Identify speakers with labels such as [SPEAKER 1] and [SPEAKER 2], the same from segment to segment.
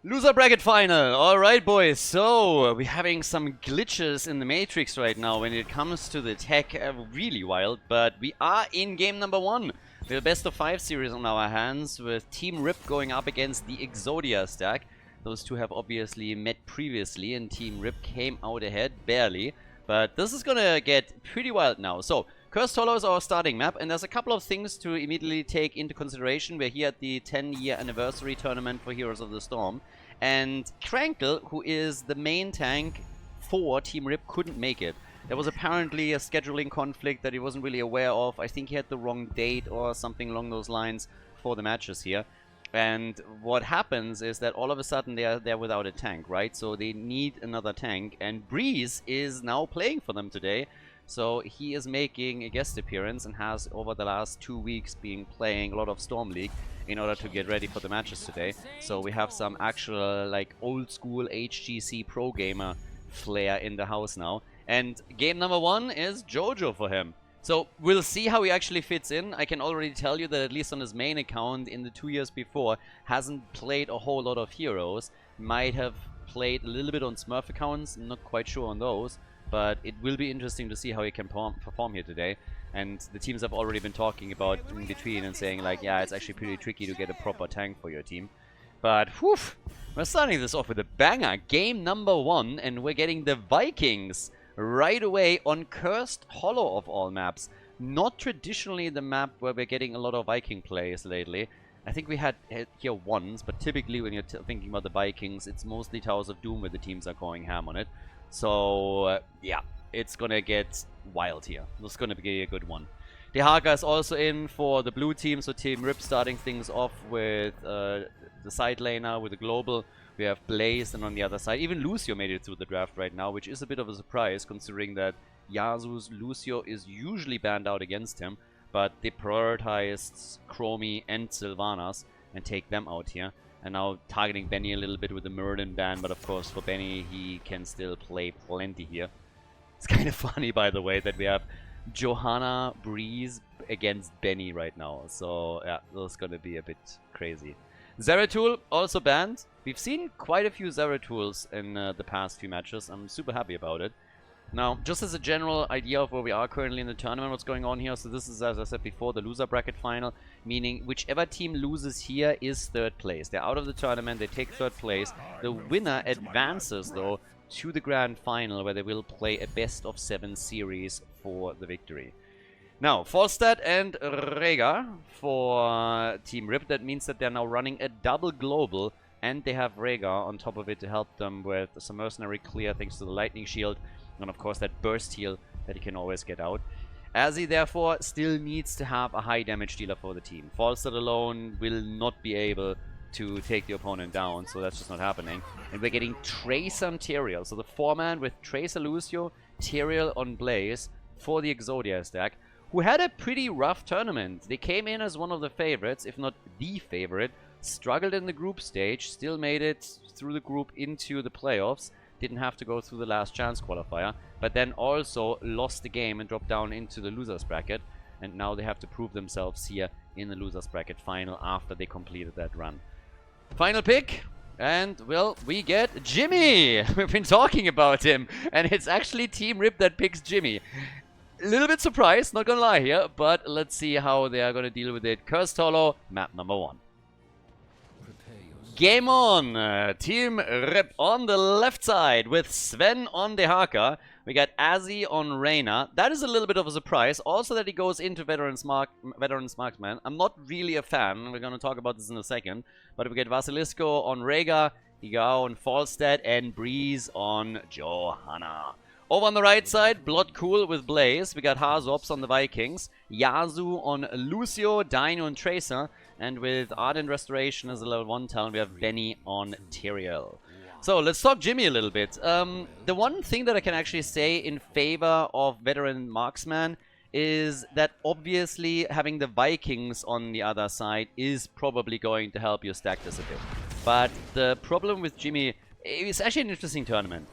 [SPEAKER 1] Loser bracket final. Alright, boys. So, we're having some glitches in the Matrix right now when it comes to the tech. Really wild. But we are in game number 1. We have a best of 5 series on our hands with Team Rip going up against the Exodia stack. Those two have obviously met previously and Team Rip came out ahead, barely. But this is gonna get pretty wild now. So, Cursed Hollow is our starting map, and there's a couple of things to immediately take into consideration. We're here at the 10-year anniversary tournament for Heroes of the Storm, and Crankle, who is the main tank for Team Rip, couldn't make it. There was apparently a scheduling conflict that he wasn't really aware of. I think he had the wrong date or something along those lines for the matches here. And what happens is that all of a sudden they're without a tank, right? So they need another tank, and Breeze is now playing for them today. So he is making a guest appearance and has over the last 2 weeks been playing a lot of Storm League in order to get ready for the matches today. So we have some actual like old school HGC pro gamer flair in the house now. And game number 1 is Jojo for him. So we'll see how he actually fits in. I can already tell you that at least on his main account in the 2 years before hasn't played a whole lot of heroes. Might have played a little bit on Smurf accounts, not quite sure on those. But it will be interesting to see how he can perform here today. And the teams have already been talking about in between and saying like, yeah, it's actually pretty tricky to get a proper tank for your team. But, whew, we're starting this off with a banger. Game number 1, and we're getting the Vikings right away on Cursed Hollow of all maps. Not traditionally the map where we're getting a lot of Viking plays lately. I think we had here once, but typically when you're thinking about the Vikings, it's mostly Towers of Doom where the teams are going ham on it. So, yeah, it's gonna get wild here. This is gonna be a good one. Dehaka is also in for the blue team, so Team Rip starting things off with the side laner with the global. We have Blaze, and on the other side, even Lucio made it through the draft right now, which is a bit of a surprise considering that Yasuo's Lucio is usually banned out against him, but they prioritized Chromie and Sylvanas and take them out here. And now targeting Benny a little bit with the Merlin ban, but of course for Benny he can still play plenty here. It's kind of funny, by the way, that we have Johanna Breeze against Benny right now. So yeah, this is gonna be a bit crazy. Zeratul also banned. We've seen quite a few Zeratools in the past few matches. I'm super happy about it. Now, just as a general idea of where we are currently in the tournament, what's going on here. So this is, as I said before, the loser bracket final, meaning whichever team loses here is 3rd place. They're out of the tournament, they take 3rd place. The winner advances, though, to the grand final, where they will play a best of 7 series for the victory. Now, Falstad and Rega for Team Rip. That means that they're now running a double global, and they have Rega on top of it to help them with some mercenary clear thanks to the lightning shield. And of course that burst heal that he can always get out. Azzy therefore still needs to have a high damage dealer for the team. Falstad alone will not be able to take the opponent down, so that's just not happening. And we're getting Tracer and Tyrael. So the 4-man with Tracer Lucio, Tyrael on Blaze for the Exodia stack, who had a pretty rough tournament. They came in as one of the favorites, if not the favorite, struggled in the group stage, still made it through the group into the playoffs. Didn't have to go through the last chance qualifier, but then also lost the game and dropped down into the losers bracket, and now they have to prove themselves here in the losers bracket final after they completed that run. Final pick, and well, we get Jimmy. We've been talking about him, and it's actually Team Rip that picks Jimmy. A little bit surprised, not gonna lie here, but let's see how they are gonna deal with it. Cursed Hollow, map number 1. Game on! Team Rip on the left side with Sven on Dehaka. We got Azzy on Reyna. That is a little bit of a surprise. Also that he goes into Veterans Marksman. I'm not really a fan. We're going to talk about this in a second. But we get Vasilisco on Rega, Igao on Falstad, and Breeze on Johanna. Over on the right side, Blood Cool with Blaze. We got Hazops on the Vikings, Yasu on Lucio, Dino on Tracer, and with Ardent Restoration as a level 1 talent, we have Benny on Tyrael. So let's talk Jimmy a little bit. The one thing that I can actually say in favor of Veteran Marksman is that obviously having the Vikings on the other side is probably going to help you stack this a bit. But the problem with Jimmy, it's actually an interesting tournament.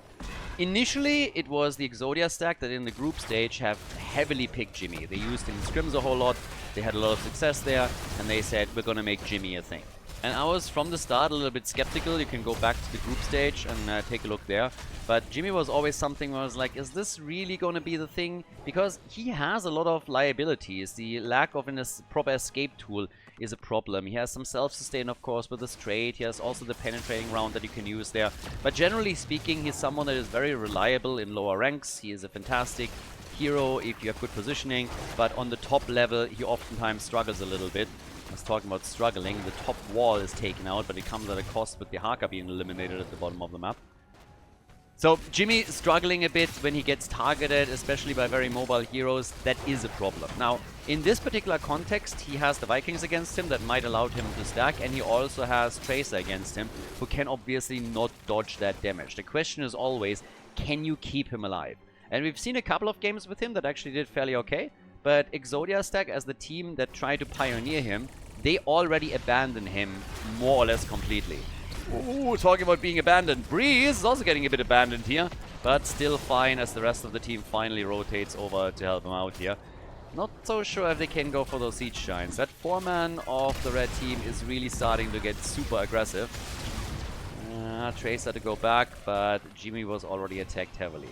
[SPEAKER 1] Initially, it was the Exodia stack that in the group stage have heavily picked Jimmy. They used him in scrims a whole lot, they had a lot of success there, and they said, we're gonna make Jimmy a thing. And I was from the start a little bit skeptical. You can go back to the group stage and take a look there. But Jimmy was always something where I was like, is this really going to be the thing? Because he has a lot of liabilities. The lack of a proper escape tool is a problem. He has some self-sustain, of course, with his trade. He has also the penetrating round that you can use there. But generally speaking, he's someone that is very reliable in lower ranks. He is a fantastic hero if you have good positioning. But on the top level, he oftentimes struggles a little bit. I was talking about struggling. The top wall is taken out, but it comes at a cost with the Haka being eliminated at the bottom of the map. So Jimmy struggling a bit when he gets targeted, especially by very mobile heroes. That is a problem. Now, in this particular context, he has the Vikings against him that might allow him to stack, and he also has Tracer against him, who can obviously not dodge that damage. The question is always, can you keep him alive? And we've seen a couple of games with him that actually did fairly okay. But Exodia Stack, as the team that tried to pioneer him, they already abandoned him more or less completely. Ooh, talking about being abandoned. Breeze is also getting a bit abandoned here, but still fine as the rest of the team finally rotates over to help him out here. Not so sure if they can go for those siege shines. That 4-man of the red team is really starting to get super aggressive. Tracer to go back, but Jimmy was already attacked heavily.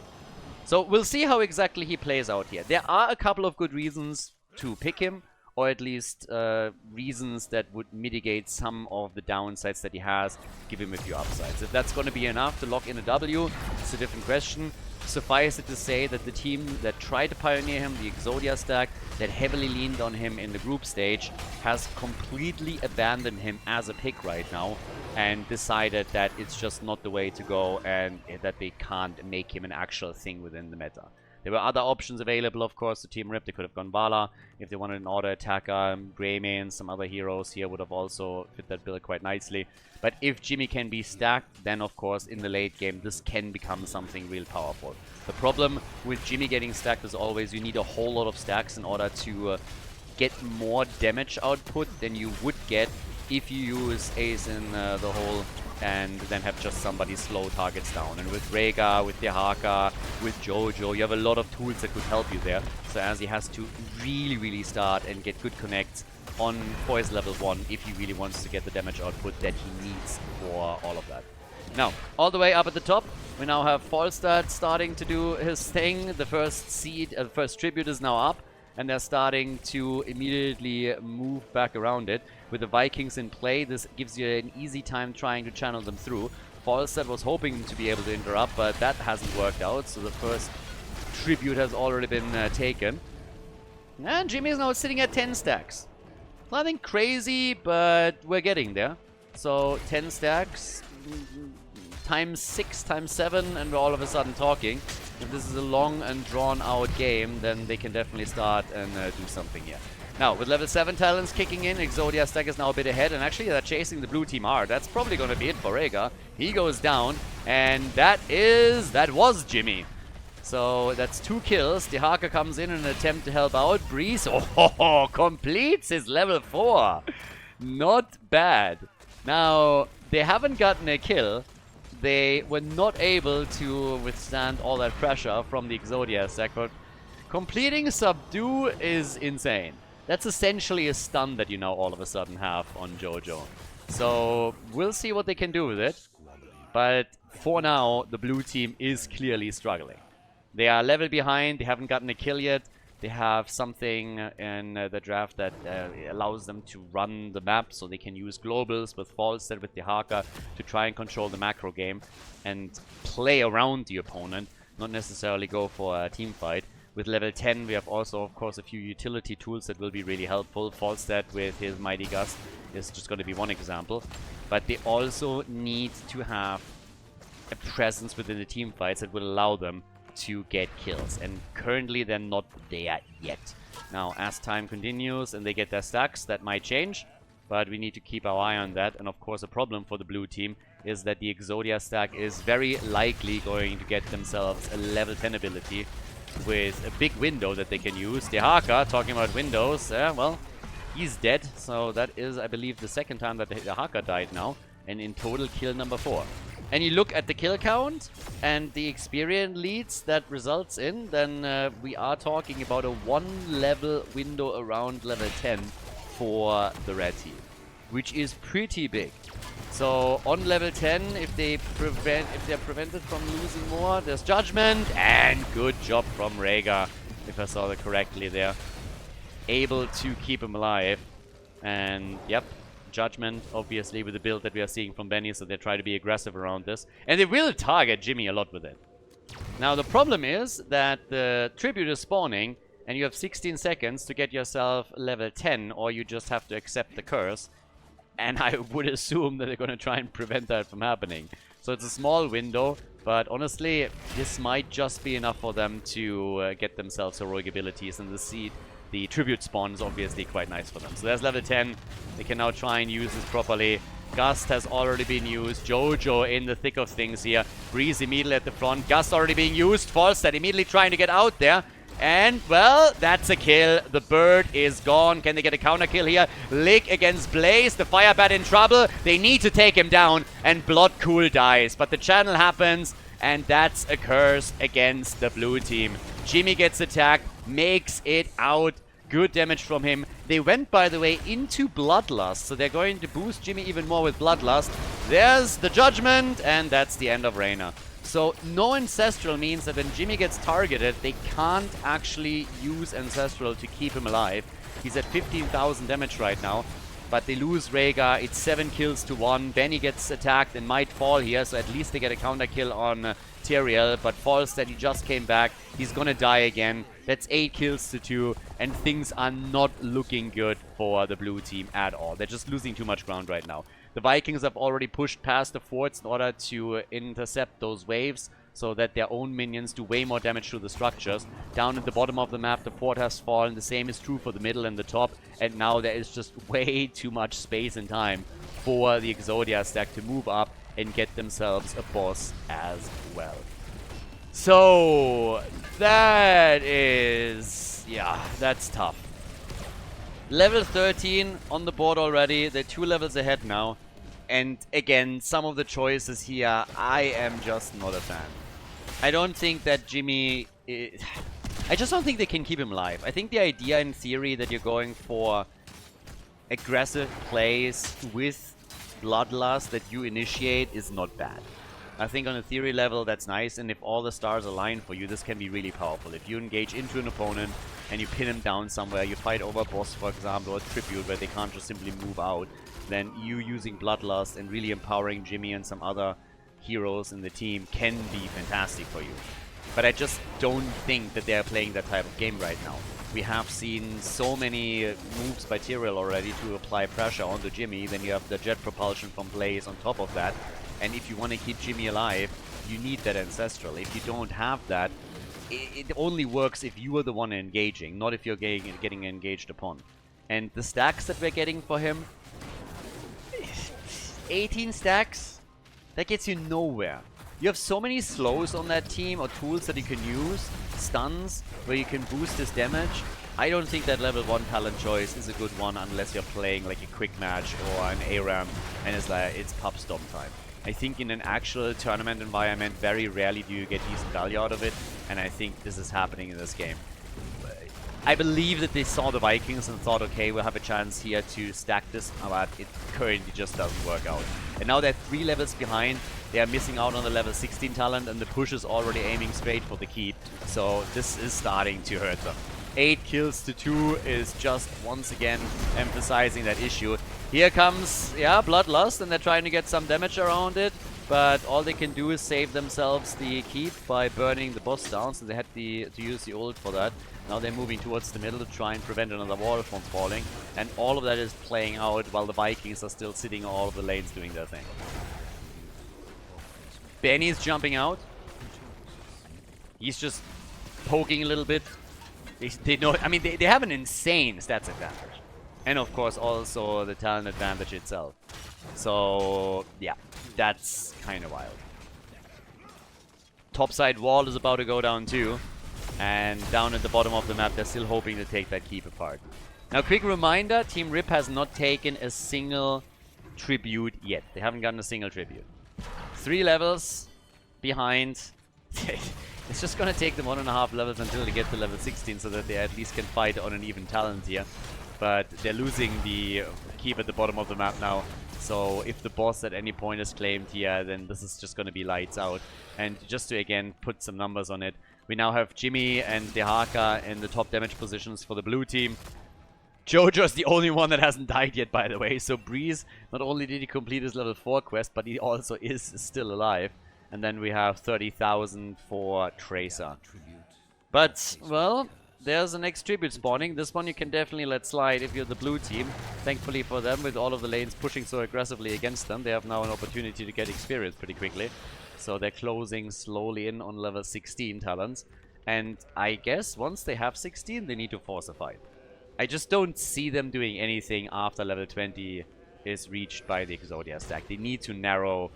[SPEAKER 1] So we'll see how exactly he plays out here. There are a couple of good reasons to pick him, or at least reasons that would mitigate some of the downsides that he has, give him a few upsides. If that's going to be enough to lock in a W, it's a different question. Suffice it to say that the team that tried to pioneer him, the Exodia stack, that heavily leaned on him in the group stage, has completely abandoned him as a pick right now and decided that it's just not the way to go and that they can't make him an actual thing within the meta. There were other options available, of course, to Team Rip. They could have gone Vala if they wanted an auto attacker. Greymane, some other heroes here would have also fit that build quite nicely. But if Jimmy can be stacked, then of course in the late game this can become something real powerful. The problem with Jimmy getting stacked is always you need a whole lot of stacks in order to get more damage output than you would get if you use Ace in the hole and then have just somebody slow targets down. And with Rhaegar, with Dehaka, with Jojo, you have a lot of tools that could help you there. So as he has to really start and get good connects for his level 1 if he really wants to get the damage output that he needs for all of that. Now, all the way up at the top, we now have Falstad starting to do his thing. The first seed, first tribute is now up, and they're starting to immediately move back around it. With the Vikings in play, this gives you an easy time trying to channel them through. Falstad was hoping to be able to interrupt, but that hasn't worked out, so the first tribute has already been taken. And Jimmy is now sitting at 10 stacks. Nothing crazy, but we're getting there. So 10 stacks, times 6, times 7, and we're all of a sudden talking. If this is a long and drawn out game, then they can definitely start and do something here. Now, with level 7 talents kicking in, Exodia stack is now a bit ahead, and actually they're chasing the blue team hard. That's probably going to be it for Rhaegar. He goes down, and that was Jimmy. So that's 2 kills. Dehaka comes in an attempt to help out. Breeze, completes his level 4. Not bad. Now, they haven't gotten a kill. They were not able to withstand all that pressure from the Exodia stack, but completing Subdue is insane. That's essentially a stun that you now all of a sudden have on Jojo. So we'll see what they can do with it. But for now, the blue team is clearly struggling. They are level behind, they haven't gotten a kill yet. They have something in the draft that allows them to run the map, so they can use globals with Falstad, with Dehaka to try and control the macro game and play around the opponent, not necessarily go for a team fight. With level 10, we have also, of course, a few utility tools that will be really helpful. Falstad with his Mighty Gust is just going to be one example. But they also need to have a presence within the team fights that will allow them to get kills, and currently they're not there yet. Now, as time continues and they get their stacks, that might change, but we need to keep our eye on that. And of course, a problem for the blue team is that the Exodia stack is very likely going to get themselves a level 10 ability with a big window that they can use. Dehaka, talking about windows, well, he's dead, so that is, I believe, the second time that Dehaka died now, and in total kill number 4. And you look at the kill count and the experience leads that results in, then we are talking about a 1 level window around level 10 for the red team. which is pretty big. So on level 10, if they're prevented from losing more, there's Judgment, and good job from Rhaegar, if I saw that correctly there. Able to keep him alive. And yep, Judgment, obviously, with the build that we are seeing from Benny, so they try to be aggressive around this. And they will target Jimmy a lot with it. Now, the problem is that the Tribute is spawning, and you have 16 seconds to get yourself level 10, or you just have to accept the curse. And I would assume that they're going to try and prevent that from happening. So it's a small window, but honestly, this might just be enough for them to get themselves heroic abilities, and the Tribute spawn is obviously quite nice for them. So there's level 10. They can now try and use this properly. Gust has already been used. Jojo in the thick of things here. Breeze immediately at the front. Gust already being used. Falstad immediately trying to get out there. And, well, that's a kill. The bird is gone. Can they get a counter kill here? Lick against Blaze. The Fire Bat in trouble. They need to take him down. And Blood Cool dies. But the channel happens. And that's a curse against the blue team. Jimmy gets attacked. Makes it out. Good damage from him. They went, by the way, into Bloodlust. So they're going to boost Jimmy even more with Bloodlust. There's the Judgment. And that's the end of Reyna. So no Ancestral means that when Jimmy gets targeted, they can't actually use Ancestral to keep him alive. He's at 15,000 damage right now. But they lose Rhaegar. It's 7 kills to 1. Benny gets attacked and might fall here. So at least they get a counter kill on Tyrael. But Falstad, he just came back. He's gonna die again. That's 8 kills to 2. And things are not looking good for the blue team at all. They're just losing too much ground right now. The Vikings have already pushed past the forts in order to intercept those waves, so that their own minions do way more damage to the structures. Down at the bottom of the map, the fort has fallen. The same is true for the middle and the top. And now there is just way too much space and time for the Exodia stack to move up and get themselves a boss as well. So, that is... yeah, that's tough. Level 13 on the board already. They're 2 levels ahead now. And again, some of the choices here, I am just not a fan. I don't think that Jimmy... I just don't think they can keep him alive. I think the idea in theory that you're going for aggressive plays with Bloodlust that you initiate is not bad. I think on a theory level that's nice, and if all the stars align for you, this can be really powerful. If you engage into an opponent and you pin him down somewhere, you fight over boss, for example, or Tribute, where they can't just simply move out, then you using Bloodlust and really empowering Jimmy and some other heroes in the team can be fantastic for you. But I just don't think that they're playing that type of game right now. We have seen so many moves by Tyrael already to apply pressure onto Jimmy. Then you have the jet propulsion from Blaze on top of that. And if you want to keep Jimmy alive, you need that Ancestral. If you don't have that, it only works if you are the one engaging, not if you're getting engaged upon. And the stacks that we're getting for him, 18 stacks, that gets you nowhere. You have so many slows on that team, or tools that you can use, stuns, where you can boost his damage. I don't think that level 1 talent choice is a good one unless you're playing like a quick match or an ARAM and it's pub stop time. I think in an actual tournament environment, very rarely do you get decent value out of it, and I think this is happening in this game. I believe that they saw the Vikings and thought, okay, we'll have a chance here to stack this, but it currently just doesn't work out. And now they're 3 levels behind. They are missing out on the level 16 talent, and the push is already aiming straight for the keep. So this is starting to hurt them. 8 kills to 2 is just once again emphasizing that issue. Here comes, yeah, Bloodlust, and they're trying to get some damage around it. But all they can do is save themselves the keep by burning the boss down, so they had to use the ult for that. Now they're moving towards the middle to try and prevent another wall from falling. And all of that is playing out while the Vikings are still sitting on all of the lanes doing their thing. Benny's jumping out. He's just poking a little bit. They know, I mean, they have an insane stats advantage. And of course also the talent advantage itself. So, yeah, that's kind of wild. Topside wall is about to go down too. And down at the bottom of the map, they're still hoping to take that keep apart. Now, quick reminder, Team Rip has not taken a single tribute yet. They haven't gotten a single tribute. 3 levels behind. It's just gonna take them 1.5 levels until they get to level 16 so that they at least can fight on an even talent here. but they're losing the keep at the bottom of the map now. So if the boss at any point is claimed here, then this is just going to be lights out. And just to again put some numbers on it, we now have Jimmy and Dehaka in the top damage positions for the blue team. Jojo's the only one that hasn't died yet, by the way. So Breeze, not only did he complete his level 4 quest, but he also is still alive. And then we have 30,000 for Tracer. But, well, there's the next tribute spawning. This one you can definitely let slide if you're the blue team. Thankfully for them, with all of the lanes pushing so aggressively against them, they have now an opportunity to get experience pretty quickly. So they're closing slowly in on level 16 talents. And I guess once they have 16, they need to force a fight. I just don't see them doing anything after level 20 is reached by the Exodia stack. They need to narrow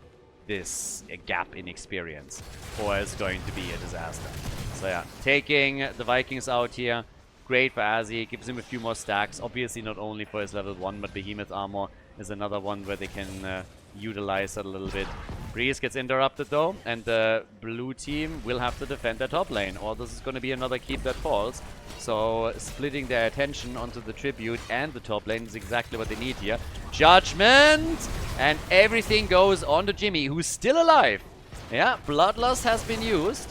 [SPEAKER 1] this gap in experience, or it's going to be a disaster. So yeah, taking the Vikings out here, great for Azzy, gives him a few more stacks. Obviously not only for his level 1, but Behemoth armor is another one where they can utilize it a little bit. Breeze gets interrupted though, and the blue team will have to defend their top lane, or this is going to be another keep that falls. So splitting their attention onto the tribute and the top lane is exactly what they need here. Judgment! And everything goes on to Jimmy, who's still alive. Yeah, Bloodlust has been used,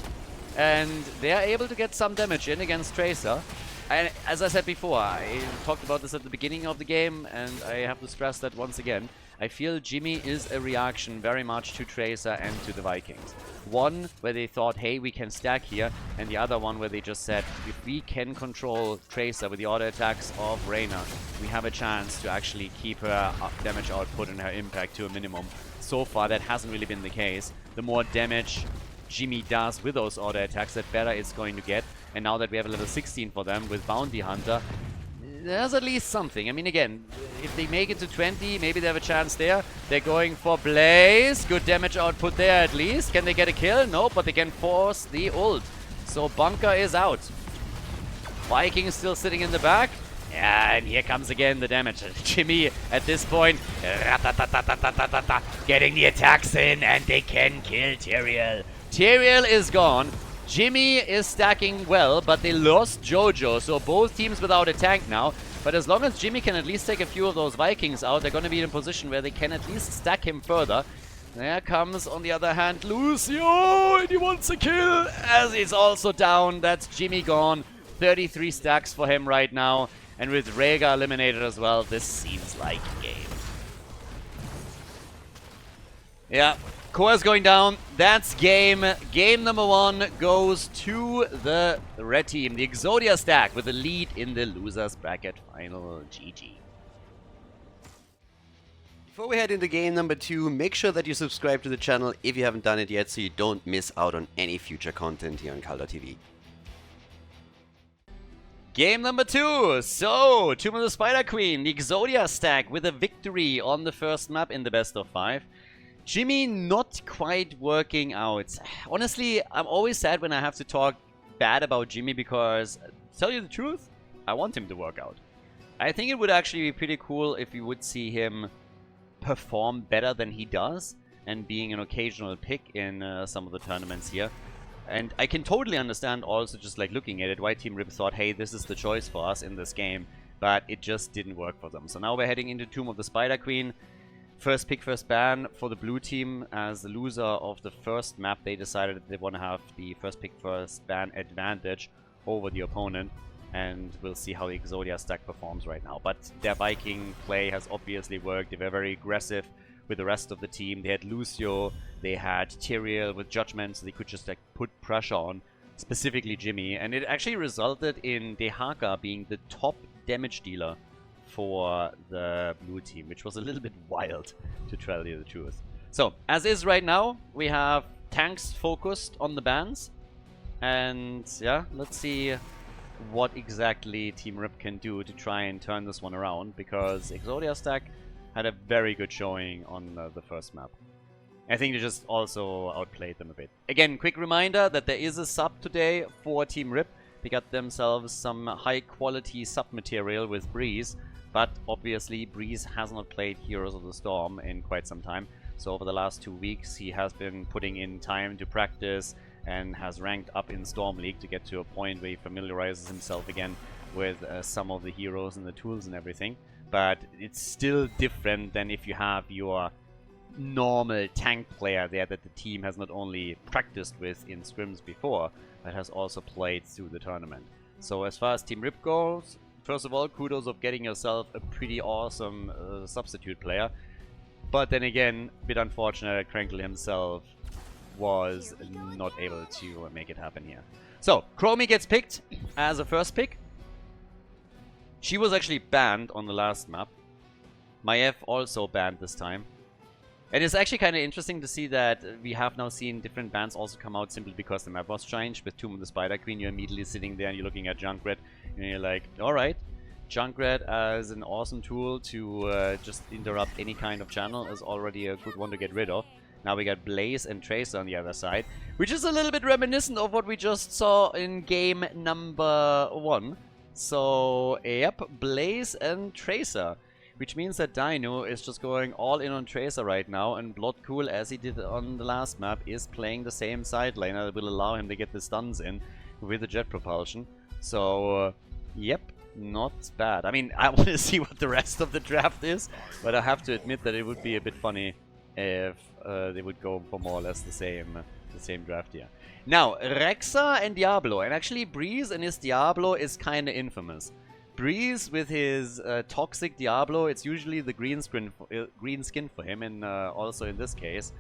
[SPEAKER 1] and they are able to get some damage in against Tracer. And as I said before, I talked about this at the beginning of the game, and I have to stress that once again. I feel Jimmy is a reaction very much to Tracer and to the Vikings. One where they thought, hey, we can stack here, and the other one where they just said, if we can control Tracer with the auto attacks of Reyna, we have a chance to actually keep her damage output and her impact to a minimum. So far, that hasn't really been the case. The more damage Jimmy does with those auto attacks, the better it's going to get. And now that we have a level 16 for them with Bounty Hunter, there's at least something. I mean, again, if they make it to 20, maybe they have a chance there. They're going for Blaze. Good damage output there at least. Can they get a kill? No, but they can force the ult. So Bunker is out. Viking is still sitting in the back. Yeah, and here comes again the damage. Jimmy, at this point, getting the attacks in, and they can kill Tyrael. Tyrael is gone. Jimmy is stacking well, but they lost Jojo, so both teams without a tank now. But as long as Jimmy can at least take a few of those Vikings out, they're going to be in a position where they can at least stack him further. There comes, on the other hand, Lucio, and he wants a kill, as he's also down. That's Jimmy gone. 33 stacks for him right now, and with Rhaegar eliminated as well, this seems like a game. Yeah. Core's going down. That's game. Game number 1 goes to the red team. The Exodia stack with the lead in the losers bracket final. GG.
[SPEAKER 2] Before we head into game number 2, make sure that you subscribe to the channel if you haven't done it yet, so you don't miss out on any future content here on Khaldor TV.
[SPEAKER 1] Game number 2. So, Tomb of the Spider Queen, the Exodia stack with a victory on the first map in the best of 5. Jimmy not quite working out. Honestly, I'm always sad when I have to talk bad about Jimmy because, to tell you the truth, I want him to work out. I think it would actually be pretty cool if we would see him perform better than he does and being an occasional pick in some of the tournaments here. And I can totally understand also just like looking at it why Team Rip thought, hey, this is the choice for us in this game, but it just didn't work for them. So now we're heading into Tomb of the Spider Queen. First pick, first ban for the blue team. As the loser of the first map, they decided that they want to have the first pick, first ban advantage over the opponent. And we'll see how the Exodia stack performs right now. But their Viking play has obviously worked. They were very aggressive with the rest of the team. They had Lucio, they had Tyrael with Judgment, so they could just like put pressure on, specifically Jimmy. And it actually resulted in Dehaka being the top damage dealer for the blue team, which was a little bit wild, to tell you the truth. So, as is right now, we have tanks focused on the bans. And yeah, let's see what exactly Team Rip can do to try and turn this one around, because Exodia stack had a very good showing on the first map. I think they just also outplayed them a bit. Again, quick reminder that there is a sub today for Team Rip. They got themselves some high quality sub material with Breeze. But obviously, Breeze has not played Heroes of the Storm in quite some time. So over the last 2 weeks, he has been putting in time to practice and has ranked up in Storm League to get to a point where he familiarizes himself again with some of the heroes and the tools and everything. But it's still different than if you have your normal tank player there that the team has not only practiced with in scrims before, but has also played through the tournament. So as far as Team Rip goes, first of all, kudos of getting yourself a pretty awesome substitute player. But then again, a bit unfortunate that Krankle himself was not able to make it happen here. So, Chromie gets picked as a first pick. She was actually banned on the last map. Maiev also banned this time. And it's actually kind of interesting to see that we have now seen different bans also come out simply because the map was changed. With Tomb of the Spider Queen, you're immediately sitting there and you're looking at Junkrat, and you're like, alright, Junkrat as an awesome tool to just interrupt any kind of channel is already a good one to get rid of. Now we got Blaze and Tracer on the other side, which is a little bit reminiscent of what we just saw in game number 1. So, yep, Blaze and Tracer. Which means that Dino is just going all in on Tracer right now, and Bloodcool, as he did on the last map, is playing the same side laner that will allow him to get the stuns in with the jet propulsion. So, yep, not bad. I mean, I want to see what the rest of the draft is, but I have to admit that it would be a bit funny if they would go for more or less the same draft here. Now, Rexa and Diablo, and actually Breeze and his Diablo is kind of infamous. Breeze with his toxic Diablo, it's usually the green skin for him, and also in this case,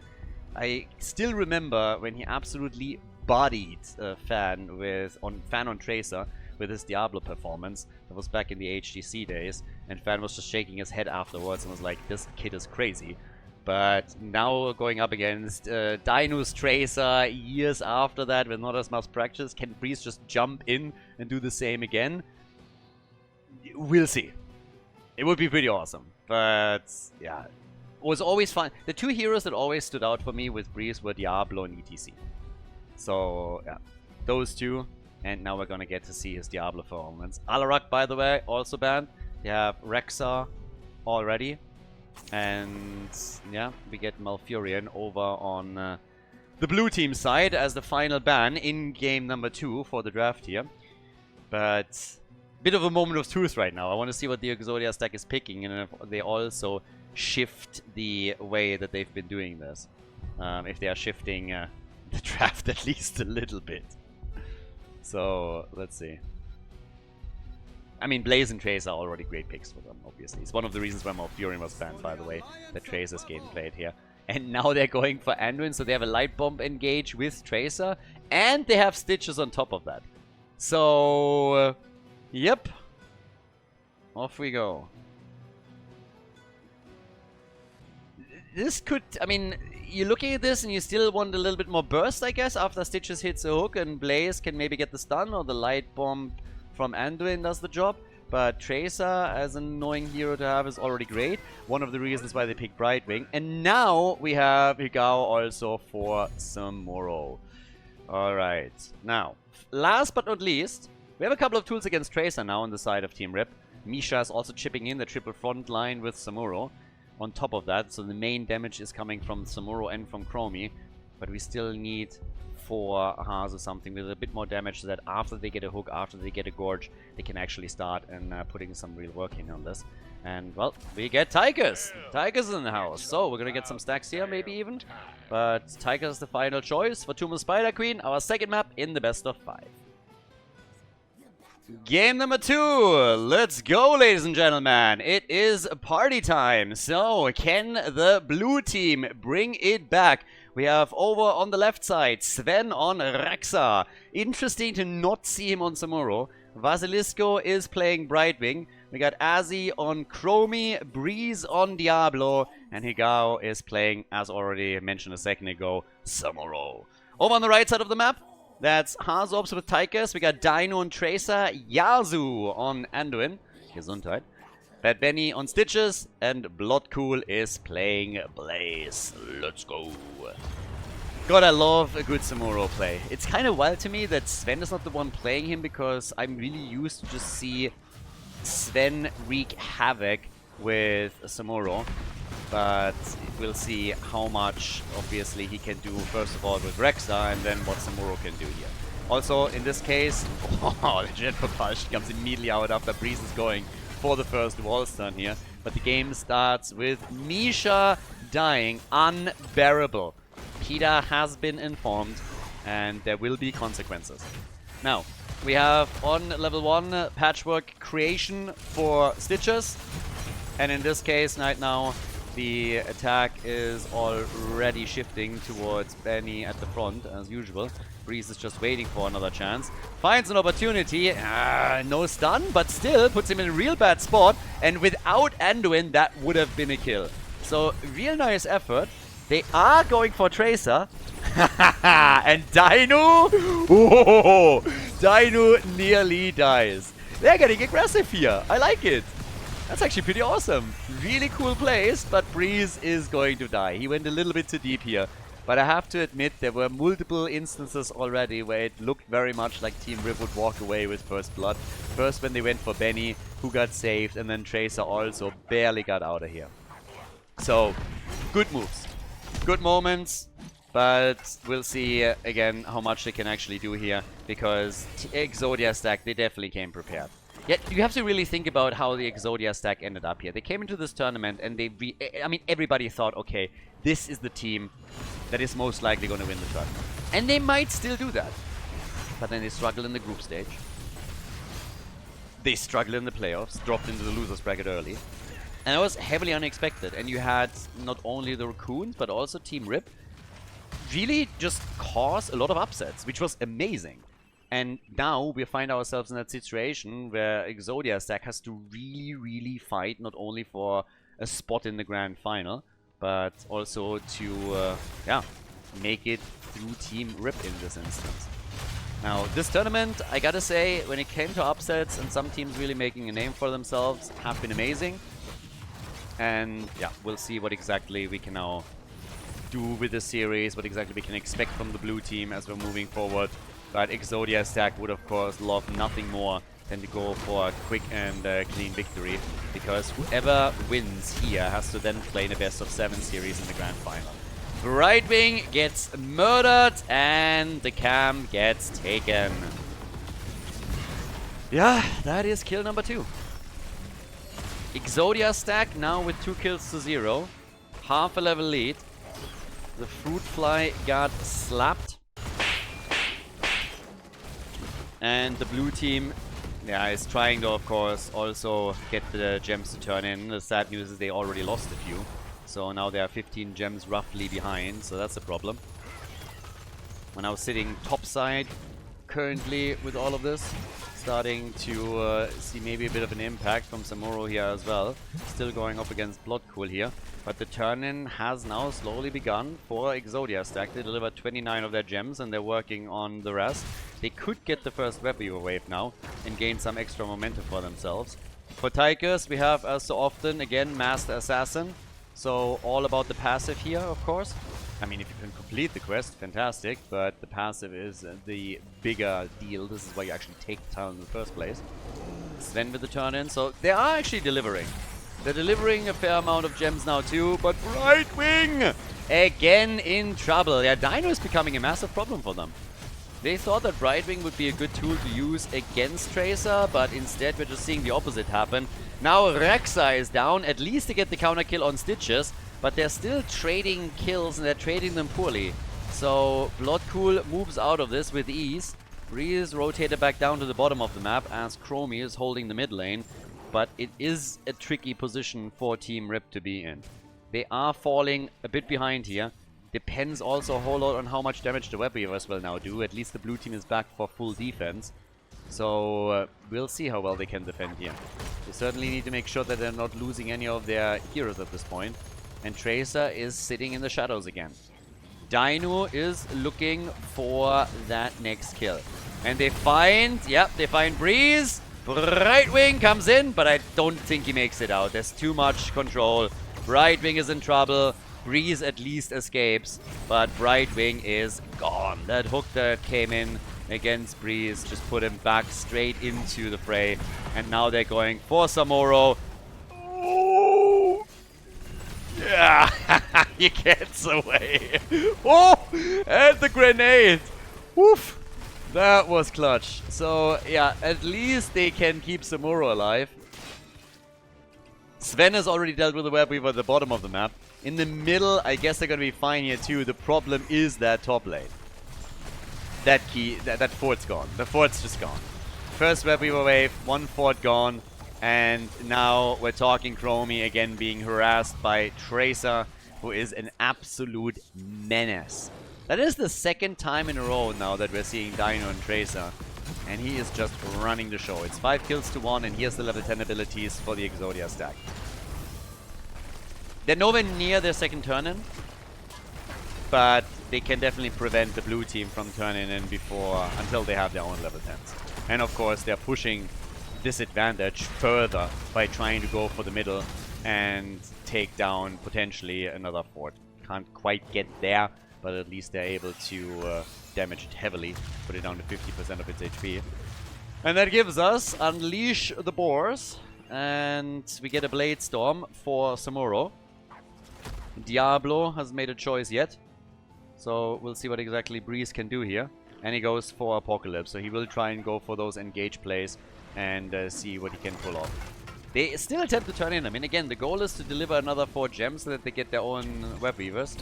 [SPEAKER 1] I still remember when he absolutely bodied Fan on Tracer with his Diablo performance. That was back in the HGC days, and Fan was just shaking his head afterwards and was like, "This kid is crazy." But now going up against Dino's Tracer years after that with not as much practice, can Breeze just jump in and do the same again? We'll see. It would be pretty awesome. But, yeah. It was always fun. The two heroes that always stood out for me with Breeze were Diablo and ETC. So, yeah. Those two. And now we're gonna get to see his Diablo performance. Alarak, by the way, also banned. They have Rexa already. And, yeah, we get Malfurion over on the blue team side as the final ban in game number 2 for the draft here. But bit of a moment of truth right now. I want to see what the Exodia stack is picking, and if they also shift the way that they've been doing this. If they are shifting the draft at least a little bit. So, let's see. I mean, Blaze and Tracer are already great picks for them, obviously. It's one of the reasons why Malfurion was banned, by the way, that Tracer's game played here. And now they're going for Anduin, so they have a Light Bomb engage with Tracer, and they have Stitches on top of that. So, yep. Off we go. This could, I mean, you're looking at this and you still want a little bit more burst, I guess, after Stitches hits a hook and Blaze can maybe get the stun, or the Light Bomb from Anduin does the job. But Tracer as an annoying hero to have is already great. One of the reasons why they picked Brightwing. And now we have Higao also for Samuro. Alright. Now, last but not least, we have a couple of tools against Tracer now on the side of Team Rip. Misha is also chipping in the triple front line with Samuro on top of that. So the main damage is coming from Samuro and from Chromie. But we still need 4 Haas or something with a bit more damage so that after they get a hook, after they get a gorge, they can actually start and putting some real work in on this. And, well, we get Tychus. Tychus is in the house. So we're going to get some stacks here, maybe even. But Tychus is the final choice for Tomb of Spider Queen, our second map in the best of 5. Game number 2. Let's go, ladies and gentlemen. It is party time. So, can the blue team bring it back? We have over on the left side, Sven on Rexa. Interesting to not see him on Samuro. Vasilisco is playing Brightwing. We got Azzy on Chromie, Breeze on Diablo, and Higao is playing, as already mentioned a second ago, Samuro. Over on the right side of the map, that's Hazorbs with Tychus. We got Dino and Tracer, Yazu on Anduin. Gesundheit. Bad Benny on Stitches, and Bloodcool is playing Blaze. Let's go. God, I love a good Samuro play. It's kind of wild to me that Sven is not the one playing him, because I'm really used to just see Sven wreak havoc with Samuro. But we'll see how much, obviously, he can do, first of all, with Rexa, and then what Samuro can do here. Also, in this case, oh, the jet propulsion comes immediately out after Breeze is going for the first wall stun here. But the game starts with Misha dying. Unbearable. PETA has been informed, and there will be consequences. Now, we have on level 1 patchwork creation for Stitches. And in this case, right now, the attack is already shifting towards Benny at the front, as usual. Breeze is just waiting for another chance. Finds an opportunity. No stun, but still puts him in a real bad spot. And without Anduin, that would have been a kill. So, real nice effort. They are going for Tracer. And Dino! Oh, Dino nearly dies. They're getting aggressive here. I like it. That's actually pretty awesome. Really cool plays, but Breeze is going to die. He went a little bit too deep here. But I have to admit, there were multiple instances already where it looked very much like Team Rip would walk away with first blood. First when they went for Benny, who got saved, and then Tracer also barely got out of here. So, good moves. Good moments, but we'll see again how much they can actually do here, because Exodia stack, they definitely came prepared. Yet, you have to really think about how the Exodia stack ended up here. They came into this tournament and I mean, everybody thought, okay, this is the team that is most likely going to win the tournament. And they might still do that. But then they struggle in the group stage. They struggle in the playoffs, dropped into the losers bracket early. And it was heavily unexpected. And you had not only the Raccoons, but also Team Rip really just cause a lot of upsets, which was amazing. And now we find ourselves in that situation where Exodia stack has to really fight not only for a spot in the grand final, but also to make it through Team Rip in this instance. Now, this tournament, I gotta say, when it came to upsets and some teams really making a name for themselves, have been amazing. And yeah, we'll see what exactly we can now do with this series, what exactly we can expect from the blue team as we're moving forward. But Exodia stack would, of course, love nothing more than to go for a quick and clean victory, because whoever wins here has to then play in a best-of-7 series in the grand final. Brightwing gets murdered, and the cam gets taken. Yeah, that is kill number 2. Exodia stack now with 2 kills to 0. Half a level lead. The Fruit Fly got slapped. And the blue team, is trying to, of course, also get the gems to turn in. The sad news is they already lost a few. So now they are 15 gems roughly behind, so that's a problem. We're now sitting topside currently with all of this. Starting to see maybe a bit of an impact from Samuro here as well. Still going up against Bloodcool here. But the turn-in has now slowly begun for Exodia stack. They delivered 29 of their gems and they're working on the rest. They could get the first web wave now and gain some extra momentum for themselves. For Tigers, we have, as so often, again, Master Assassin. So all about the passive here, of course. I mean, if you can complete the quest, fantastic, but the passive is the bigger deal. This is why you actually take the talent in the first place. Sven with the turn-in, so they are actually delivering. They're delivering a fair amount of gems now too, but Brightwing again in trouble. Yeah, Dino is becoming a massive problem for them. They thought that Brightwing would be a good tool to use against Tracer, but instead we're just seeing the opposite happen. Now Rexa is down, at least to get the counter kill on Stitches, but they're still trading kills and they're trading them poorly. So Bloodcool moves out of this with ease. Breeze rotated back down to the bottom of the map as Chromie is holding the mid lane, but it is a tricky position for Team Rip to be in. They are falling a bit behind here. Depends also a whole lot on how much damage the web weavers will now do. At least the blue team is back for full defense. So we'll see how well they can defend here. They certainly need to make sure that they're not losing any of their heroes at this point. And Tracer is sitting in the shadows again. Dino is looking for that next kill. And they find, they find Breeze. Brightwing comes in, but I don't think he makes it out. There's too much control. Brightwing is in trouble. Breeze at least escapes, but Brightwing is gone. That hook that came in against Breeze just put him back straight into the fray. And now they're going for Samuro. Oh! Yeah! he gets away. Oh, and the grenade. Woof. That was clutch. So, yeah, at least they can keep Samuro alive. Sven has already dealt with the web weaver at the bottom of the map. In the middle, I guess they're going to be fine here too. The problem is that top lane. That fort's gone. The fort's just gone. First web weaver wave, one fort gone. And now we're talking Chromie again being harassed by Tracer, who is an absolute menace. That is the second time in a row now that we're seeing Dino and Tracer. And he is just running the show. It's 5 kills to 1, and here's the level 10 abilities for the Exodia stack. They're nowhere near their second turn-in, but they can definitely prevent the blue team from turning in until they have their own level 10s. And of course, they're pushing disadvantage further by trying to go for the middle and take down potentially another fort. Can't quite get there, but at least they're able to damage it heavily, put it down to 50% of its HP. And that gives us Unleash the Boars, and we get a Blade Storm for Samuro. Diablo hasn't made a choice yet, so we'll see what exactly Breeze can do here. And he goes for Apocalypse, so he will try and go for those engage plays and see what he can pull off. They still attempt to turn in. I mean, again, the goal is to deliver another 4 gems so that they get their own web weavers.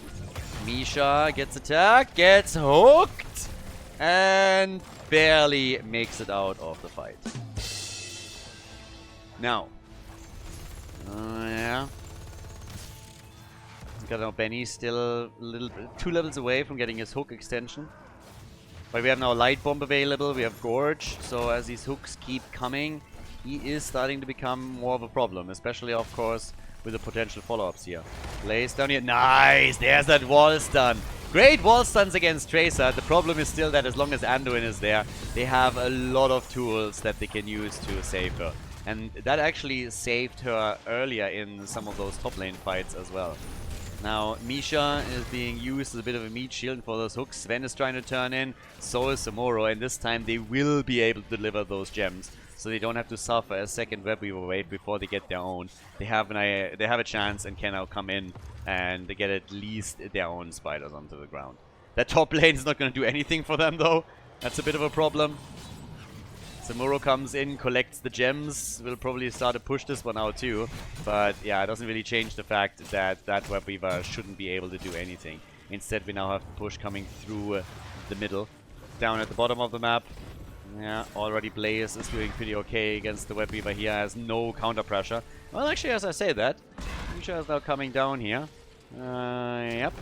[SPEAKER 1] Misha gets attacked, gets hooked, and barely makes it out of the fight. Now, yeah. Got now Benny still 2 levels away from getting his hook extension. But we have now Light Bomb available, we have Gorge, so as these hooks keep coming, he is starting to become more of a problem, especially, of course, with the potential follow-ups here. Lays down here. Nice! There's that wall stun. Great wall stuns against Tracer. The problem is still that as long as Anduin is there, they have a lot of tools that they can use to save her. And that actually saved her earlier in some of those top lane fights as well. Now, Misha is being used as a bit of a meat shield for those hooks. Sven is trying to turn in, so is Samuro, and this time they will be able to deliver those gems. So they don't have to suffer a second web weaver wave before they get their own. They have a chance and can now come in and they get at least their own spiders onto the ground. That top lane is not going to do anything for them though. That's a bit of a problem. Samuro comes in, collects the gems. We'll probably start to push this one out too. But yeah, it doesn't really change the fact that that web weaver shouldn't be able to do anything. Instead, we now have the push coming through the middle. Down at the bottom of the map. Yeah, already Blaze is doing pretty okay against the web weaver here. Has no counter pressure. Well, actually, as I say that, Misha is now coming down here. Yep.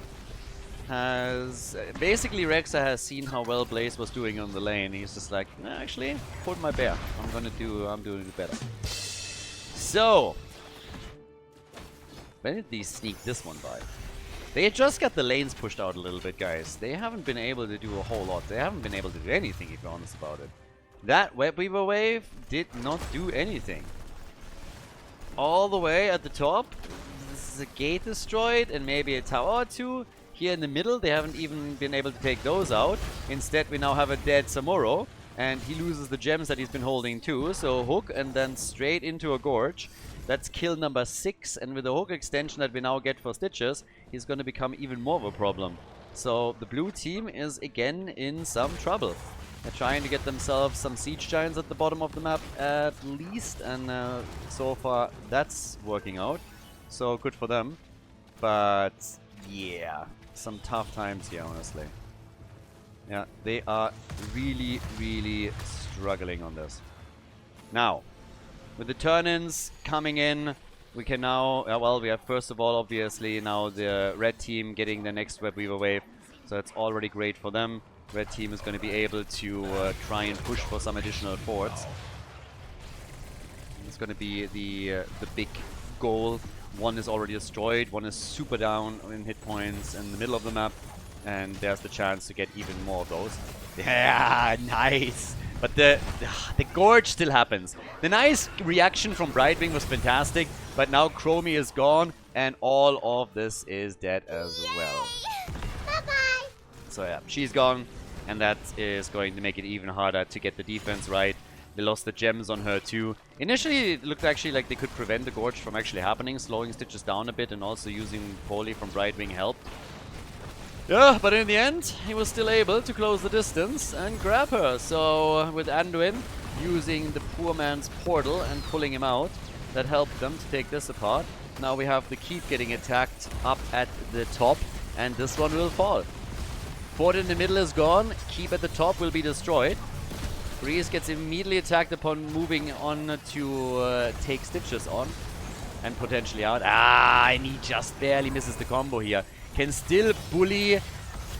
[SPEAKER 1] Basically Rexa has seen how well Blaze was doing on the lane. He's just like, nah, actually, hold my bear. I'm doing it better. So, when did these sneak this one by? They just got the lanes pushed out a little bit, guys. They haven't been able to do a whole lot. They haven't been able to do anything, if you're honest about it. That web weaver wave did not do anything. All the way at the top, this is a gate destroyed and maybe a tower or two. Here in the middle, they haven't even been able to take those out. Instead, we now have a dead Samuro, and he loses the gems that he's been holding too. So hook and then straight into a gorge. That's kill number 6, and with the hook extension that we now get for Stitches, he's going to become even more of a problem. So the blue team is again in some trouble. They're trying to get themselves some siege giants at the bottom of the map at least, and so far that's working out. So good for them. But yeah, some tough times here, honestly. Yeah, they are really, really struggling on this. Now, with the turn-ins coming in, we can now, well, we have first of all, obviously, now the red team getting the next web weaver wave. So that's already great for them. Red team is going to be able to try and push for some additional forts. It's going to be the big goal. One is already destroyed, one is super down in hit points in the middle of the map. And there's the chance to get even more of those. Yeah, nice! But the gorge still happens. The nice reaction from Brightwing was fantastic, but now Chromie is gone, and all of this is dead as well. Bye-bye! So yeah, she's gone, and that is going to make it even harder to get the defense right. They lost the gems on her too. Initially, it looked actually like they could prevent the Gorge from actually happening, slowing Stitches down a bit and also using Poly from Brightwing helped. Yeah, but in the end, he was still able to close the distance and grab her. So with Anduin using the poor man's portal and pulling him out, that helped them to take this apart. Now we have the Keep getting attacked up at the top, and this one will fall. Fort in the middle is gone, Keep at the top will be destroyed. Breeze gets immediately attacked upon moving on to take Stitches on and potentially out. And he just barely misses the combo here. Can still bully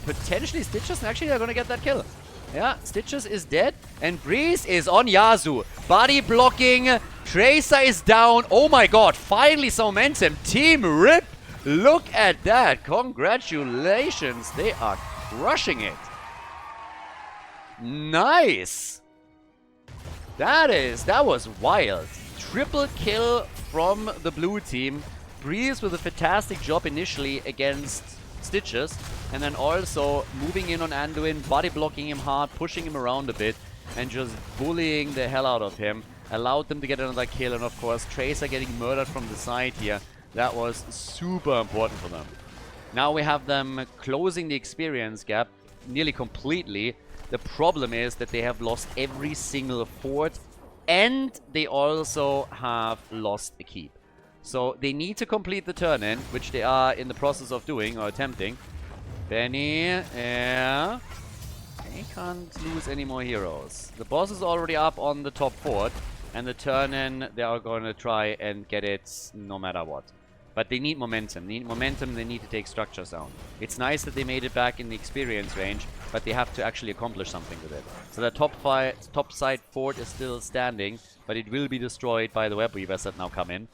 [SPEAKER 1] potentially Stitches, and actually they're gonna get that kill. Yeah, Stitches is dead, and Breeze is on Yasuo. Body blocking, Tracer is down. Oh my god, finally some momentum. Team RIP, look at that. Congratulations, they are crushing it. Nice. That was wild. Triple kill from the blue team. Breeze with a fantastic job initially against Stitches, and then also moving in on Anduin, body blocking him hard, pushing him around a bit, and just bullying the hell out of him. Allowed them to get another kill, and of course Tracer getting murdered from the side here. That was super important for them. Now we have them closing the experience gap nearly completely. The problem is that they have lost every single fort, and they also have lost the keep. So they need to complete the turn-in, which they are in the process of doing, or attempting. Benny, yeah. They can't lose any more heroes. The boss is already up on the top fort, and the turn-in, they are going to try and get it no matter what. But they need momentum. They need momentum, they need to take structures down. It's nice that they made it back in the experience range, but they have to actually accomplish something with it. So the top side fort is still standing, but it will be destroyed by the web weavers that now come in.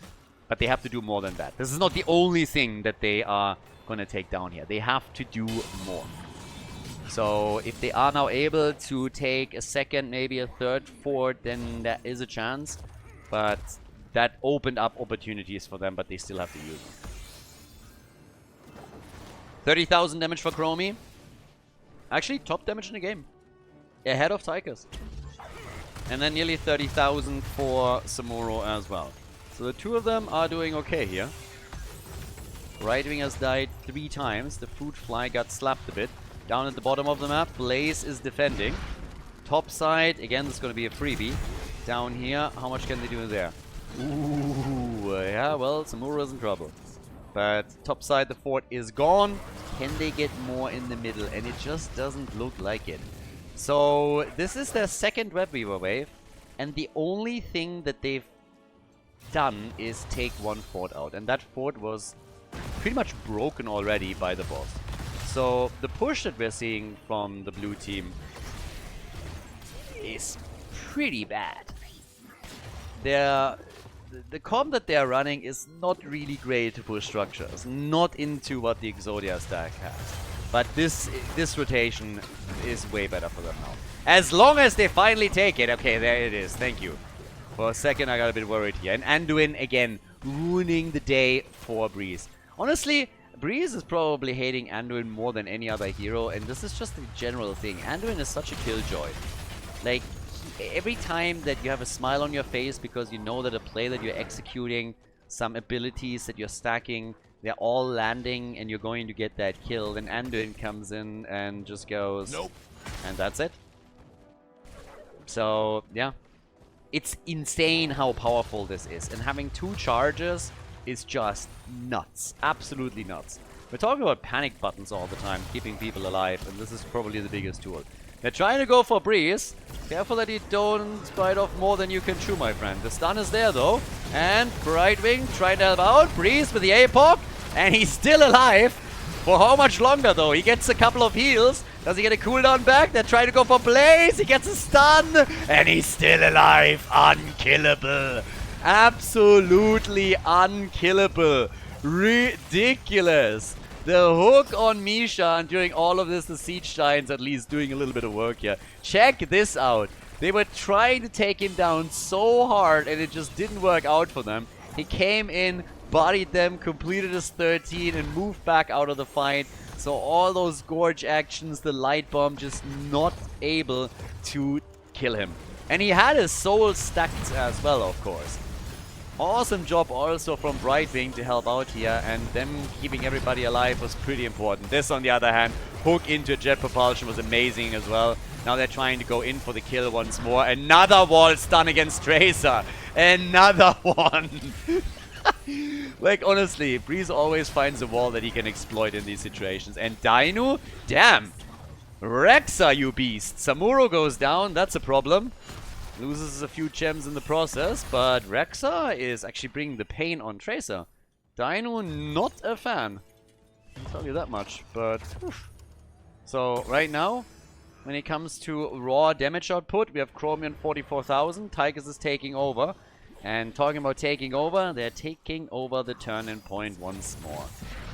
[SPEAKER 1] But they have to do more than that. This is not the only thing that they are going to take down here. They have to do more. So if they are now able to take a second, maybe a third fort, then there is a chance. But that opened up opportunities for them, but they still have to use them. 30,000 damage for Chromie. Actually, top damage in the game. Ahead of Tychus. And then nearly 30,000 for Samuro as well. So the two of them are doing okay here. Brightwing has died 3 times. The Fruit Fly got slapped a bit. Down at the bottom of the map, Blaze is defending. Top side, again, this is going to be a freebie. Down here, how much can they do there? Ooh, yeah, well, Samuro is in trouble. But top side, the fort is gone. Can they get more in the middle? And it just doesn't look like it. So this is their second Web Weaver wave. And the only thing that they've done is take one fort out. And that fort was pretty much broken already by the boss. So the push that we're seeing from the blue team is pretty bad. The comp that they're running is not really great to push structures, not into what the Exodia stack has. But this rotation is way better for them now. As long as they finally take it. Okay, there it is. Thank you. For a second, I got a bit worried here. And Anduin, again, ruining the day for Breeze. Honestly, Breeze is probably hating Anduin more than any other hero, and this is just a general thing. Anduin is such a killjoy. Like, every time that you have a smile on your face because you know that a play that you're executing, some abilities that you're stacking, they're all landing and you're going to get that kill, then Anduin comes in and just goes, nope. And that's it. So, yeah. It's insane how powerful this is. And having 2 charges is just nuts. Absolutely nuts. We're talking about panic buttons all the time, keeping people alive, and this is probably the biggest tool. They're trying to go for Breeze. Careful that you don't bite off more than you can chew, my friend. The stun is there, though. And Brightwing trying to help out. Breeze with the APOC. And he's still alive. For how much longer, though? He gets a couple of heals. Does he get a cooldown back? They're trying to go for Blaze. He gets a stun. And he's still alive. Unkillable. Absolutely unkillable. Ridiculous. The hook on Misha, and during all of this, the Siege Giants at least doing a little bit of work here. Check this out. They were trying to take him down so hard, and it just didn't work out for them. He came in, bodied them, completed his 13, and moved back out of the fight. So all those Gorge actions, the Light Bomb, just not able to kill him. And he had his soul stacked as well, of course. Awesome job also from Brightwing to help out here, and them keeping everybody alive was pretty important. This, on the other hand, hook into jet propulsion was amazing as well. Now they're trying to go in for the kill once more. Another wall stun against Tracer. Another one. Like, honestly, Breeze always finds a wall that he can exploit in these situations. And Dino, damn. Rexa, you beast. Samuro goes down, that's a problem. Loses a few gems in the process, but Rexa is actually bringing the pain on Tracer. Dino, not a fan. I'll tell you that much, but... Oof. So, right now, when it comes to raw damage output, we have Chromium 44,000. Tigers is taking over. And talking about taking over, they're taking over the turn-in point once more.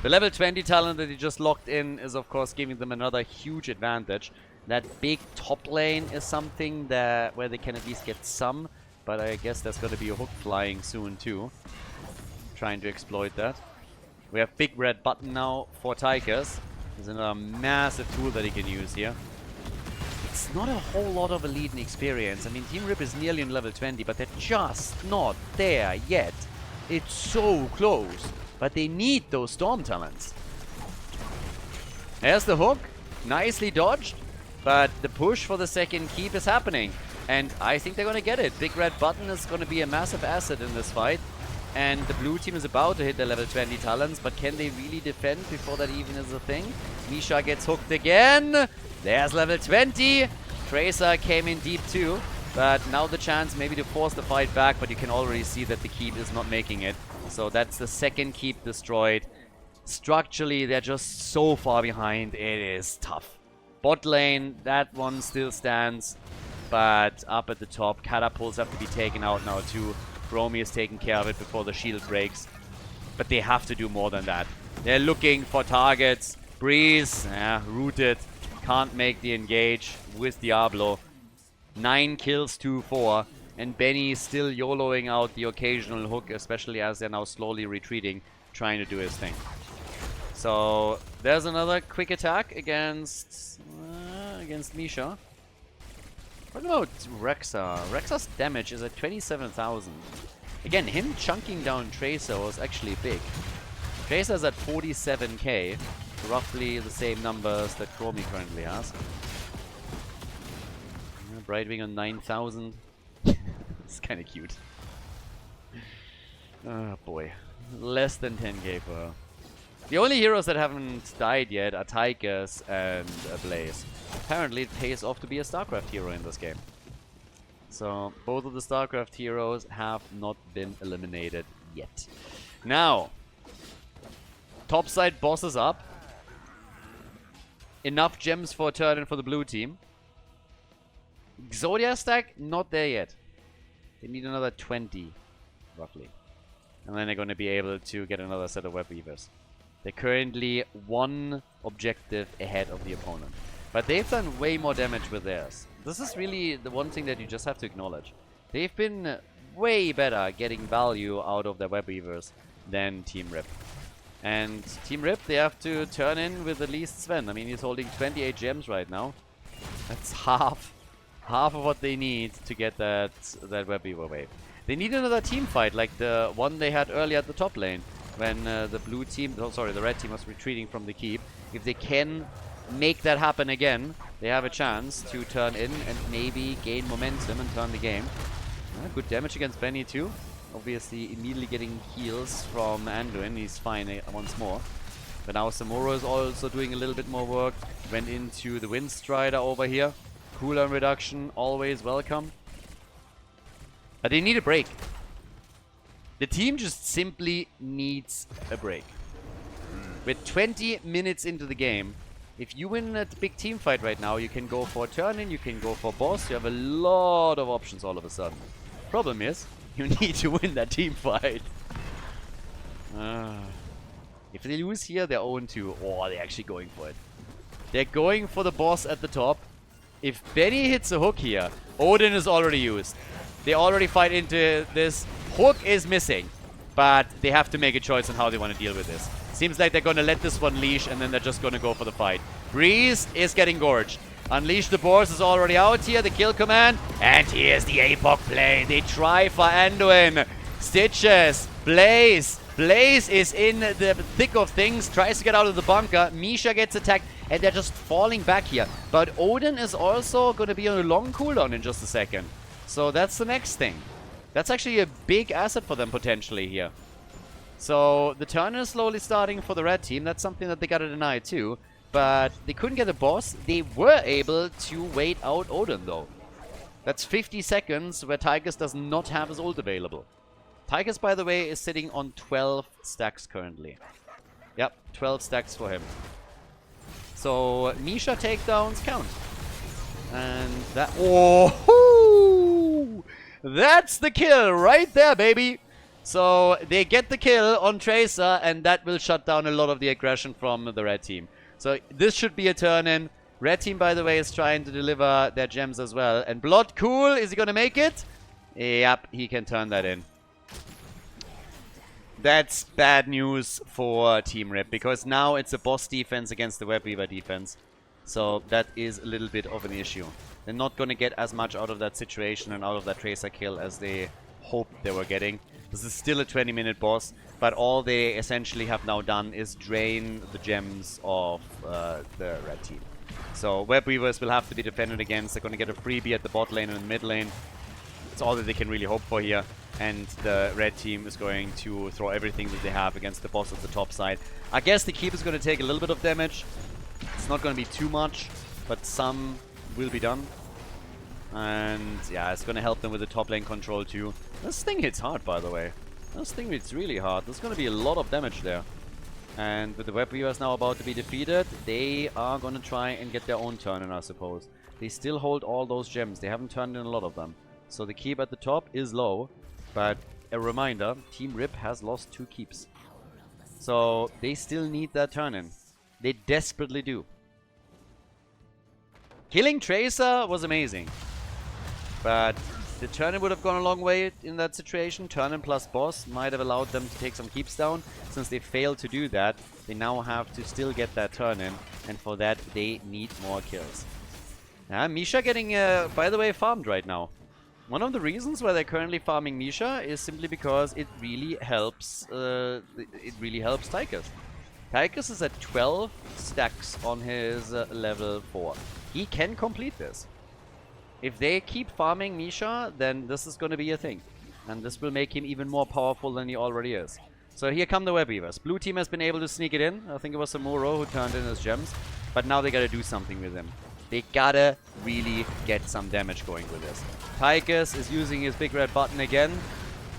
[SPEAKER 1] The level 20 talent that he just locked in is, of course, giving them another huge advantage. That big top lane is something that where they can at least get some, but I guess there's going to be a hook flying soon too. Trying to exploit that. We have big red button now for Tigers. There's another massive tool that he can use here. It's not a whole lot of elite experience. I mean, Team Rip is nearly in level 20, but they're just not there yet. It's so close, but they need those storm talents. There's the hook. Nicely dodged. But the push for the second keep is happening. And I think they're going to get it. Big red button is going to be a massive asset in this fight. And the blue team is about to hit their level 20 talents. But can they really defend before that even is a thing? Misha gets hooked again. There's level 20. Tracer came in deep too. But now the chance maybe to force the fight back. But you can already see that the keep is not making it. So that's the second keep destroyed. Structurally, they're just so far behind. It is tough. Bot lane, that one still stands, but up at the top, catapults have to be taken out now too. Romy is taking care of it before the shield breaks, but they have to do more than that. They're looking for targets. Breeze, rooted, can't make the engage with Diablo. 9 kills to 4, and Benny still YOLOing out the occasional hook, especially as they're now slowly retreating, trying to do his thing. So there's another quick attack against Misha. What about Rexa? Rexa's damage is at 27,000. Again, him chunking down Tracer was actually big. Tracer's at 47k, roughly the same numbers that Chromie currently has. Brightwing on 9,000. It's kind of cute. Oh boy, less than 10k for her. The only heroes that haven't died yet are Tigers and Blaze. Apparently it pays off to be a StarCraft hero in this game. So both of the StarCraft heroes have not been eliminated yet. Now, topside bosses up. Enough gems for a turn-in for the blue team. Exodia stack, not there yet. They need another 20, roughly. And then they're going to be able to get another set of web weavers. They're currently one objective ahead of the opponent. But they've done way more damage with theirs. This is really the one thing that you just have to acknowledge. They've been way better getting value out of their web weavers than Team Rip. And Team Rip, they have to turn in with at least Sven. I mean, he's holding 28 gems right now. That's half of what they need to get that web weaver wave. They need another team fight like the one they had earlier at the top lane. When the blue team, oh sorry, the red team was retreating from the keep. If they can make that happen again, they have a chance to turn in and maybe gain momentum and turn the game. Good damage against Benny too. Obviously immediately getting heals from Anduin. He's fine once more. But now Samuro is also doing a little bit more work. Went into the Wind Strider over here. Cooldown reduction, always welcome. But they need a break. The team just simply needs a break. With 20 minutes into the game, if you win a big team fight right now, you can go for a turn-in, you can go for boss, you have a lot of options all of a sudden. Problem is, you need to win that team fight. If they lose here, they're 0-2. Oh, they're actually going for it. They're going for the boss at the top. If Benny hits a hook here, Odin is already used. They already fight into this. Hook is missing, but they have to make a choice on how they want to deal with this. Seems like they're going to let this one leash, and then they're just going to go for the fight. Breeze is getting gorged. Unleash the Boars is already out here, the kill command. And here's the APOC play. They try for Anduin. Stitches, Blaze. Blaze is in the thick of things, tries to get out of the bunker. Misha gets attacked, and they're just falling back here. But Odin is also going to be on a long cooldown in just a second. So that's the next thing. That's actually a big asset for them potentially here. So the turn is slowly starting for the red team. That's something that they got to deny too. But they couldn't get the boss. They were able to wait out Odin though. That's 50 seconds where Tychus does not have his ult available. Tychus, by the way, is sitting on 12 stacks currently. Yep, 12 stacks for him. So Misha takedowns count. And that... Oh! That's the kill right there, baby! So they get the kill on Tracer, and that will shut down a lot of the aggression from the red team. So this should be a turn-in. Red team, by the way, is trying to deliver their gems as well. And Blood, cool. Is he going to make it? Yep, he can turn that in. That's bad news for Team Rip, because now it's a boss defense against the Webweaver defense. So that is a little bit of an issue. They're not going to get as much out of that situation and out of that Tracer kill as they hoped they were getting. This is still a 20-minute boss, but all they essentially have now done is drain the gems of the red team. So Webweavers will have to be defended against. They're going to get a freebie at the bot lane and the mid lane. It's all that they can really hope for here. And the red team is going to throw everything that they have against the boss at the top side. I guess the keep is going to take a little bit of damage. It's not going to be too much, but some will be done. And yeah, it's going to help them with the top lane control too. This thing hits hard, by the way. This thing hits really hard. There's going to be a lot of damage there. And with the Webweavers now about to be defeated, they are going to try and get their own turn in, I suppose. They still hold all those gems. They haven't turned in a lot of them. So the keep at the top is low. But a reminder, Team Rip has lost 2 keeps. So they still need that turn in. They desperately do. Killing Tracer was amazing. But the turn-in would have gone a long way in that situation. Turn-in plus boss might have allowed them to take some keeps down. Since they failed to do that, they now have to still get that turn-in. And for that, they need more kills. Misha getting, by the way, farmed right now. One of the reasons why they're currently farming Misha is simply because it really helps Tychus. Tychus is at 12 stacks on his level 4. He can complete this. If they keep farming Misha, then this is going to be a thing. And this will make him even more powerful than he already is. So here come the Webweavers. Blue team has been able to sneak it in. I think it was Samuro who turned in his gems. But now they gotta do something with him. They gotta really get some damage going with this. Tychus is using his big red button again.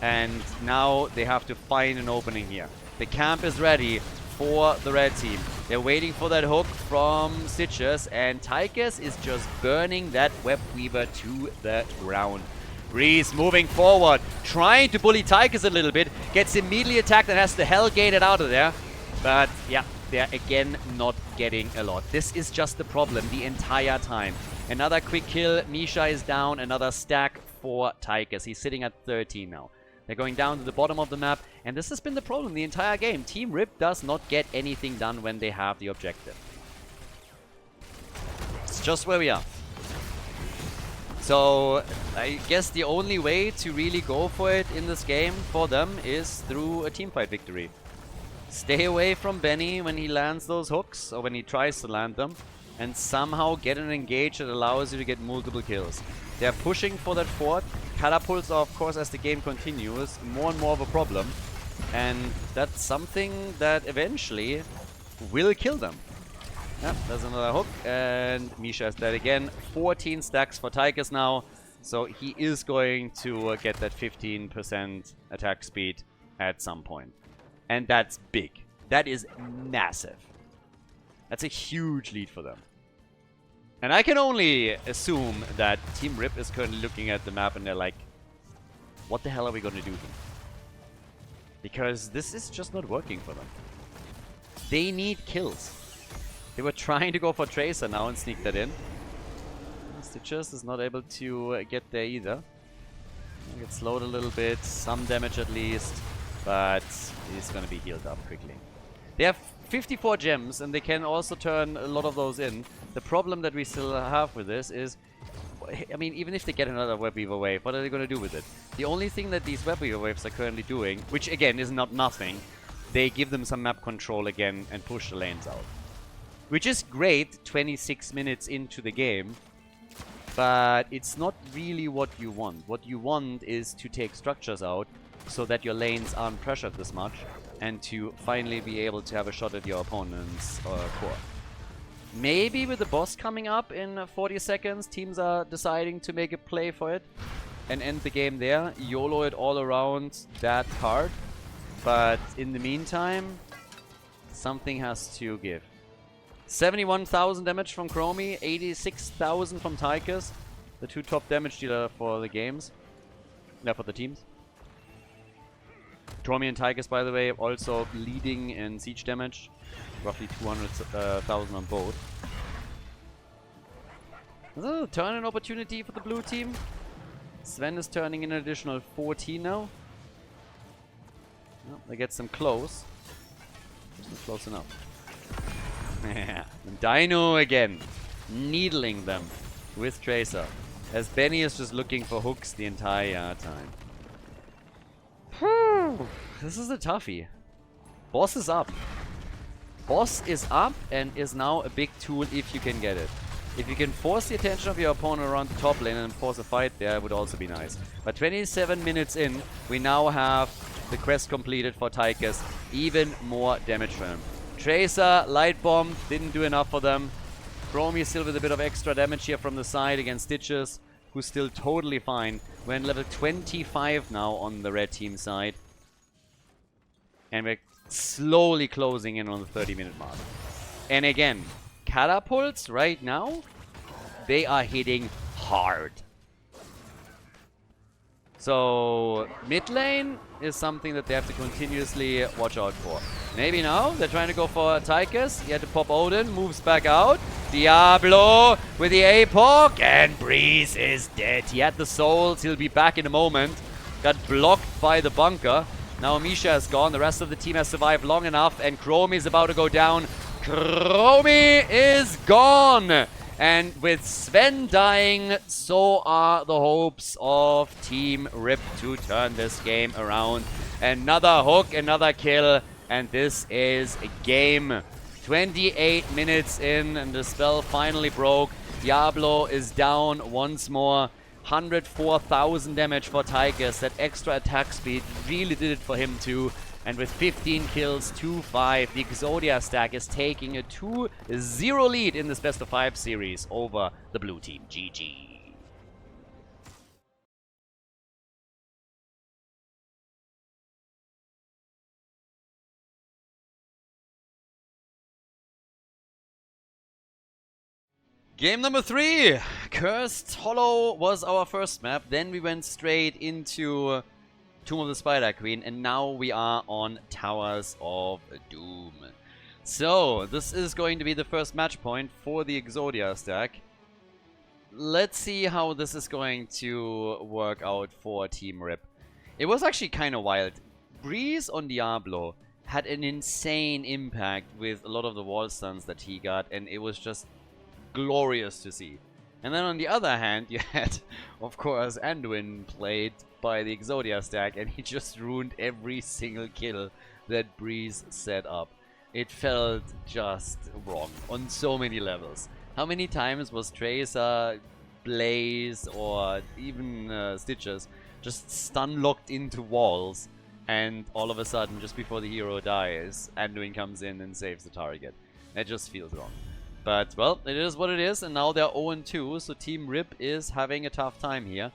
[SPEAKER 1] And now they have to find an opening here. The camp is ready for the red team. They're waiting for that hook from Stitches, and Tychus is just burning that Webweaver to the ground. Breeze moving forward, trying to bully Tychus a little bit, gets immediately attacked and has to hellgate it out of there. But yeah, they're again not getting a lot. This is just the problem the entire time. Another quick kill, Misha is down, another stack for Tychus. He's sitting at 13 now. They're going down to the bottom of the map, and this has been the problem the entire game. Team Rip does not get anything done when they have the objective. It's just where we are. So, I guess the only way to really go for it in this game for them is through a teamfight victory. Stay away from Benny when he lands those hooks, or when he tries to land them, and somehow get an engage that allows you to get multiple kills. They're pushing for that fort. Catapults are, of course, as the game continues, more and more of a problem. And that's something that eventually will kill them. Yep, there's another hook. And Misha is dead again. 14 stacks for Tychus now. So he is going to get that 15% attack speed at some point. And that's big. That is massive. That's a huge lead for them. And I can only assume that Team Rip is currently looking at the map and they're like, what the hell are we going to do here? Because this is just not working for them. They need kills. They were trying to go for Tracer now and sneak that in. Stitches is not able to get there either. Get slowed a little bit, some damage at least, but he's going to be healed up quickly. They have 54 gems, and they can also turn a lot of those in. The problem that we still have with this is, I mean, even if they get another Web Weaver wave, what are they going to do with it? The only thing that these Web Weaver waves are currently doing, which again is not nothing, they give them some map control again and push the lanes out. Which is great 26 minutes into the game, but it's not really what you want. What you want is to take structures out so that your lanes aren't pressured this much, and to finally be able to have a shot at your opponent's core. Maybe with the boss coming up in 40 seconds, teams are deciding to make a play for it and end the game there. YOLO it all around that card. But in the meantime, something has to give. 71,000 damage from Chromie, 86,000 from Tychus, the two top damage dealer for the games. Yeah, for the teams. Chromie and Tychus, by the way, also leading in siege damage. Roughly 200,000 on both. Is that a turn-in opportunity for the blue team? Sven is turning in an additional 14 now. Well, that gets them close. Just not close enough. And Dino again, needling them with Tracer. As Benny is just looking for hooks the entire time. This is a toughie. Boss is up. Boss is up and is now a big tool if you can get it. If you can force the attention of your opponent around the top lane and force a fight there, it would also be nice. But 27 minutes in, we now have the quest completed for Tychus. Even more damage for him. Tracer, Light Bomb, didn't do enough for them. Chromie still with a bit of extra damage here from the side against Stitches, who's still totally fine. We're in level 25 now on the red team side. And we're slowly closing in on the 30-minute mark. And again, catapults right now, they are hitting hard. So mid lane is something that they have to continuously watch out for. Maybe now they're trying to go for Tychus. He had to pop Odin, moves back out. Diablo with the APOC, and Breeze is dead. He had the souls, he'll be back in a moment. Got blocked by the bunker. Now Misha is gone, the rest of the team has survived long enough, and Chromie is about to go down. Chromie is gone! And with Sven dying, so are the hopes of Team Rip to turn this game around. Another hook, another kill, and this is a game. 28 minutes in, and the spell finally broke. Diablo is down once more. 104,000 damage for Tychus. That extra attack speed really did it for him too. And with 15 kills, 2-5, the Exodia stack is taking a 2-0 lead in this best of 5 series over the blue team. GG. Game number 3! Cursed Hollow was our first map. Then we went straight into Tomb of the Spider Queen, and now we are on Towers of Doom. So, this is going to be the first match point for the Exodia stack. Let's see how this is going to work out for Team Rip. It was actually kind of wild. Breeze on Diablo had an insane impact with a lot of the wall stuns that he got, and it was just glorious to see. And then on the other hand, you had, of course, Anduin played by the Exodia stack, and he just ruined every single kill that Breeze set up. It felt just wrong on so many levels. How many times was Tracer, Blaze, or even Stitches just stun locked into walls, and all of a sudden, just before the hero dies, Anduin comes in and saves the target? It just feels wrong. But, well, it is what it is, and now they're 0-2, so Team Rip is having a tough time here.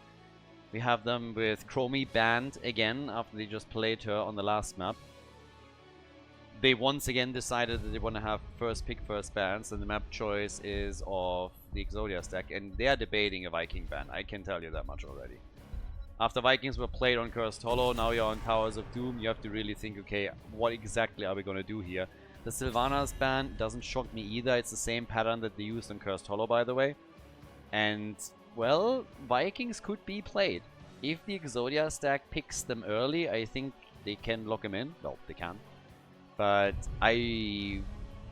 [SPEAKER 1] We have them with Chromie banned again after they just played her on the last map. They once again decided that they want to have first pick, first bans, and the map choice is of the Exodia stack, and they are debating a Viking ban, I can tell you that much already. After Vikings were played on Cursed Hollow, now you're on Towers of Doom, you have to really think, okay, what exactly are we going to do here? The Sylvanas ban doesn't shock me either. It's the same pattern that they used on Cursed Hollow, by the way. And, well, Vikings could be played. If the Exodia stack picks them early, I think they can lock them in. No, they can't. But I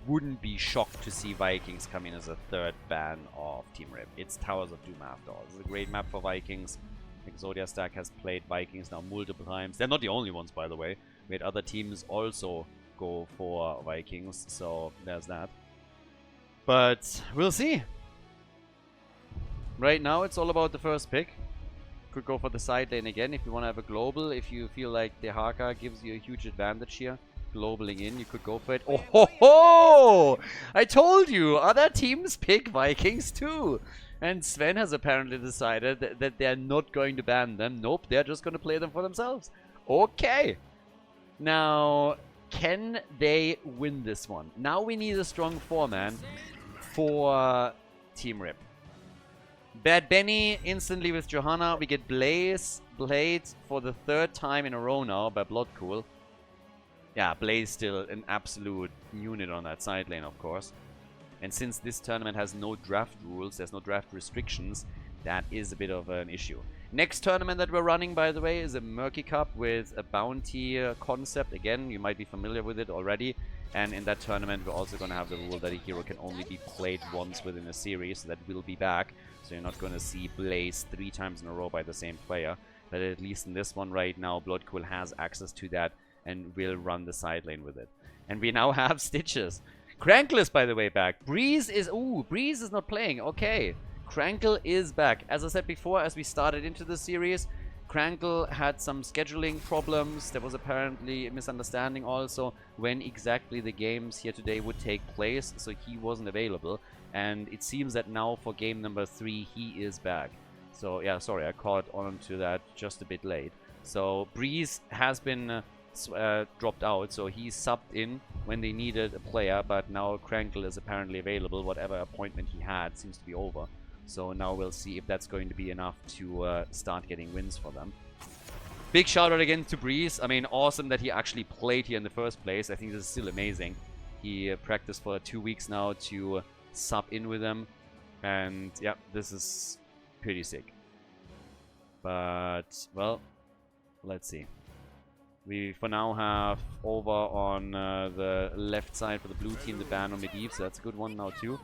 [SPEAKER 1] wouldn't be shocked to see Vikings come in as a third ban of Team Rip. It's Towers of Doom after all. It's a great map for Vikings. Exodia Stack has played Vikings now multiple times. They're not the only ones, by the way. We had other teams also go for Vikings, so there's that. But we'll see. Right now, it's all about the first pick. Could go for the side lane again if you want to have a global. If you feel like the Haka gives you a huge advantage here, globaling in, you could go for it. Oh ho ho! I told you, other teams pick Vikings too. And Sven has apparently decided that they're not going to ban them. Nope, they're just going to play them for themselves. Okay. Now, can they win this one? Now we need a strong 4-man for Team Rip. Bad Benny instantly with Johanna. We get Blade for the 3rd time in a row now by Bloodcool. Yeah, Blaze still an absolute unit on that side lane, of course. And since this tournament has no draft rules, there's no draft restrictions, that is a bit of an issue. Next tournament that we're running, by the way, is a Murky Cup with a bounty concept. Again, you might be familiar with it already. And in that tournament, we're also going to have the rule that a hero can only be played once within a series. So that will be back. So you're not going to see Blaze 3 times in a row by the same player. But at least in this one right now, Bloodcool has access to that and will run the side lane with it. And we now have Stitches. Crankle is, by the way, back. Breeze is... Ooh, Breeze is not playing. Okay. Crankle is back. As I said before, as we started into the series, Crankle had some scheduling problems. There was apparently a misunderstanding also when exactly the games here today would take place, so he wasn't available. And it seems that now for game number 3, he is back. So, yeah, sorry, I caught on to that just a bit late. So, Breeze has been dropped out, so he subbed in when they needed a player, but now Crankle is apparently available. Whatever appointment he had seems to be over. So now we'll see if that's going to be enough to start getting wins for them. Big shout out again to Breeze. I mean, awesome that he actually played here in the first place. I think this is still amazing. He practiced for 2 weeks now to sub in with them. And yeah, this is pretty sick. But, well, let's see. We for now have over on the left side for the blue team the ban on Medivh, so that's a good one now too.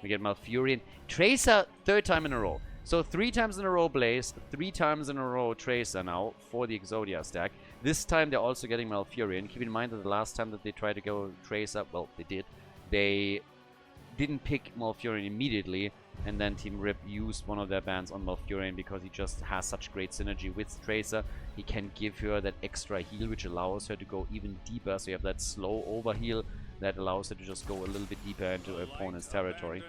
[SPEAKER 1] We get Malfurion. Tracer, 3rd time in a row. So 3 times in a row Blaze, 3 times in a row Tracer now for the Exodia stack. This time they're also getting Malfurion. Keep in mind that the last time that they tried to go Tracer, well, they did. They didn't pick Malfurion immediately, and then Team Rip used one of their bans on Malfurion because he just has such great synergy with Tracer. He can give her that extra heal, which allows her to go even deeper. So you have that slow overheal that allows her to just go a little bit deeper into opponent's territory.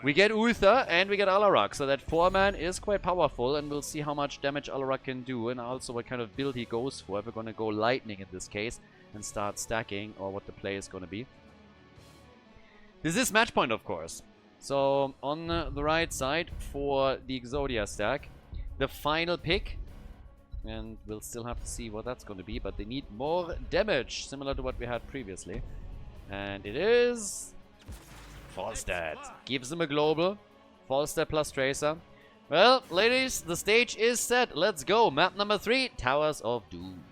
[SPEAKER 1] We get Uther and we get Alarak, so that 4-man is quite powerful, and we'll see how much damage Alarak can do and also what kind of build he goes for. If we're going to go Lightning in this case and start stacking, or what the play is going to be. This is match point, of course. So on the right side for the Exodia stack, the final pick, and we'll still have to see what that's going to be, but they need more damage, similar to what we had previously. And it is Falstad. Gives them a global. Falstad plus Tracer. Well, ladies, the stage is set. Let's go. Map number 3, Towers of Doom.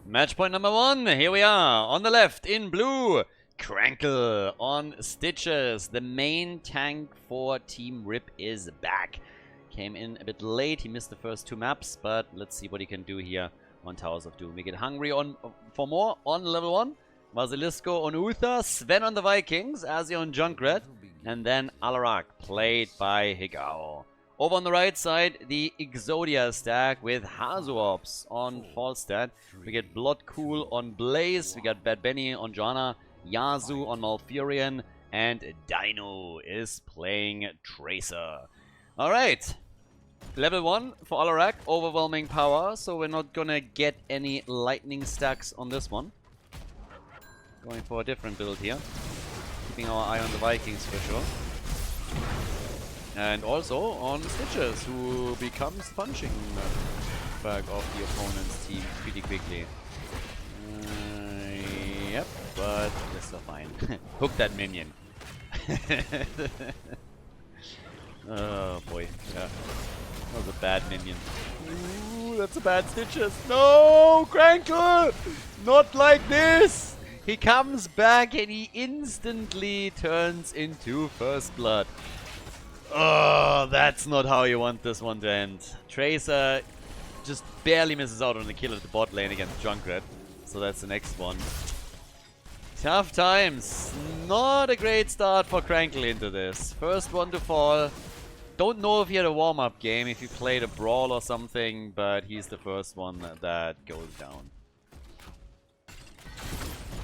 [SPEAKER 1] Match point number 1. Here we are. On the left, in blue, Crankle on Stitches. The main tank for Team Rip is back. Came in a bit late. He missed the first 2 maps, but let's see what he can do here on Towers of Doom. We get Hungry on for more on level 1. Basilisco on Uther. Sven on the Vikings. Azir on Junkrat. And then Alarak, played by Higao. Over on the right side, the Exodia stack with Hazuops on Falstad. We get Bloodcool on Blaze. We got Bad Benny on Johanna. Yazu on Malfurion. And Dino is playing Tracer. Alright. Level 1 for Alarak. Overwhelming power. So we're not gonna get any lightning stacks on this one. Going for a different build here. Keeping our eye on the Vikings for sure. And also on Stitches, who becomes punching bag of the opponent's team pretty quickly. Yep, but we're still fine. Hook that minion. Oh boy, yeah. That was a bad minion. Ooh, that's a bad stitches. No, Crankle! Not like this! He comes back and he instantly turns into First Blood. Oh, that's not how you want this one to end. Tracer just barely misses out on the kill at the bot lane against Junkrat. So that's the next one. Tough times. Not a great start for Crankle into this. First one to fall. Don't know if he had a warm-up game, if he played a brawl or something, but he's the first one that goes down.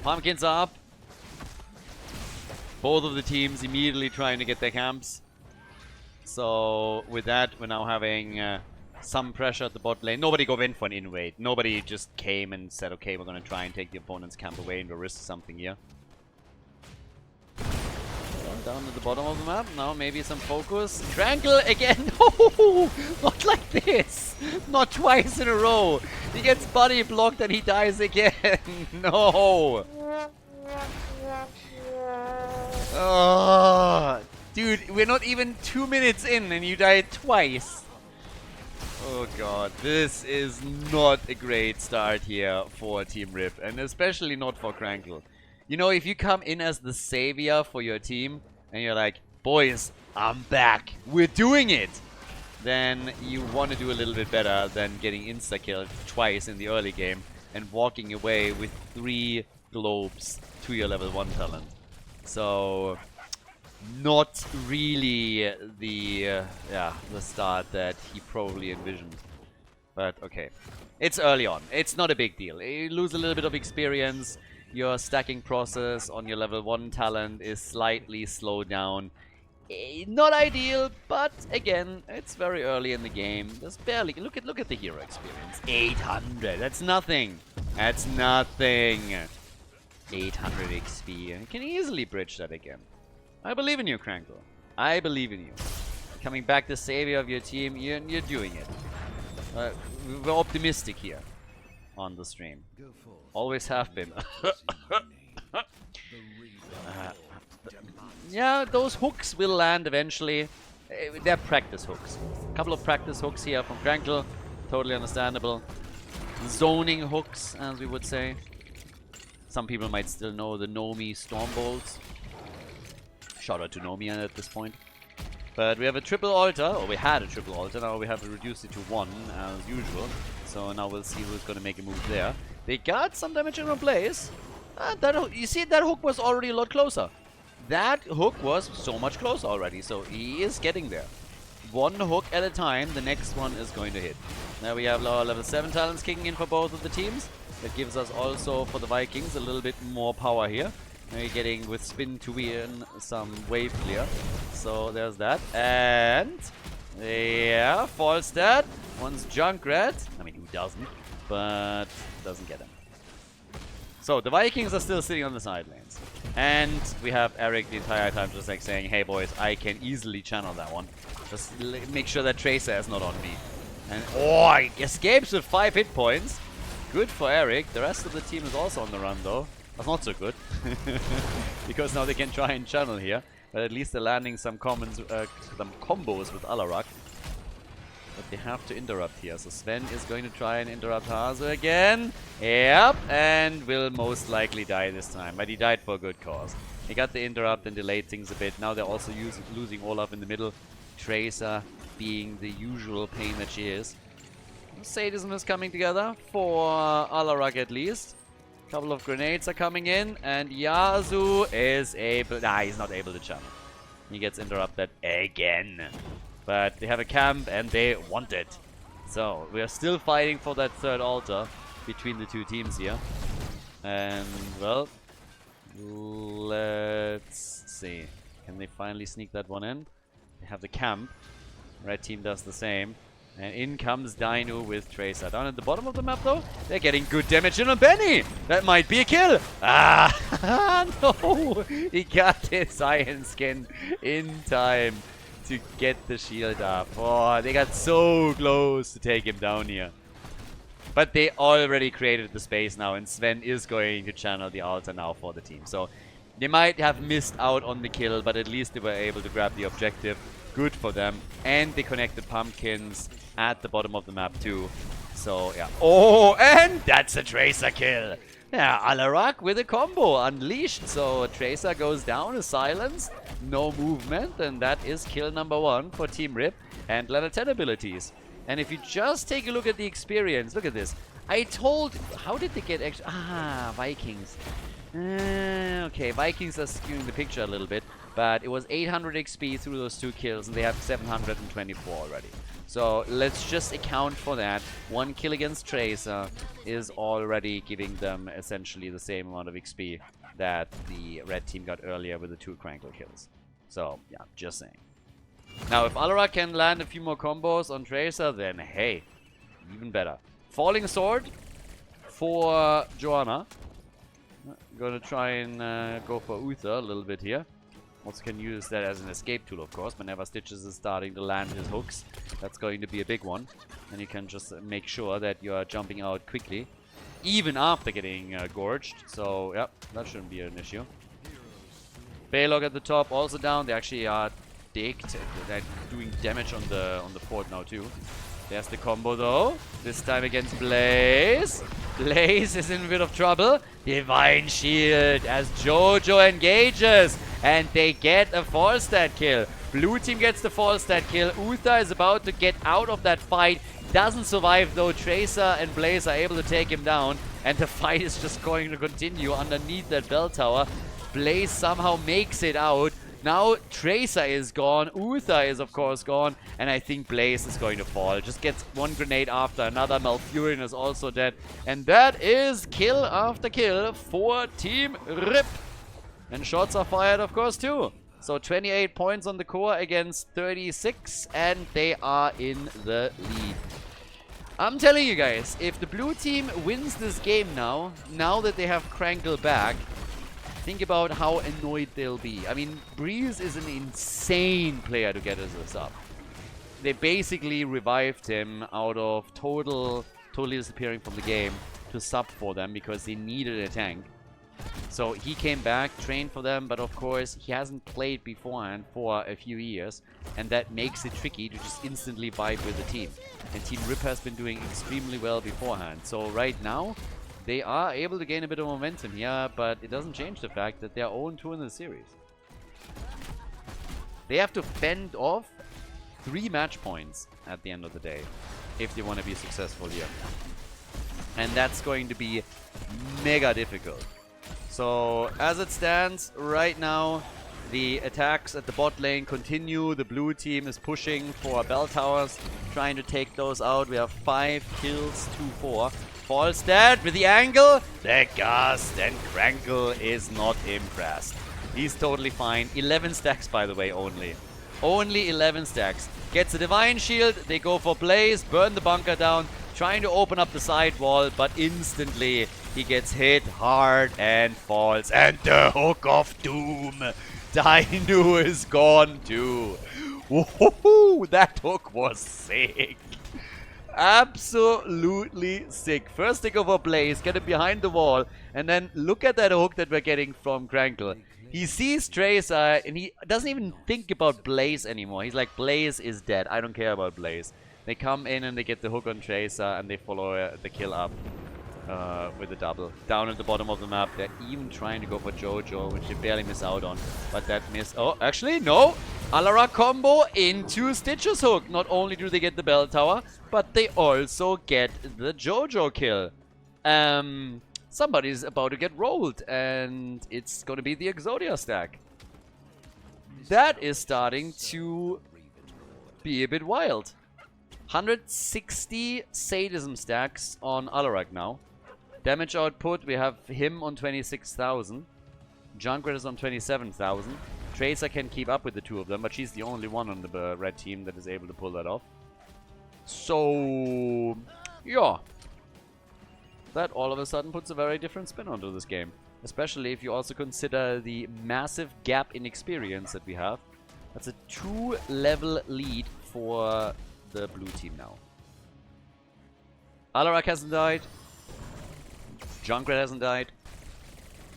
[SPEAKER 1] Pumpkins are up. Both of the teams immediately trying to get their camps. So with that, we're now having some pressure at the bot lane. Nobody go in for an invade. Nobody just came and said, okay, we're going to try and take the opponent's camp away and we'll risk something here. Down at the bottom of the map. Now maybe some focus. Crankle again. No, not like this. Not twice in a row. He gets body blocked and he dies again. No. Oh, dude, we're not even 2 minutes in and you died twice. Oh god, this is not a great start here for Team Rip, and especially not for Crankle. You know, if you come in as the savior for your team, and you're like, boys, I'm back, we're doing it, then you want to do a little bit better than getting insta-killed twice in the early game and walking away with 3 globes to your level 1 talent. So, not really the start that he probably envisioned. But okay, it's early on. It's not a big deal. You lose a little bit of experience. Your stacking process on your level 1 talent is slightly slowed down. Not ideal, but again, it's very early in the game. There's barely look at the hero experience. 800. That's nothing. That's nothing. 800 XP. You can easily bridge that again. I believe in you, Crankle. I believe in you. Coming back the savior of your team, you're doing it. We're optimistic here on the stream. Always have been. Yeah, those hooks will land eventually. They're practice hooks. A couple of practice hooks here from Crankle. Totally understandable. Zoning hooks, as we would say. Some people might still know the Nomi Storm Bolts. Shout out to Nomi at this point. But we have a triple altar, or we had a triple altar, now we have reduced it to 1 as usual. So now we'll see who's going to make a move there. They got some damage in one place. You see, that hook was already a lot closer. That hook was so much closer already, so he is getting there. 1 hook at a time, the next one is going to hit. Now we have our level 7 talents kicking in for both of the teams. That gives us also, for the Vikings, a little bit more power here. Now you're getting, with spin to win, some wave clear. So there's that. And, yeah, false stat. One's Junkrat. I mean, who doesn't? But doesn't get him. So the Vikings are still sitting on the side lanes. And we have Eric the entire time just like saying, hey boys, I can easily channel that one. Just make sure that Tracer is not on me. And, oh, he escapes with 5 hit points. Good for Eric. The rest of the team is also on the run though. That's not so good. Because now they can try and channel here. But at least they're landing some combos with Alarak. But they have to interrupt here. So Sven is going to try and interrupt Hazu again. Yep. And will most likely die this time. But he died for a good cause. He got the interrupt and delayed things a bit. Now they're also losing Olaf in the middle. Tracer being the usual pain that she is. Sadism is coming together for Alarak at least. A couple of grenades are coming in, and Yazu is able... Nah, he's not able to channel. He gets interrupted again. But they have a camp, and they want it. So, we are still fighting for that 3rd altar between the 2 teams here. And, well, let's see. Can they finally sneak that one in? They have the camp. Red team does the same. And in comes Dino with Tracer. Down at the bottom of the map, though, they're getting good damage in on Benny. That might be a kill. Ah, no. He got his Iron Skin in time to get the shield up. Oh, they got so close to take him down here. But they already created the space now, and Sven is going to channel the altar now for the team. So they might have missed out on the kill, but at least they were able to grab the objective. Good for them. And they connected pumpkins at the bottom of the map too. So, yeah. Oh, and that's a Tracer kill. Yeah, Alarak with a combo unleashed. So, Tracer goes down, a silence, no movement, and that is kill number 1 for Team Rip and level 10 abilities. And if you just take a look at the experience, look at this. I told... How did they get extra... Ah, Vikings. Okay, Vikings are skewing the picture a little bit. But it was 800 XP through those 2 kills, and they have 724 already. So let's just account for that. 1 kill against Tracer is already giving them essentially the same amount of XP that the red team got earlier with the 2 Crankle kills. So, yeah, just saying. Now, if Alarak can land a few more combos on Tracer, then hey, even better. Falling Sword for Joanna. Gonna try and go for Uther a little bit here. Also can use that as an escape tool, of course, whenever Stitches is starting to land his hooks. That's going to be a big one. And you can just make sure that you are jumping out quickly, even after getting gorged. So, yeah, that shouldn't be an issue. Baylog at the top, also down. They actually are digged. They're doing damage on the fort now, too. There's the combo, though. This time against Blaze. Blaze is in a bit of trouble. Divine Shield as Jojo engages. And they get a 4-stat kill. Blue team gets the 4-stat kill. Uther is about to get out of that fight. Doesn't survive, though. Tracer and Blaze are able to take him down. And the fight is just going to continue underneath that bell tower. Blaze somehow makes it out. Now Tracer is gone, Uther is of course gone, and I think Blaze is going to fall. Just gets 1 grenade after another, Malfurion is also dead. And that is kill after kill for Team Rip. And shots are fired of course too. So 28 points on the core against 36, and they are in the lead. I'm telling you guys, if the blue team wins this game now that they have Crankle back, think about how annoyed they'll be. I mean, Breeze is an insane player to get us this up. They basically revived him out of totally disappearing from the game to sub for them because they needed a tank. So he came back, trained for them, but of course he hasn't played beforehand for a few years, and that makes it tricky to just instantly vibe with the team. And Team Rip has been doing extremely well beforehand. So right now, they are able to gain a bit of momentum here, but it doesn't change the fact that they're 0-2 in the series. They have to fend off 3 match points at the end of the day if they want to be successful here. And that's going to be mega difficult. So, as it stands right now, the attacks at the bot lane continue. The blue team is pushing for bell towers, trying to take those out. We have 5 kills, 2-4. Falls dead with the angle. The Gust and Crankle is not impressed. He's totally fine. 11 stacks, by the way, only. Only 11 stacks. Gets a Divine Shield. They go for Blaze, burn the bunker down, trying to open up the side wall, but instantly he gets hit hard and falls. And the Hook of Doom. Dino is gone too. Woohoo! That hook was sick. Absolutely sick. First they go for Blaze, get him behind the wall, and then look at that hook that we're getting from Crankle. He sees Tracer, and he doesn't even think about Blaze anymore. He's like, Blaze is dead. I don't care about Blaze. They come in and they get the hook on Tracer, and they follow the kill up with a double. Down at the bottom of the map, they're even trying to go for Jojo, which they barely miss out on. But that miss... Oh, actually, no! Alara combo into Stitch's hook. Not only do they get the bell tower, but they also get the Jojo kill. Somebody's about to get rolled, and it's going to be the Exodia stack. That is starting to be a bit wild. 160 Sadism stacks on Alarak now. Damage output, we have him on 26,000. Junkrat is on 27,000. Tracer can keep up with the two of them, but she's the only one on the red team that is able to pull that off. So, yeah. That all of a sudden puts a very different spin onto this game. Especially if you also consider the massive gap in experience that we have. That's a 2-level lead for the blue team now. Alarak hasn't died. Junkrat hasn't died.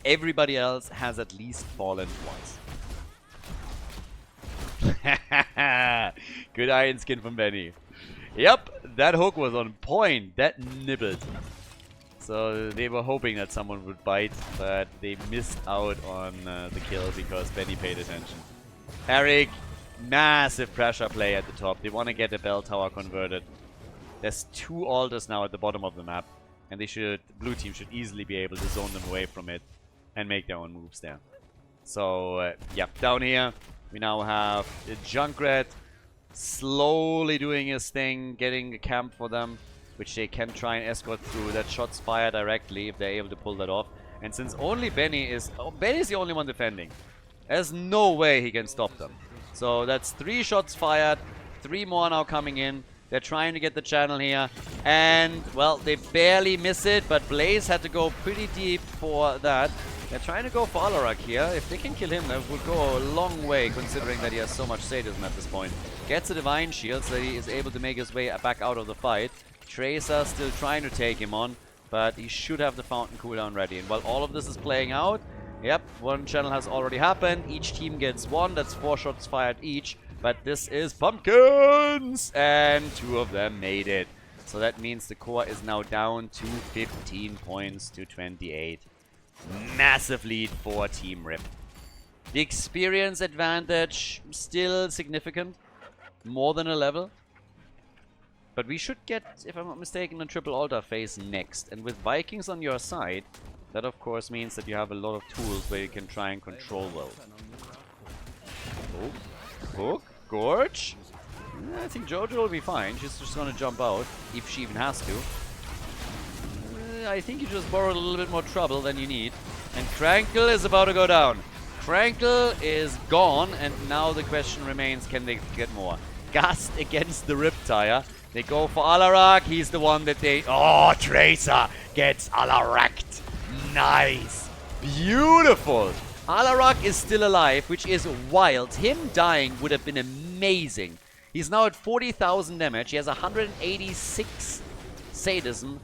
[SPEAKER 1] Everybody else has at least fallen once. Good iron skin from Benny. Yep, That hook was on point. That nibbled. So they were hoping that someone would bite, but they missed out on the kill because Benny paid attention. Eric, massive pressure play at the top. They want to get the bell tower converted. There's 2 altars now at the bottom of the map, and blue team should easily be able to zone them away from it and make their own moves there. So, yeah, down here we now have the Junkrat slowly doing his thing, getting a camp for them, which they can try and escort through. That shots fire directly if they're able to pull that off. And since only Benny's the only one defending, there's no way he can stop them. So that's 3 shots fired, 3 more now coming in. They're trying to get the channel here, and well, they barely miss it, but Blaze had to go pretty deep for that. They're trying to go for Alarak here. If they can kill him, that would go a long way, considering that he has so much sadism at this point. Gets a Divine Shield, so he is able to make his way back out of the fight. Tracer still trying to take him on, but he should have the Fountain cooldown ready. And while all of this is playing out, yep, 1 channel has already happened. Each team gets 1. That's 4 shots fired each. But this is Pumpkins! And 2 of them made it. So that means the core is now down to 15 points to 28. Massive lead for Team Rip. The experience advantage still significant. More than a level. But we should get, if I'm not mistaken, a triple altar phase next. And with Vikings on your side, that of course means that you have a lot of tools where you can try and control well. Oh, hook, gorge. I think Jojo will be fine. She's just gonna jump out, if she even has to. I think you just borrowed a little bit more trouble than you need. And Crankle is about to go down. Crankle is gone, and now the question remains, can they get more? Gust against the Riptire. They go for Alarak. He's the one that they... Oh, Tracer gets Alaraked. Nice. Beautiful. Alarak is still alive, which is wild. Him dying would have been amazing. He's now at 40,000 damage. He has 186 sadism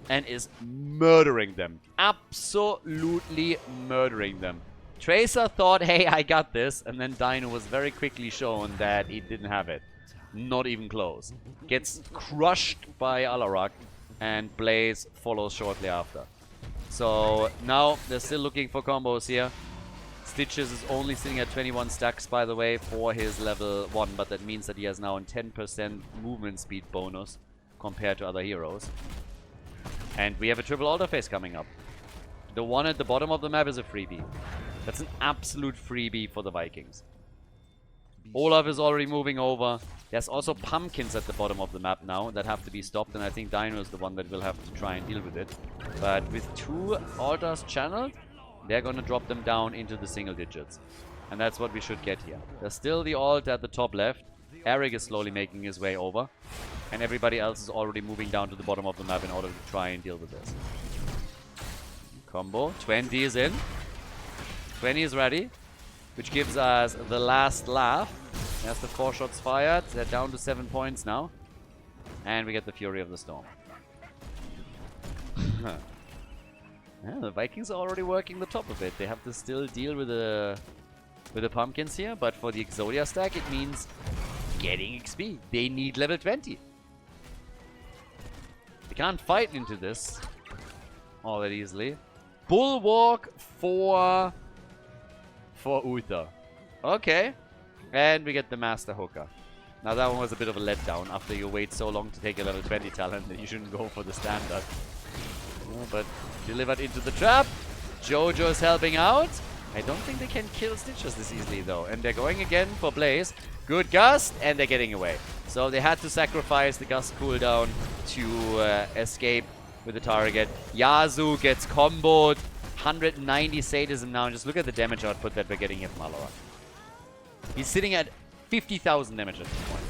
[SPEAKER 1] and is murdering them. Absolutely murdering them. Tracer thought, hey, I got this. And then Dino was very quickly shown that he didn't have it. Not even close. Gets crushed by Alarak, and Blaze follows shortly after. So now they're still looking for combos here. Stitches is only sitting at 21 stacks, by the way, for his level 1, but that means that he has now a 10% movement speed bonus compared to other heroes. And we have a triple altar phase coming up. The one at the bottom of the map is a freebie. That's an absolute freebie for the Vikings. Olaf is already moving over. There's also pumpkins at the bottom of the map now that have to be stopped, and I think Dino is the one that will have to try and deal with it. But with 2 altars channeled, they're gonna drop them down into the single digits. And that's what we should get here. There's still the alt at the top left. Eric is slowly making his way over. And everybody else is already moving down to the bottom of the map in order to try and deal with this. Combo. 20 is in. 20 is ready. Which gives us the last laugh. There's the 4 shots fired. They're down to 7 points now. And we get the Fury of the Storm. Yeah, the Vikings are already working the top of it. They have to still deal with the pumpkins here, but for the Exodia stack it means getting XP. They need level 20. They can't fight into this all that easily. Bulwark for Uther. Okay. And we get the Master Hooker. Now that one was a bit of a letdown. After you wait so long to take a level 20 talent, that you shouldn't go for the standard. But delivered into the trap. Jojo is helping out. I don't think they can kill Stitches this easily though. And they're going again for Blaze. Good Gust, and they're getting away. So they had to sacrifice the Gust cooldown to escape with the target. Yasu gets comboed. 190 sadism now. And just look at the damage output that we're getting here from Alarak. He's sitting at 50,000 damage at this point.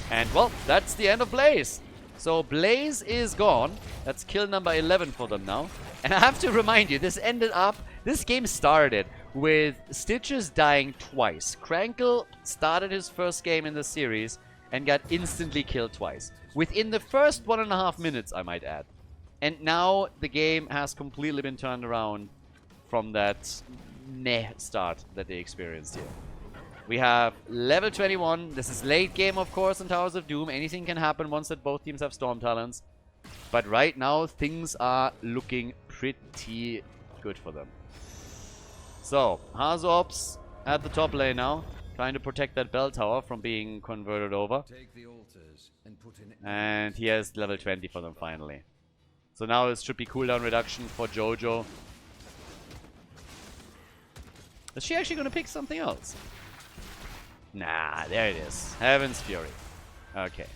[SPEAKER 1] And well, that's the end of Blaze. So Blaze is gone. That's kill number 11 for them now. And I have to remind you, this game started with Stitches dying twice. Crankle started his first game in the series and got instantly killed twice. Within the first 1.5 minutes, I might add. And now the game has completely been turned around from that start that they experienced here. We have level 21. This is late game, of course, in Towers of Doom. Anything can happen once that both teams have Storm Talons. But right now, things are looking pretty good for them. So, Hazops at the top lane now, trying to protect that bell tower from being converted over. And he has level 20 for them finally. So now it should be cooldown reduction for Jojo. Is she actually going to pick something else? Nah, there it is. Heaven's Fury. Okay.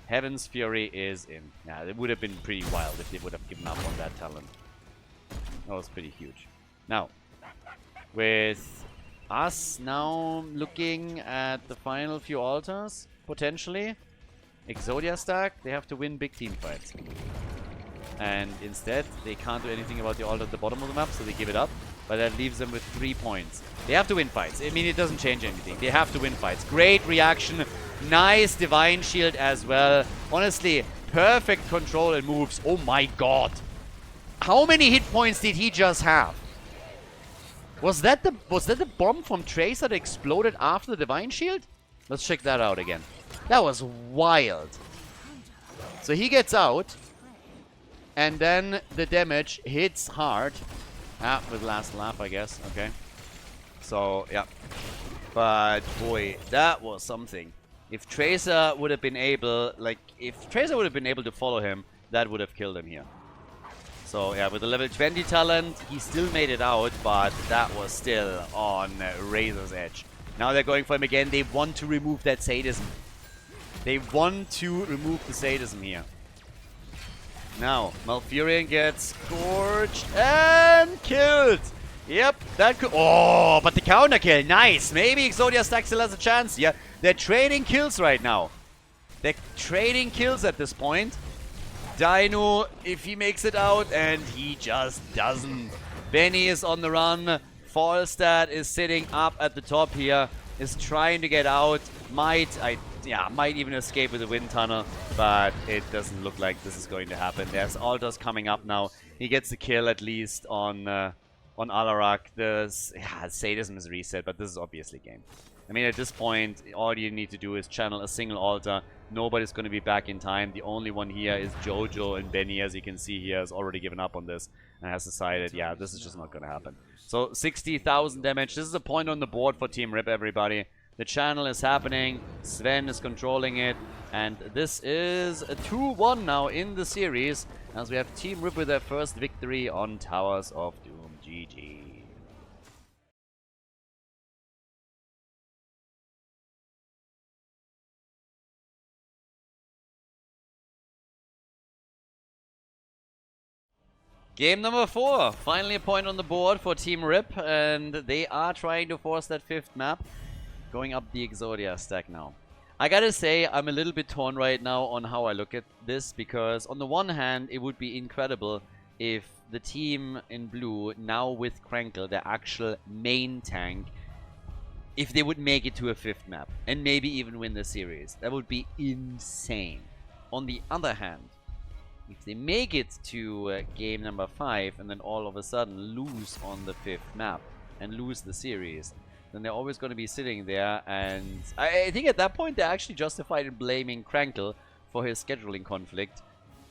[SPEAKER 1] Heaven's Fury is in. Nah, it would have been pretty wild if they would have given up on that talent. That was pretty huge. Now, with us now looking at the final few altars, potentially, Exodia stack, they have to win big team fights. And instead, they can't do anything about the altar at the bottom of the map, so they give it up. But that leaves them with 3 points. They have to win fights. I mean, it doesn't change anything. They have to win fights. Great reaction. Nice Divine Shield as well. Honestly, perfect control and moves. Oh my god. How many hit points did he just have? Was that the bomb from Tracer that exploded after the Divine Shield? Let's check that out again. That was wild. So he gets out. And then the damage hits hard. With last laugh, I guess. Okay. So, yeah. But, boy, that was something. If Tracer would have been able, to follow him, that would have killed him here. So, yeah, with the level 20 talent, he still made it out, but that was still on razor's edge. Now they're going for him again. They want to remove that sadism. They want to remove the sadism here. Now, Malfurion gets scorched and killed. Yep, that could... Oh, but the counter kill. Nice. Maybe Exodia stack still has a chance. Yeah, they're trading kills right now. They're trading kills at this point. Dino, if he makes it out, and he just doesn't. Benny is on the run. Falstad is sitting up at the top here. Is trying to get out. Might even escape with the wind tunnel, but it doesn't look like this is going to happen. There's altars coming up now. He gets the kill at least on Alarak. Sadism is reset, but this is obviously game. I mean, at this point, all you need to do is channel a single altar. Nobody's going to be back in time. The only one here is Jojo, and Benny, as you can see here, has already given up on this and has decided, yeah, this is just not going to happen. So 60,000 damage. This is a point on the board for Team Rip, everybody. The channel is happening, Sven is controlling it, and this is a 2-1 now in the series, as we have Team Rip with their first victory on Towers of Doom. GG. Game number 4, finally a point on the board for Team Rip, and they are trying to force that 5th map. Going up the Exodia stack now. I gotta say, I'm a little bit torn right now on how I look at this, because on the one hand, it would be incredible if the team in blue, now with Krankle, their actual main tank, if they would make it to a 5th map, and maybe even win the series. That would be insane. On the other hand, if they make it to game number 5, and then all of a sudden lose on the 5th map, and lose the series, then they're always going to be sitting there, and I think at that point they're actually justified in blaming Krankle for his scheduling conflict,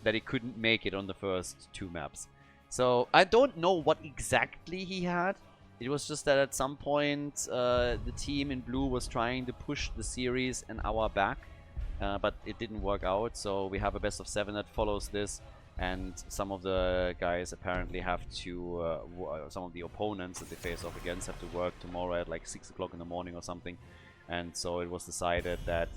[SPEAKER 1] that he couldn't make it on the first 2 maps. So I don't know what exactly he had. It was just that at some point the team in blue was trying to push the series an hour back, but it didn't work out, so we have a best of 7 that follows this. And some of the guys apparently have to, some of the opponents that they face off against have to work tomorrow at like 6 o'clock in the morning or something. And so it was decided that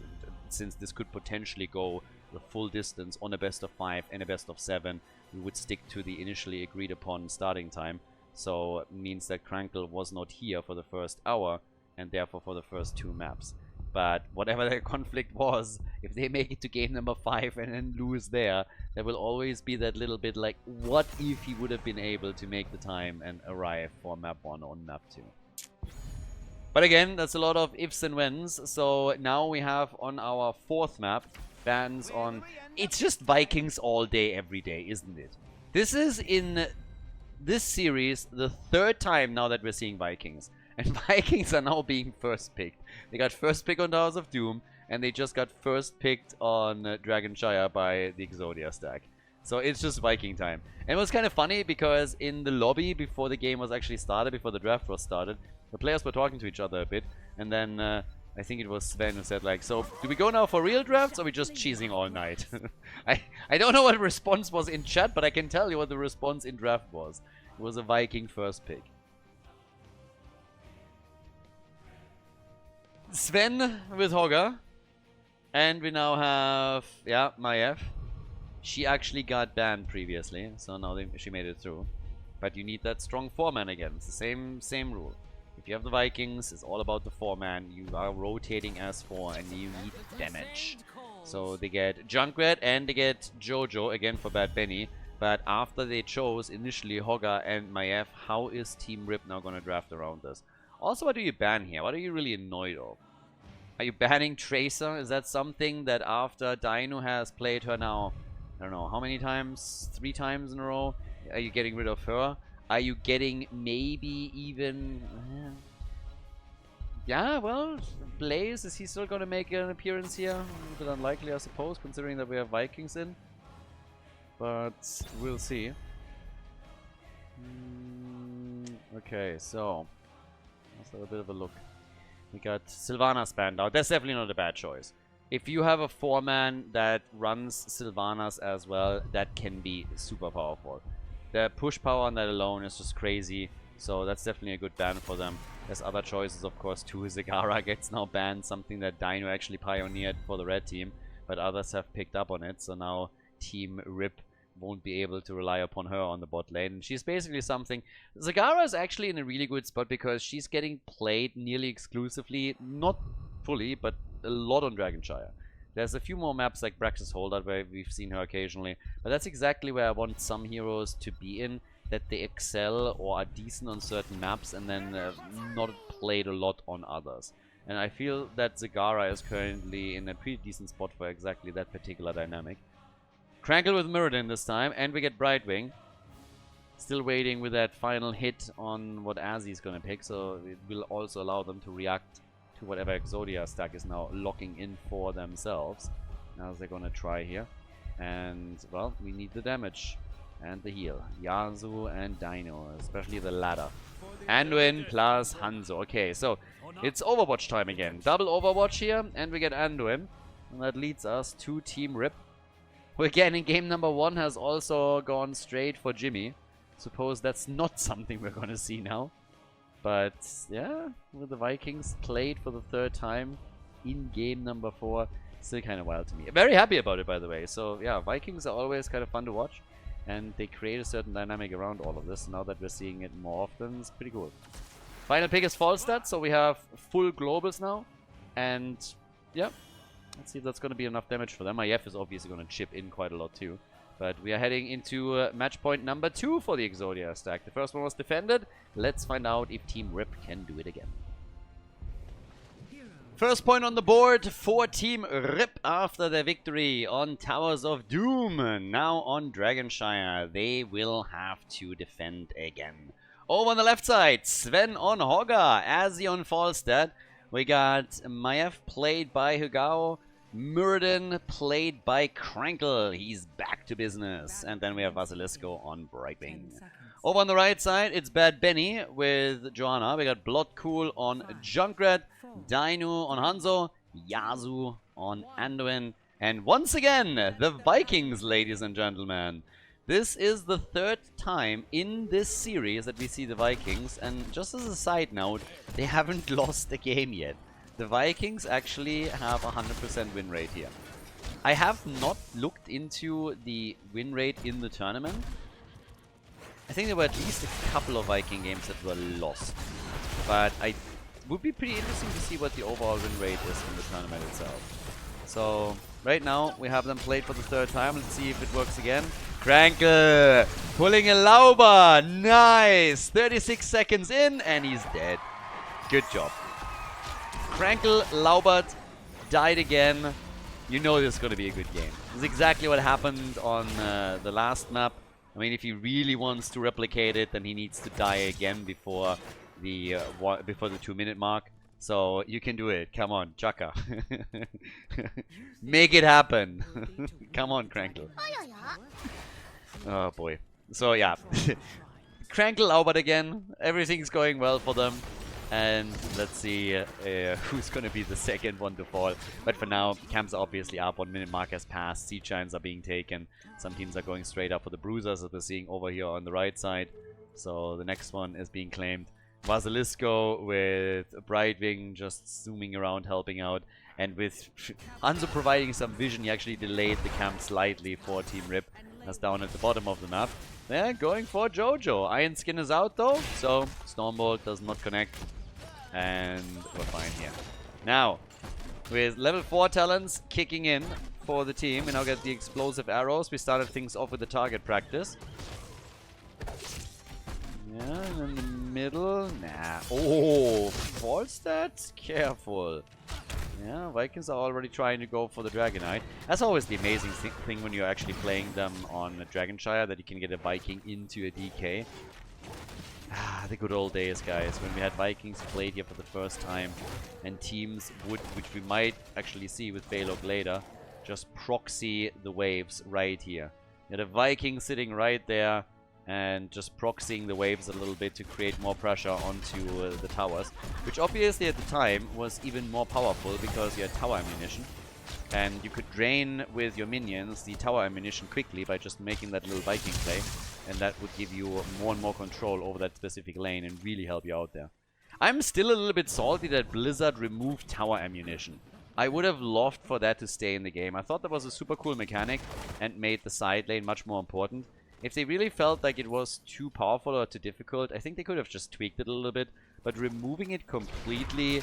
[SPEAKER 1] since this could potentially go the full distance on a best of 5 and a best of 7, we would stick to the initially agreed upon starting time. So it means that Krankle was not here for the first hour, and therefore for the first 2 maps. But whatever the conflict was, if they make it to game number 5 and then lose there will always be that little bit like, what if he would have been able to make the time and arrive for map 1 on map 2? But again, that's a lot of ifs and whens. So now we have on our 4th map, bans on... It's just Vikings all day, every day, isn't it? This is in this series the 3rd time now that we're seeing Vikings. And Vikings are now being first picked. They got first pick on Towers of Doom, and they just got first picked on Dragonshire by the Exodia stack. So it's just Viking time. And it was kind of funny because in the lobby before the game was actually started, before the draft was started, the players were talking to each other a bit. And then I think it was Sven who said like, so do we go now for real drafts or are we just cheesing all night? I don't know what the response was in chat, but I can tell you what the response in draft was. It was a Viking first pick. Sven with Hogger. And we now have, yeah, Maiev. She actually got banned previously, so now she made it through. But you need that strong 4-man again. It's the same rule. If you have the Vikings, it's all about the 4-man. You are rotating as 4 and you need damage. So they get Junkrat and they get Jojo again for Bad Benny. But after they chose initially Hogger and Maiev, how is Team Rip now going to draft around this? Also, what do you ban here? What are you really annoyed of? Are you banning Tracer? Is that something that after Dino has played her now, I don't know, how many times? 3 times in a row? Are you getting rid of her? Are you getting maybe even... yeah, well, Blaze, is he still going to make an appearance here? A bit unlikely, I suppose, considering that we have Vikings in. But we'll see. Okay, so let's have a bit of a look. We got Sylvanas banned out. That's definitely not a bad choice. If you have a 4-man that runs Sylvanas as well, that can be super powerful. The push power on that alone is just crazy. So that's definitely a good ban for them. There's other choices, of course, too. Zagara gets now banned, something that Dino actually pioneered for the red team. But others have picked up on it. So now Team Rip won't be able to rely upon her on the bot lane. She's basically something... Zagara is actually in a really good spot because she's getting played nearly exclusively, not fully, but a lot on Dragonshire. There's a few more maps like Braxis Khaldor where we've seen her occasionally, but that's exactly where I want some heroes to be in, that they excel or are decent on certain maps and then not played a lot on others. And I feel that Zagara is currently in a pretty decent spot for exactly that particular dynamic. Crankle with Mirrodin this time, and we get Brightwing. Still waiting with that final hit on what Azzy's gonna pick, so it will also allow them to react to whatever Exodia stack is now locking in for themselves. As they're gonna try here. And, well, we need the damage and the heal. Yasuo and Dino, especially the latter. Anduin plus Hanzo. Okay, so it's Overwatch time again. Double Overwatch here, and we get Anduin. And that leads us to Team Rip, who again in game number 1 has also gone straight for Jimmy. Suppose that's not something we're gonna see now. But yeah, with the Vikings played for the 3rd time in game number 4, still kind of wild to me. Very happy about it, by the way. So yeah, Vikings are always kind of fun to watch, and they create a certain dynamic around all of this. Now that we're seeing it more often, it's pretty cool. Final pick is Falstad, so we have full globals now, and yeah. Let's see if that's going to be enough damage for them. Maiev is obviously going to chip in quite a lot too. But we are heading into match point number 2 for the Exodia stack. The first one was defended. Let's find out if Team Rip can do it again. First point on the board for Team Rip after their victory on Towers of Doom. Now on Dragonshire, they will have to defend again. Over on the left side, Sven on Hogger, Azzy on Falstad. We got Maiev played by Hugao, Mirrodin played by Crankle. He's back to business. And then we have Vasilisco on Brightwing. Over on the right side, it's Bad Benny with Joanna. We got Bloodcool on Junkrat, Dino on Hanzo, Yasuo on Anduin. And once again, the Vikings, ladies and gentlemen. This is the 3rd time in this series that we see the Vikings, and just as a side note, they haven't lost a game yet. The Vikings actually have a 100% win rate here. I have not looked into the win rate in the tournament. I think there were at least a couple of Viking games that were lost. But it would be pretty interesting to see what the overall win rate is in the tournament itself. So, right now, we have them played for the 3rd time. Let's see if it works again. Crankle pulling a Lauber. Nice. 36 seconds in, and he's dead. Good job. Crankle, Laubert, died again. You know this is going to be a good game. This is exactly what happened on the last map. I mean, if he really wants to replicate it, then he needs to die again before before the 2-minute mark. So you can do it. Come on, Chaka. Make it happen. Come on, Crankle. Oh boy. So yeah. Crankle Albert again. Everything's going well for them. And let's see who's going to be the second one to fall. But for now, camps are obviously up. 1-minute mark has passed. Siege Giants are being taken. Some teams are going straight up for the Bruisers that we're seeing over here on the right side. So the next one is being claimed. Vasilisco with Brightwing just zooming around, helping out. And with Hanzo providing some vision, he actually delayed the camp slightly for Team Rip. That's down at the bottom of the map. They're going for Jojo. Iron Skin is out though, so Stormbolt does not connect. And we're fine here. Now, with level 4 talents kicking in for the team, we now get the explosive arrows. We started things off with the target practice. Yeah, and in the middle, nah. Oh, false stats? Careful. Yeah, Vikings are already trying to go for the Dragonite. That's always the amazing thing when you're actually playing them on a Dragonshire, that you can get a Viking into a DK. Ah, the good old days, guys, when we had Vikings played here for the first time, and teams would, which we might actually see with Balog later, just proxy the waves right here. You had a Viking sitting right there, and just proxying the waves a little bit to create more pressure onto the towers, which obviously at the time was even more powerful because you had tower ammunition, and you could drain with your minions the tower ammunition quickly by just making that little Viking play, and that would give you more and more control over that specific lane and really help you out there. I'm still a little bit salty that Blizzard removed tower ammunition. I would have loved for that to stay in the game. I thought that was a super cool mechanic and made the side lane much more important. If they really felt like it was too powerful or too difficult, I think they could have just tweaked it a little bit. But removing it completely,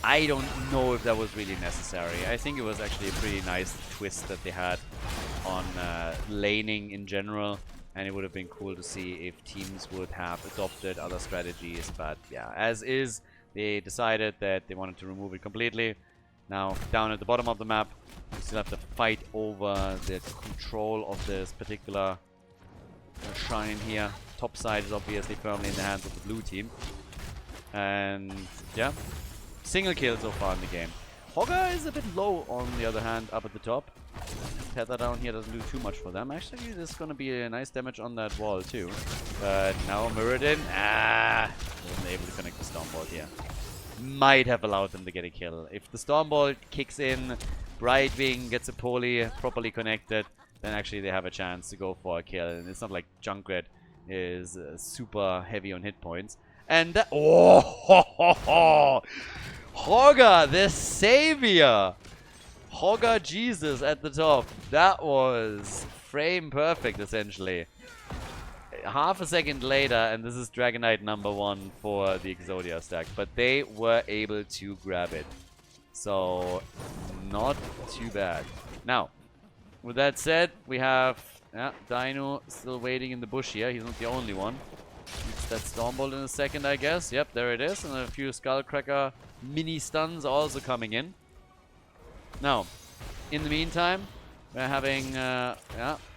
[SPEAKER 1] I don't know if that was really necessary. I think it was actually a pretty nice twist that they had on laning in general. And it would have been cool to see if teams would have adopted other strategies. But yeah, as is, they decided that they wanted to remove it completely. Now, down at the bottom of the map, we still have to fight over the control of this particular shrine here. Top side is obviously firmly in the hands of the blue team. And yeah, single kill so far in the game. Hogger is a bit low on the other hand up at the top. Tether down here doesn't do too much for them. Actually, there's gonna be a nice damage on that wall too. But now Mirrodin, wasn't able to connect the Stormbolt here. Might have allowed them to get a kill. If the Stormbolt kicks in, Brightwing gets a poly properly connected, then actually they have a chance to go for a kill. And it's not like Junkrat is super heavy on hit points. And that, oh, ho, ho, ho. Hogger, the savior. Hogger Jesus at the top. That was frame perfect, essentially. Half a second later, and this is Dragonite number 1 for the Exodia stack. But they were able to grab it. So, not too bad. Now, with that said, we have Dino still waiting in the bush here. He's not the only one. It's that Stormbolt in a second, I guess. Yep, there it is. And a few Skullcracker mini stuns also coming in. Now, in the meantime, we're having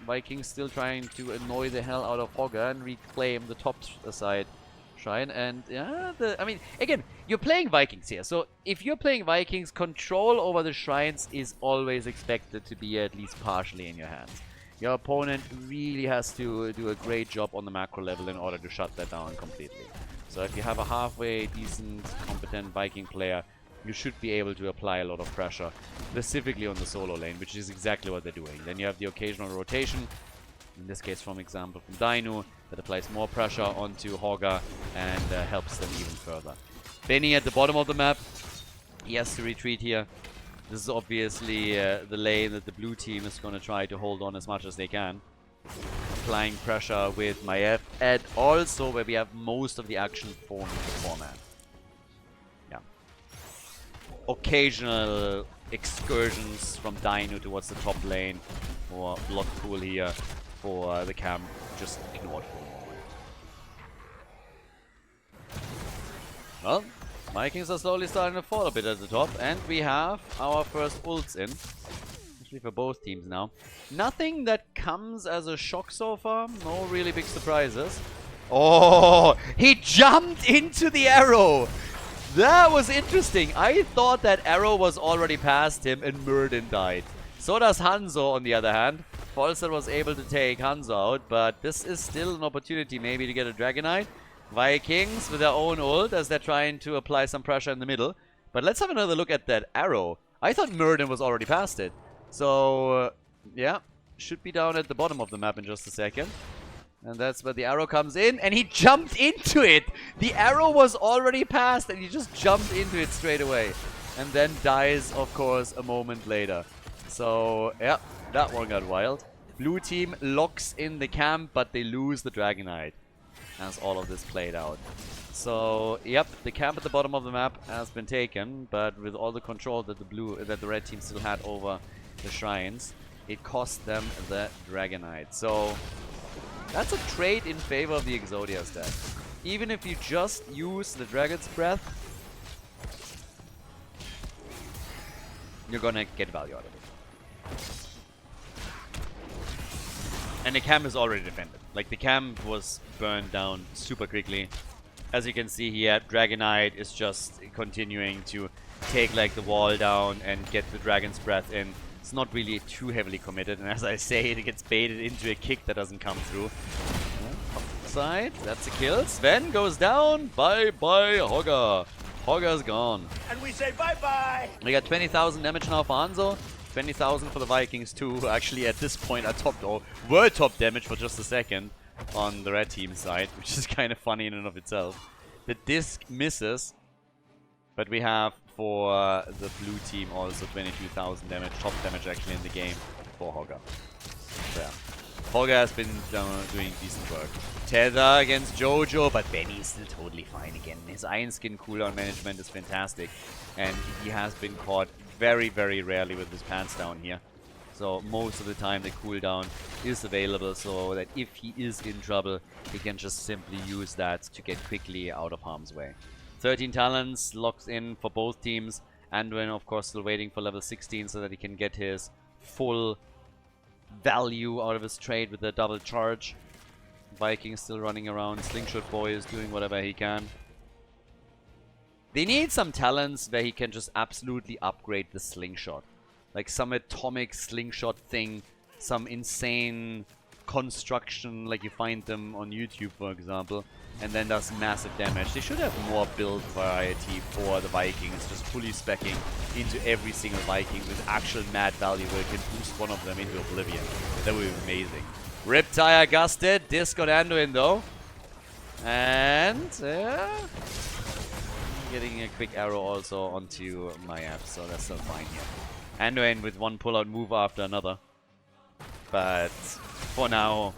[SPEAKER 1] Vikings still trying to annoy the hell out of Hogger and reclaim the top side shrine. And I mean, again, you're playing Vikings here. So if you're playing Vikings, control over the shrines is always expected to be at least partially in your hands. Your opponent really has to do a great job on the macro level in order to shut that down completely. So if you have a halfway decent, competent Viking player, you should be able to apply a lot of pressure, specifically on the solo lane, which is exactly what they're doing. Then you have the occasional rotation, in this case, from example, from Dino, that applies more pressure onto Hogger and helps them even further. Benny at the bottom of the map, he has to retreat here. This is obviously the lane that the blue team is going to try to hold on as much as they can. Applying pressure with Maiev, and also where we have most of the action for the format. Yeah. Occasional excursions from Dino towards the top lane, or blood pool here for the camp, just ignored for the moment. Well, Vikings are slowly starting to fall a bit at the top, and we have our first ults in. Actually for both teams now. Nothing that comes as a shock so far, no really big surprises. Oh, he jumped into the arrow. That was interesting. I thought that arrow was already past him and Murden died. So does Hanzo on the other hand. Polster was able to take Hanzo out, but this is still an opportunity maybe to get a Dragonite. Vikings with their own ult as they're trying to apply some pressure in the middle. But let's have another look at that arrow. I thought Murden was already past it. So, yeah, should be down at the bottom of the map in just a second. And that's where the arrow comes in, and he jumped into it! The arrow was already passed, and he just jumped into it straight away. And then dies, of course, a moment later. So, yeah, that one got wild. Blue team locks in the camp, but they lose the Dragonite as all of this played out. So, yep, the camp at the bottom of the map has been taken, but with all the control that the red team still had over the shrines, it cost them the Dragonite. So, that's a trade in favor of the Exodia stack. Even if you just use the Dragon's Breath, you're gonna get value out of it. And the camp is already defended. Like, the camp was burned down super quickly. As you can see here, Dragonite is just continuing to take like the wall down and get the Dragon's Breath in. It's not really too heavily committed, and as I say, it gets baited into a kick that doesn't come through. Side, that's a kill. Sven goes down. Bye-bye, Hogger. Hogger's gone.
[SPEAKER 3] And we say bye-bye.
[SPEAKER 1] We got 20,000 damage now for Hanzo. 20,000 for the Vikings too. Actually, at this point, were top damage for just a second on the red team side, which is kind of funny in and of itself. The disc misses, but we have for the blue team also 22,000 damage, top damage actually in the game for Hogger. So, yeah. Hogger has been doing decent work. Tether against Jojo, but Benny's still totally fine again. His Iron Skin cooldown management is fantastic, and he has been caught very, very rarely with his pants down here. So most of the time the cooldown is available, so that if he is in trouble, he can just simply use that to get quickly out of harm's way. 13 talents locks in for both teams. Anduin, of course, still waiting for level 16 so that he can get his full value out of his trade with the double charge. Viking still running around. Slingshot Boy is doing whatever he can. They need some talents where he can just absolutely upgrade the slingshot. Like some atomic slingshot thing, some insane construction like you find them on YouTube, for example, and then does massive damage. They should have more build variety for the Vikings, just fully speccing into every single Viking with actual mad value where you can boost one of them into oblivion. That would be amazing. Riptire gusted, disc on Anduin though. And getting a quick arrow also onto Maiev, so that's still fine here. Anduin with one pull-out move after another. But for now,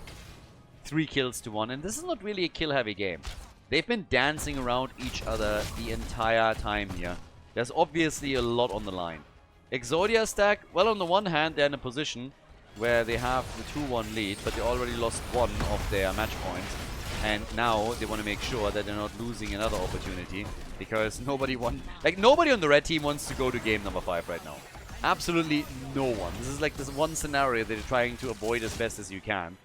[SPEAKER 1] 3 kills to 1. And this is not really a kill-heavy game. They've been dancing around each other the entire time here. There's obviously a lot on the line. Exodia stack, well, on the one hand, they're in a position where they have the 2-1 lead, but they already lost one of their match points. And now they want to make sure that they're not losing another opportunity, because nobody on the red team wants to go to game number 5 right now. Absolutely no one. This is like this one scenario that you're trying to avoid as best as you can.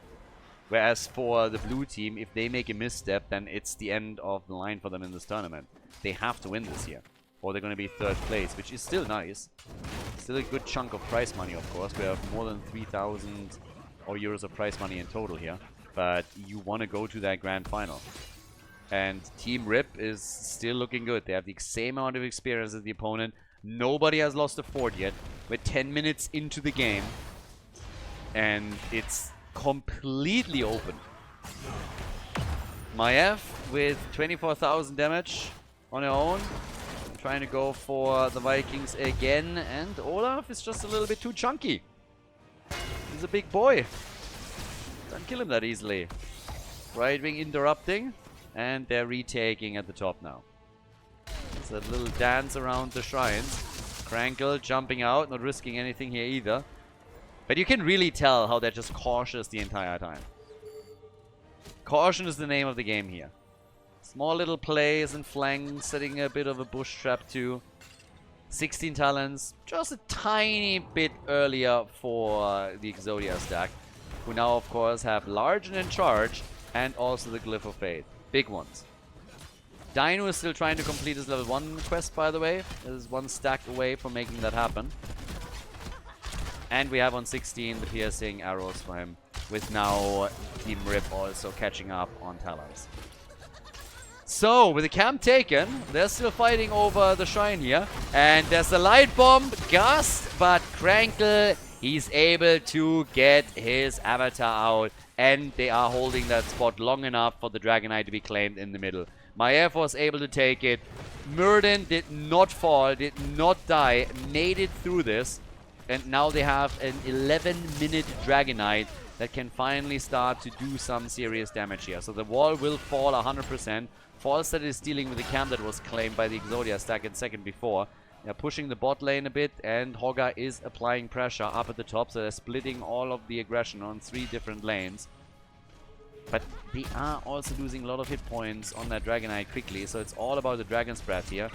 [SPEAKER 1] Whereas for the blue team, if they make a misstep, then it's the end of the line for them in this tournament. They have to win this year, or they're going to be 3rd place, which is still nice. Still a good chunk of prize money, of course. We have more than 3,000 euros of prize money in total here. But you want to go to that grand final. And Team Rip is still looking good. They have the same amount of experience as the opponent. Nobody has lost a fort yet. We're 10 minutes into the game. And it's completely open. Maiev with 24,000 damage on her own. Trying to go for the Vikings again. And Olaf is just a little bit too chunky. He's a big boy. Don't kill him that easily. Right wing interrupting. And they're retaking at the top now. It's a little dance around the shrines. Krankle jumping out, not risking anything here either. But you can really tell how they're just cautious the entire time. Caution is the name of the game here. Small little plays and flanks, setting a bit of a bush trap too. 16 talents, just a tiny bit earlier for the Exodia stack, who now of course have Large and in charge and also the Glyph of Faith. Big ones. Dino is still trying to complete his level 1 quest, by the way. There's one stack away from making that happen. And we have on 16 the piercing arrows for him, with now Team Rip also catching up on Talons. So, with the camp taken, they're still fighting over the shrine here. And there's a light bomb, Gust, but Krankle, he's able to get his avatar out. And they are holding that spot long enough for the Dragonite to be claimed in the middle. Maiev was able to take it. Murden did not fall, did not die, made it through this. And now they have an 11-minute Dragonite that can finally start to do some serious damage here. So the wall will fall 100%. Falstad is dealing with the camp that was claimed by the Exodia stack in second before. They're pushing the bot lane a bit, and Hogga is applying pressure up at the top, so they're splitting all of the aggression on 3 different lanes. But they are also losing a lot of hit points on that Dragonite quickly, so it's all about the Dragon Sprat here.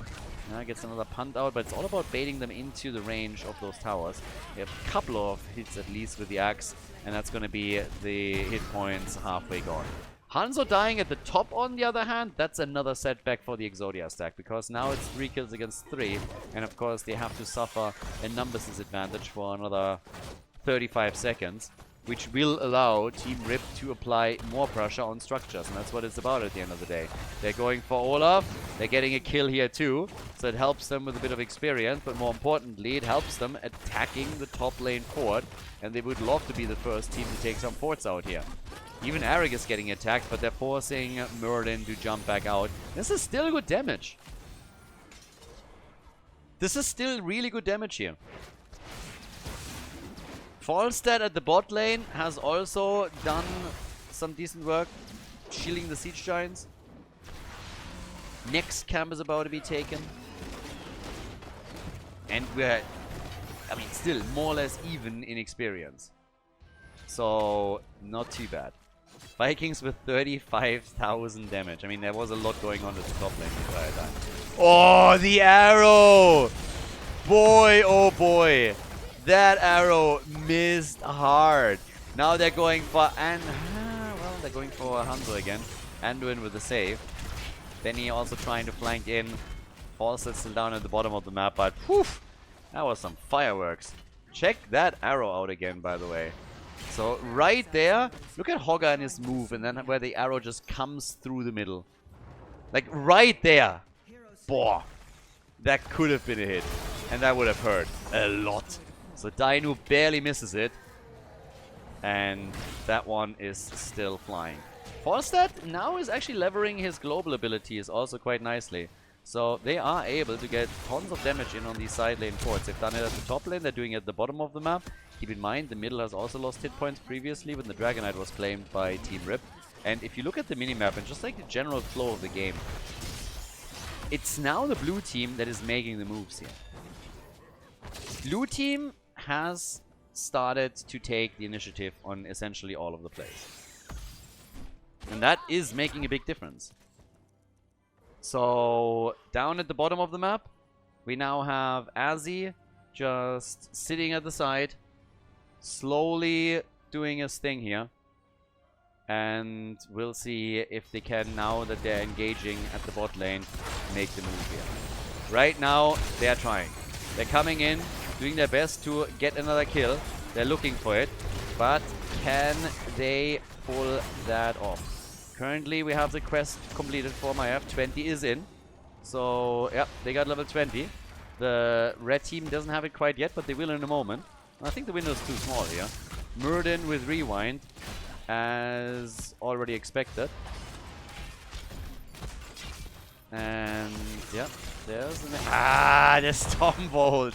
[SPEAKER 1] Gets another punt out, but it's all about baiting them into the range of those towers. They have a couple of hits at least with the axe, and that's going to be the hit points halfway gone. Hanzo dying at the top, on the other hand, that's another setback for the Exodia stack, because now it's 3 kills against 3, and of course they have to suffer a numbers disadvantage for another 35 seconds, which will allow Team Rip to apply more pressure on structures, and that's what it's about at the end of the day. They're going for Olaf, they're getting a kill here too, so it helps them with a bit of experience, but more importantly, it helps them attacking the top lane fort, and they would love to be the first team to take some forts out here. Even Arik is getting attacked, but they're forcing Merlin to jump back out. This is still good damage. This is still really good damage here. Falstad at the bot lane has also done some decent work shielding the siege giants. Next camp is about to be taken. And we're, I mean, still more or less even in experience. So, not too bad. Vikings with 35,000 damage. I mean, there was a lot going on at the top lane before I died. Oh, the arrow! Boy, oh boy. That arrow missed hard. Now they're going for well, they're going for Hanzo again. Anduin with the save. Benny also trying to flank in. Falstad still down at the bottom of the map, but whew, that was some fireworks. Check that arrow out again, by the way. So right there, look at Hogga and his move, and then where the arrow just comes through the middle. Like right there. Boah. That could have been a hit. And that would have hurt a lot. So Dino barely misses it. And that one is still flying. Falstad now is actually levering his global abilities also quite nicely. So they are able to get tons of damage in on these side lane forts. They've done it at the top lane, they're doing it at the bottom of the map. Keep in mind, the middle has also lost hit points previously when the Dragonite was claimed by Team Rip. And if you look at the minimap and just like the general flow of the game, it's now the blue team that is making the moves here. Blue team has started to take the initiative on essentially all of the plays. And that is making a big difference. So, down at the bottom of the map, we now have Azzy just sitting at the side, slowly doing his thing here. And we'll see if they can, now that they're engaging at the bot lane, make the move here. Right now, they're trying. They're coming in, doing their best to get another kill. They're looking for it. But can they pull that off? Currently, we have the quest completed for Maiev. 20 is in. So, yeah, they got level 20. The red team doesn't have it quite yet, but they will in a moment. I think the window is too small here. Murden with Rewind, as already expected. And, yeah, there's the Stormbolt.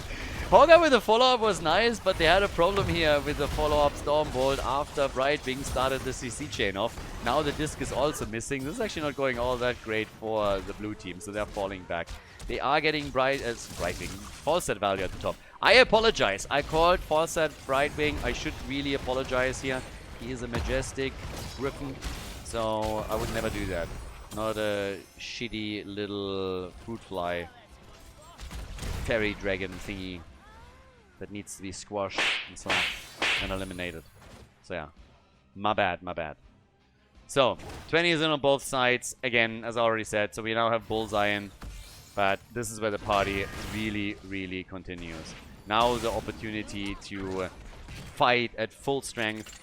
[SPEAKER 1] Hogga with the follow-up was nice, but they had a problem here with the follow-up Stormbolt after Brightwing started the CC chain off. Now the disc is also missing. This is actually not going all that great for the blue team, so they're falling back. They are getting Brightwing, Falstad value at the top. I apologize. I called Falstad Brightwing. I should really apologize here. He is a majestic griffin, so I would never do that. Not a shitty little fruit fly fairy dragon thingy that needs to be squashed and eliminated. So yeah, my bad, my bad. So, 20 is in on both sides, again, as I already said, so we now have Bullseye in, but this is where the party really, really continues. Now the opportunity to fight at full strength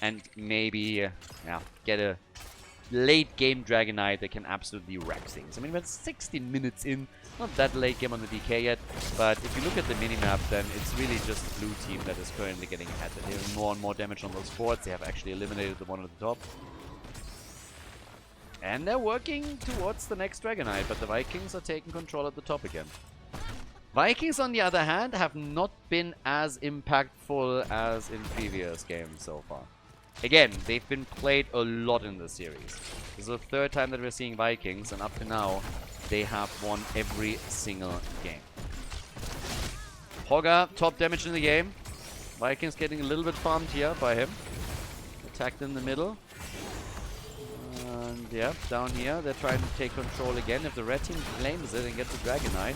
[SPEAKER 1] and maybe get a late game Dragonite that can absolutely wreck things. I mean, we're 16 minutes in, not that late game on the DK yet, but if you look at the minimap, then it's really just the blue team that is currently getting ahead. They're doing more and more damage on those forts. They have actually eliminated the one at the top. And they're working towards the next Dragonite, but the Vikings are taking control at the top again. Vikings, on the other hand, have not been as impactful as in previous games so far. Again, they've been played a lot in this series. This is the third time that we're seeing Vikings, and up to now, they have won every single game. Hogger, top damage in the game. Vikings getting a little bit farmed here by him. Attacked in the middle. And yeah, down here, they're trying to take control again. If the red team claims it and gets a Dragonite,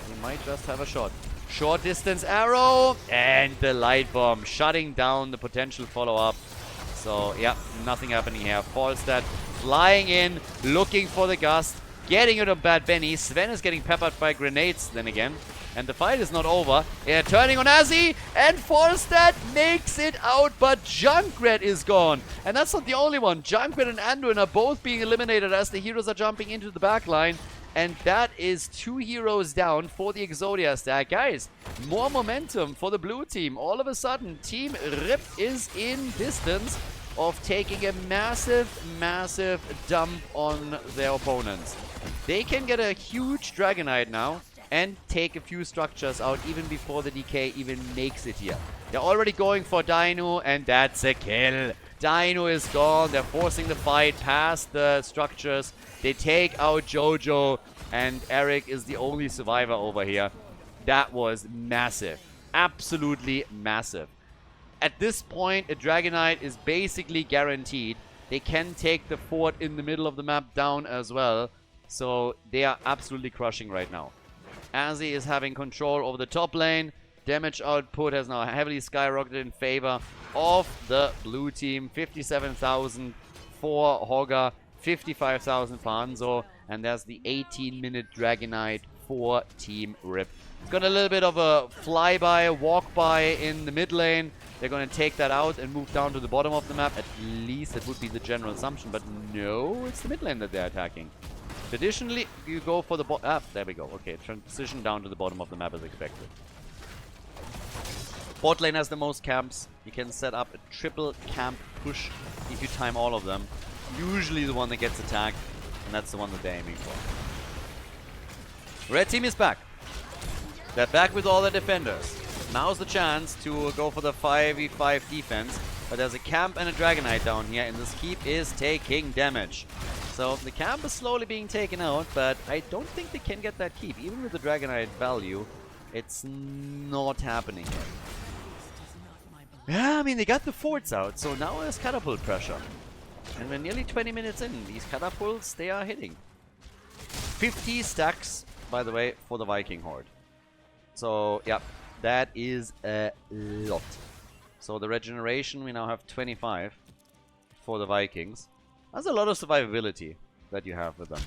[SPEAKER 1] he might just have a shot. Short distance arrow, and the light bomb, shutting down the potential follow-up. So, yeah, nothing happening here. Falstad flying in, looking for the gust, getting it on Bad Benny. Sven is getting peppered by grenades then again. And the fight is not over. Yeah, turning on Azzy, and Falstad makes it out, but Junkrat is gone. And that's not the only one. Junkrat and Anduin are both being eliminated as the heroes are jumping into the back line. And that is 2 heroes down for the Exodia stack. Guys, more momentum for the blue team. All of a sudden, Team Rip is in distance of taking a massive, massive dump on their opponents. They can get a huge Dragonite now and take a few structures out even before the DK even makes it here. They're already going for Dino, and that's a kill. Dino is gone. They're forcing the fight past the structures. They take out Jojo, and Eric is the only survivor over here. That was massive. Absolutely massive. At this point, a Dragonite is basically guaranteed. They can take the fort in the middle of the map down as well. So they are absolutely crushing right now. Azzy is having control over the top lane. Damage output has now heavily skyrocketed in favor of the blue team. 57,000 for Hogger, 55,000 for Hanzo, and there's the 18-minute Dragonite for Team Rip. It's got a little bit of a flyby, walk-by in the mid lane. They're going to take that out and move down to the bottom of the map. At least that would be the general assumption, but no, it's the mid lane that they're attacking. Traditionally, you go for the there we go. Okay, transition down to the bottom of the map as expected. Bot lane has the most camps. You can set up a triple camp push if you time all of them. Usually the one that gets attacked, and that's the one that they're aiming for. Red team is back. They're back with all the defenders. Now's the chance to go for the 5v5 defense, but there's a camp and a Dragonite down here, and this keep is taking damage. So the camp is slowly being taken out, but I don't think they can get that keep. Even with the Dragonite value, it's not happening yet. Yeah, I mean, they got the forts out, so now there's catapult pressure. And we're nearly 20 minutes in. These catapults, they are hitting. 50 stacks, by the way, for the Viking Horde. So, yeah, that is a lot. So the regeneration, we now have 25 for the Vikings. That's a lot of survivability that you have with them.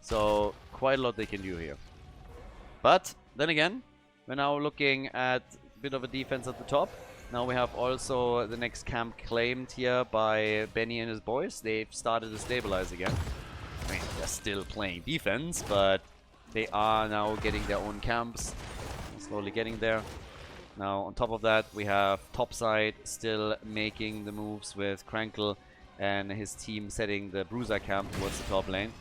[SPEAKER 1] So, quite a lot they can do here. But, then again, we're now looking at a bit of a defense at the top. Now we have also the next camp claimed here by Benny and his boys. They've started to stabilize again. I mean, they're still playing defense, but they are now getting their own camps. Slowly getting there. Now, on top of that, we have Topside still making the moves with Krankle and his team setting the Bruiser camp towards the top lane.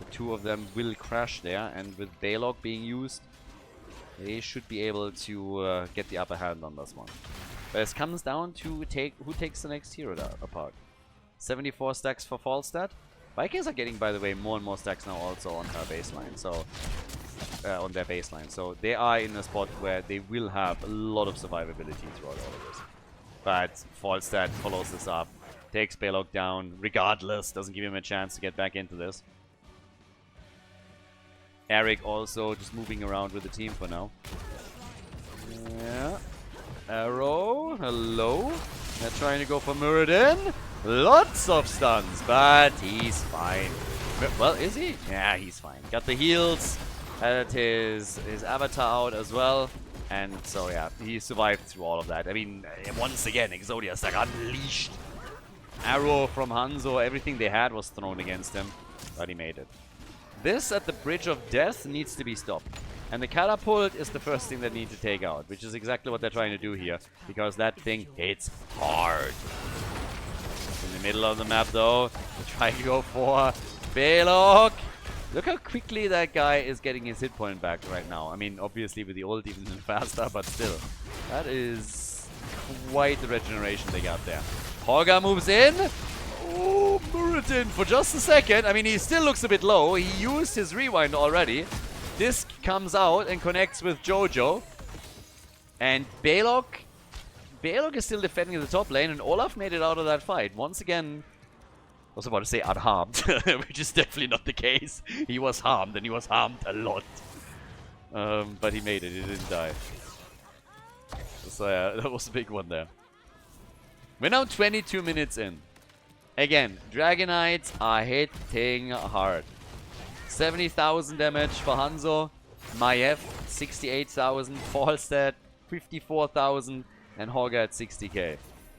[SPEAKER 1] The two of them will crash there, and with Balog being used, they should be able to get the upper hand on this one. But it comes down to who takes the next hero apart. 74 stacks for Falstad. Vikings are getting, by the way, more and more stacks now also on her baseline. So on their baseline. So they are in a spot where they will have a lot of survivability throughout all of this. But Falstad follows this up, takes Balog down regardless, doesn't give him a chance to get back into this. Eric also just moving around with the team for now. Yeah. Arrow, hello. They're trying to go for Muradin. Lots of stuns, but he's fine. Well, is he? Yeah, he's fine. Got the heals. Had his avatar out as well. And so, yeah, he survived through all of that. I mean, once again, Exodia Stack unleashed. Arrow from Hanzo, everything they had was thrown against him. But he made it. This at the Bridge of Death needs to be stopped. And the catapult is the first thing that need to take out, which is exactly what they're trying to do here. Because that thing hits hard. In the middle of the map, though, they try to go for Balog. Look how quickly that guy is getting his hit point back right now. I mean, obviously with the ult even faster, but still. That is quite the regeneration they got there. Holger moves in. Oh, Muradin for just a second. I mean, he still looks a bit low. He used his rewind already. Disc comes out and connects with Jojo. And Balog is still defending the top lane, and Olaf made it out of that fight. Once again, I was about to say unharmed, which is definitely not the case. He was harmed, and he was harmed a lot. But he made it, he didn't die. So yeah, that was a big one there. We're now 22 minutes in. Again, Dragonites are hitting hard. 70,000 damage for Hanzo. Maiev, 68,000. Falstad, 54,000. And Holger at 60k.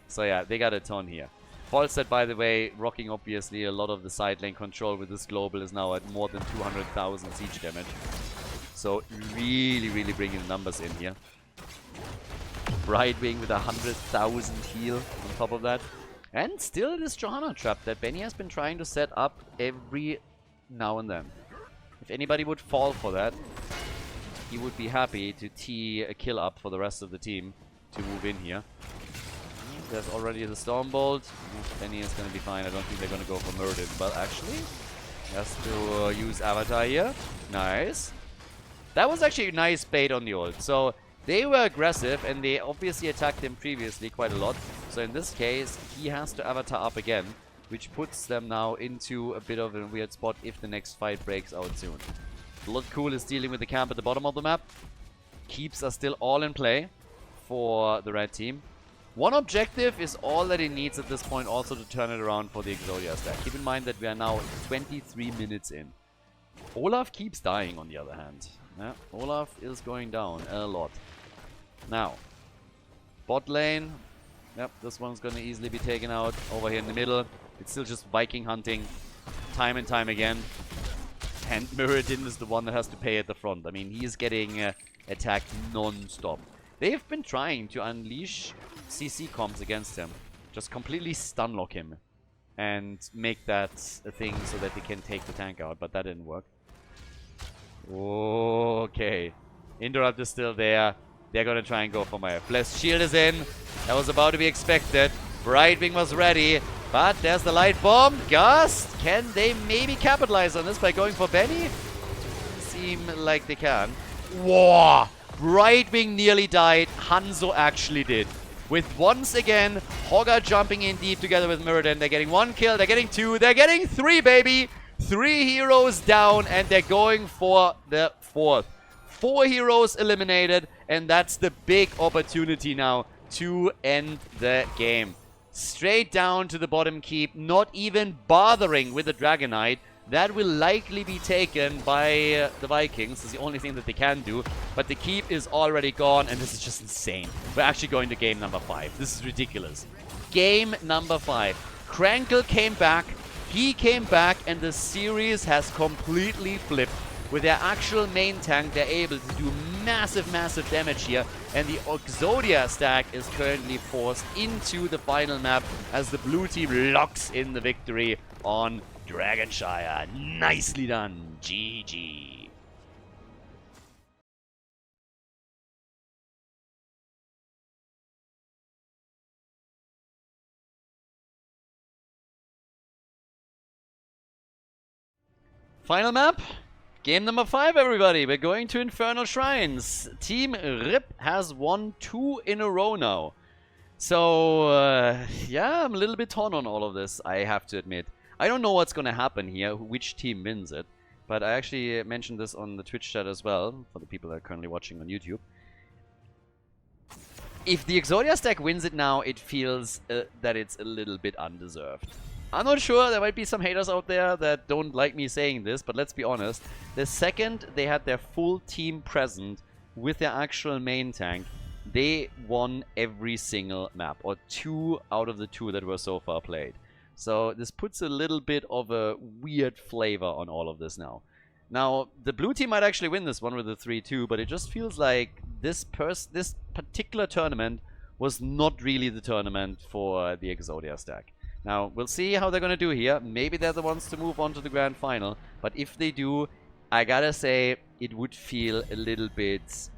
[SPEAKER 1] So yeah, they got a ton here. Falstad, by the way, rocking obviously a lot of the side lane control with this global is now at more than 200,000 siege damage. So really, really bringing the numbers in here. Brightwing with 100,000 heal on top of that. And still this Johanna trap that Benny has been trying to set up every now and then. If anybody would fall for that, he would be happy to tee a kill up for the rest of the team to move in here. There's already the Stormbolt. Benny is going to be fine. I don't think they're going to go for Muradin, but actually has to use Avatar here. Nice. That was actually a nice bait on the ult. So they were aggressive and they obviously attacked him previously quite a lot. So in this case, he has to Avatar up again, which puts them now into a bit of a weird spot if the next fight breaks out soon. Blood Cool is dealing with the camp at the bottom of the map. Keeps are still all in play for the red team. One objective is all that he needs at this point also to turn it around for the Exodia stack. Keep in mind that we are now 23 minutes in. Olaf keeps dying on the other hand. Yeah, Olaf is going down a lot. Now, bot lane. Yep, this one's going to easily be taken out. Over here in the middle, it's still just Viking hunting time and time again. And Muradin is the one that has to pay at the front. I mean, he's getting attacked non-stop. They've been trying to unleash CC comms against him. Just completely stunlock him. And make that a thing so that they can take the tank out. But that didn't work. Okay. Interrupt is still there. They're going to try and go for my Blessed Shield is in. That was about to be expected. Brightwing was ready. But there's the light bomb. Gust. Can they maybe capitalize on this by going for Benny? Seem like they can. Whoa! Brightwing nearly died. Hanzo actually did. With once again, Hogger jumping in deep together with Muradin. They're getting 1 kill. They're getting 2. They're getting 3, baby. 3 heroes down. And they're going for the 4th. 4 heroes eliminated. And that's the big opportunity now to end the game. Straight down to the bottom keep. Not even bothering with the Dragonite. That will likely be taken by the Vikings. It's the only thing that they can do. But the keep is already gone, and this is just insane. We're actually going to game number 5. This is ridiculous. Game number 5. Krankle came back. He came back, and the series has completely flipped. With their actual main tank, they're able to do massive, massive damage here. And the Exodia stack is currently forced into the final map as the blue team locks in the victory on Dragonshire. Nicely done. GG. Final map. Game number 5, everybody. We're going to Infernal Shrines. Team RIP has won 2 in a row now. So, yeah, I'm a little bit torn on all of this, I have to admit. I don't know what's going to happen here, which team wins it. But I actually mentioned this on the Twitch chat as well, for the people that are currently watching on YouTube. If the Exodia stack wins it now, it feels that it's a little bit undeserved. I'm not sure, there might be some haters out there that don't like me saying this, but let's be honest. The second they had their full team present with their actual main tank, they won every single map, or 2 out of the 2 that were so far played. So this puts a little bit of a weird flavor on all of this now. Now, the blue team might actually win this one with the 3-2, but it just feels like this particular tournament was not really the tournament for the Exodia stack. Now, we'll see how they're going to do here. Maybe they're the ones to move on to the grand final. But if they do, I gotta say, it would feel a little bit,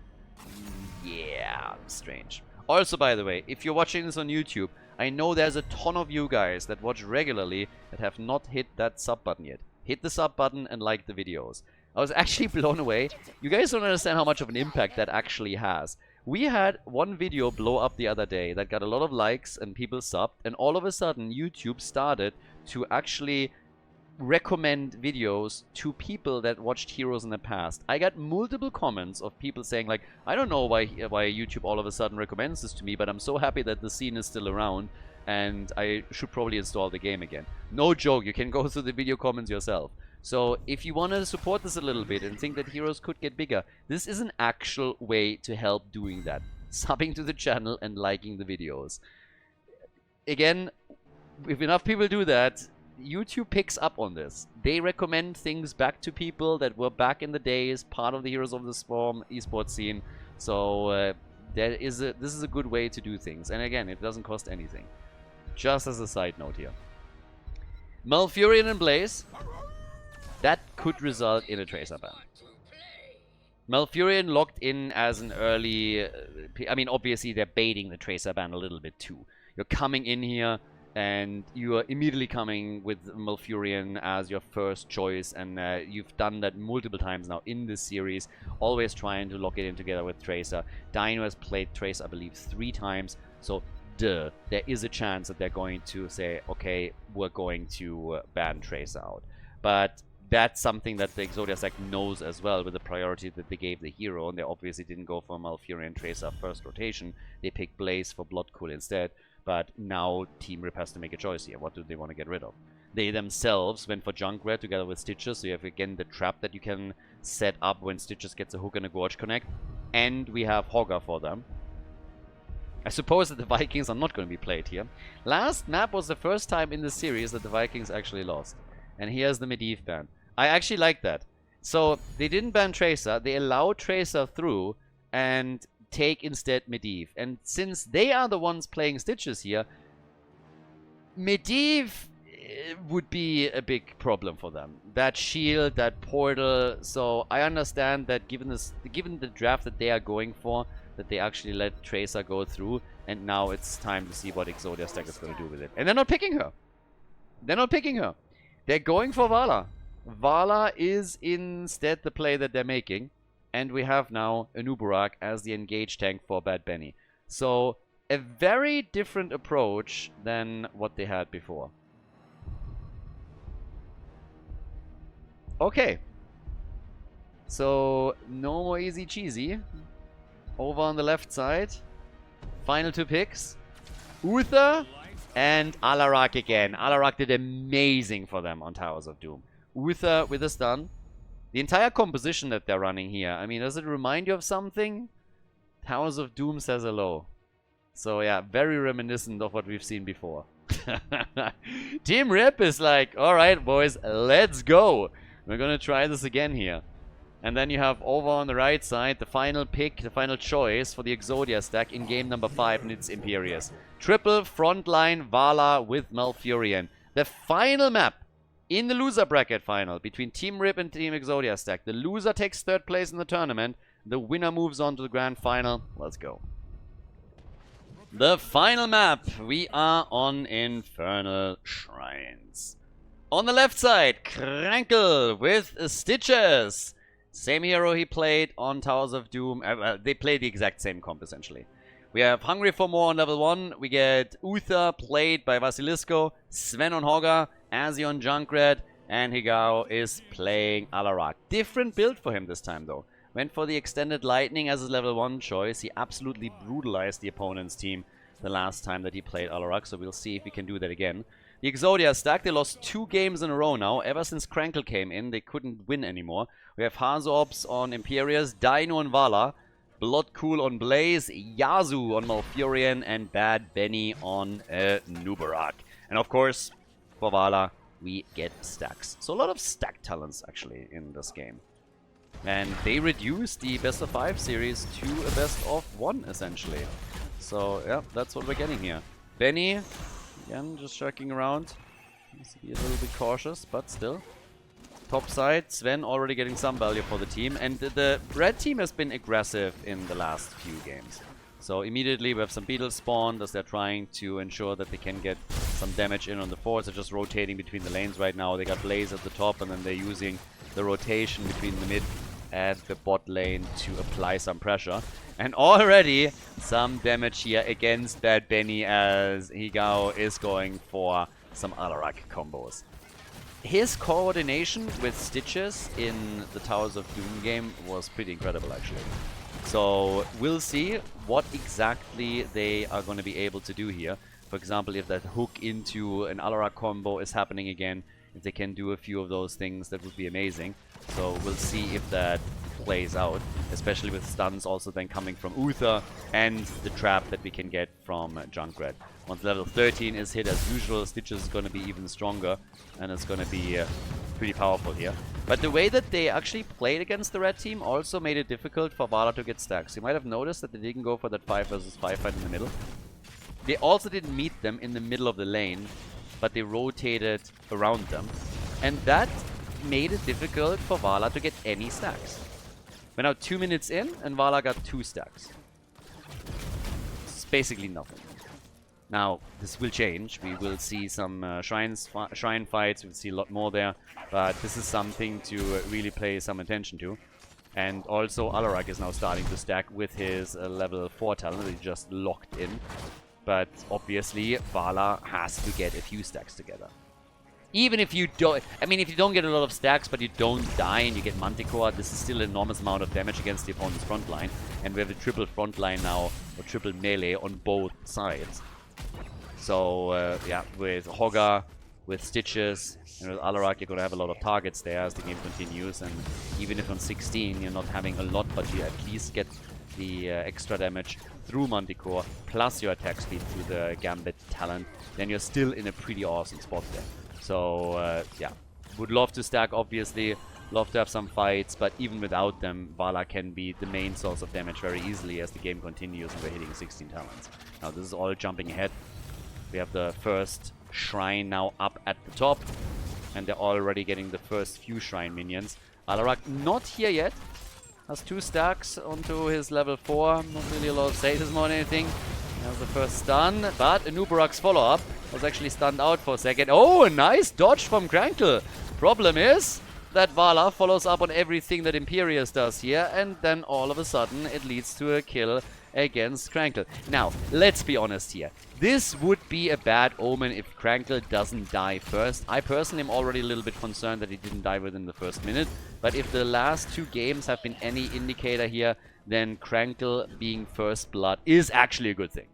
[SPEAKER 1] yeah, strange. Also, by the way, if you're watching this on YouTube, I know there's a ton of you guys that watch regularly that have not hit that sub button yet. Hit the sub button and like the videos. I was actually blown away. You guys don't understand how much of an impact that actually has. We had one video blow up the other day that got a lot of likes and people subbed, and all of a sudden YouTube started to actually recommend videos to people that watched Heroes in the past. I got multiple comments of people saying like, I don't know why YouTube all of a sudden recommends this to me, but I'm so happy that the scene is still around and I should probably install the game again. No joke, you can go through the video comments yourself. So if you want to support this a little bit and think that Heroes could get bigger, this is an actual way to help doing that. Subbing to the channel and liking the videos. Again, if enough people do that, YouTube picks up on this. They recommend things back to people that were back in the days, part of the Heroes of the Storm esports scene. So this is a good way to do things. And again, it doesn't cost anything. Just as a side note here. Malfurion and Blaze. That could result in a Tracer ban. Malfurion locked in as an early... I mean, obviously they're baiting the Tracer ban a little bit too. You're coming in here and you are immediately coming with Malfurion as your first choice, and you've done that multiple times now in this series, always trying to lock it in together with Tracer. Dino has played Tracer, I believe, 3 times, so there is a chance that they're going to say, okay, we're going to ban Tracer out. But that's something that the Exodia stack knows as well, with the priority that they gave the hero, and they obviously didn't go for Malfurion Tracer first rotation. They picked Blaze for Bloodcool instead, but now Team Rip has to make a choice here. What do they want to get rid of? They themselves went for Junkrat together with Stitches, so you have again the trap that you can set up when Stitches gets a hook and a Gorge connect, and we have Hogger for them. I suppose that the Vikings are not going to be played here. Last map was the first time in the series that the Vikings actually lost, and here's the Medivh ban. I actually like that. So they didn't ban Tracer, they allowed Tracer through and take instead Medivh. And since they are the ones playing Stitches here, Medivh would be a big problem for them. That shield, that portal. So I understand that given the draft that they are going for, that they actually let Tracer go through, and now it's time to see what Exodia stack is going to do with it. And they're not picking her. They're not picking her. They're going for Vala. Vala is instead the play that they're making, and we have now Anubarak as the engage tank for Bad Benny. So a very different approach than what they had before. Okay. So no more easy cheesy. Over on the left side, final 2 picks. Uther and Alarak again. Alarak did amazing for them on Towers of Doom. Uther with a stun. The entire composition that they're running here, I mean, does it remind you of something? Towers of Doom says hello. So yeah, very reminiscent of what we've seen before. Team Rip is like, alright boys, let's go. We're gonna try this again here. And then you have over on the right side, the final pick, the final choice for the Exodia stack in game number 5, and it's Imperius. Triple frontline Vala with Malfurion. The final map in the loser bracket final between Team Rip and Team Exodia stack. The loser takes 3rd place in the tournament. The winner moves on to the grand final. Let's go. The final map. We are on Infernal Shrines. On the left side, Krankel with Stitches. Same hero he played on Towers of Doom. They play the exact same comp, essentially. We have Hungry for More on level 1. We get Uther, played by Vasilisco. Sven on Hogger. Azzy on Junkrat. And Higao is playing Alarak. Different build for him this time, though. Went for the extended lightning as his level 1 choice. He absolutely brutalized the opponent's team the last time that he played Alarak, so we'll see if he can do that again. The Exodia stack, they lost 2 games in a row now. Ever since Krankle came in, they couldn't win anymore. We have Hazorps on Imperius, Dino on Vala, Bloodcool on Blaze, Yazu on Malfurion, and Bad Benny on Nubarak. And of course, for Vala, we get stacks. So a lot of stack talents actually in this game. And they reduced the best of 5 series to a best of 1 essentially. So yeah, that's what we're getting here. Benny, again, just checking around. Needs to be a little bit cautious, but still. Top side, Sven already getting some value for the team. And the red team has been aggressive in the last few games. So immediately we have some beetles spawned as they're trying to ensure that they can get some damage in on the force. They're just rotating between the lanes right now. They got Blaze at the top, and then they're using the rotation between the mid and the bot lane to apply some pressure. And already some damage here against Bad Benny as Higao is going for some Alarak combos. His coordination with Stitches in the Towers of Doom game was pretty incredible actually. So we'll see what exactly they are going to be able to do here. For example, if that hook into an Alarak combo is happening again, if they can do a few of those things, that would be amazing. So we'll see if that plays out, especially with stuns also then coming from Uther and the trap that we can get from Junkrat. Once level 13 is hit as usual, Stitches is going to be even stronger and it's going to be pretty powerful here. But the way that they actually played against the red team also made it difficult for Vala to get stacks. You might have noticed that they didn't go for that 5 versus 5 fight in the middle. They also didn't meet them in the middle of the lane, but they rotated around them. And that made it difficult for Vala to get any stacks. We're now 2 minutes in, and Vala got 2 stacks. It's basically nothing. Now, this will change. We will see some shrine fights. We'll see a lot more there. But this is something to really pay some attention to. And also, Alarak is now starting to stack with his level 4 talent that he just locked in. But obviously, Vala has to get a few stacks together. Even if you don't... I mean, if you don't get a lot of stacks, but you don't die and you get Manticore, this is still an enormous amount of damage against the opponent's front line. And we have a triple front line now, or triple melee on both sides. So, yeah, with Hogger, with Stitches, and with Alarak, you're going to have a lot of targets there as the game continues. And even if on 16 you're not having a lot, but you at least get the extra damage through Manticore, plus your attack speed through the Gambit talent, then you're still in a pretty awesome spot there. So, yeah, would love to stack, obviously, love to have some fights, but even without them, Vala can be the main source of damage very easily as the game continues and we're hitting 16 talents. Now, this is all jumping ahead. We have the first shrine now up at the top, and they're already getting the first few shrine minions. Alarak not here yet. Has 2 stacks onto his level 4. Not really a lot of status more than anything. There's the first stun, but Nubarak's follow-up was actually stunned out for a second. Oh, a nice dodge from Krankle. Problem is that Vala follows up on everything that Imperius does here, and then all of a sudden it leads to a kill against Krankle. Now, let's be honest here. This would be a bad omen if Krankle doesn't die first. I personally am already a little bit concerned that he didn't die within the first minute. But if the last 2 games have been any indicator here, then Krankle being first blood is actually a good thing.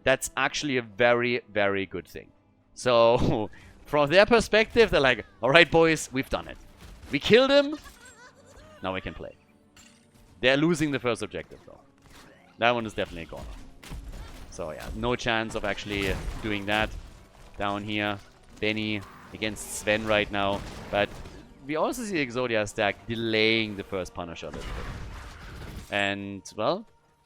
[SPEAKER 1] That's actually a very, very good thing. So, from their perspective, they're like, alright boys, we've done it. We killed him, now we can play. They're losing the first objective though. That one is definitely gone. So yeah, no chance of actually doing that. Down here, Benny against Sven right now. But we also see Exodia stack delaying the first Punisher a little bit. And, well,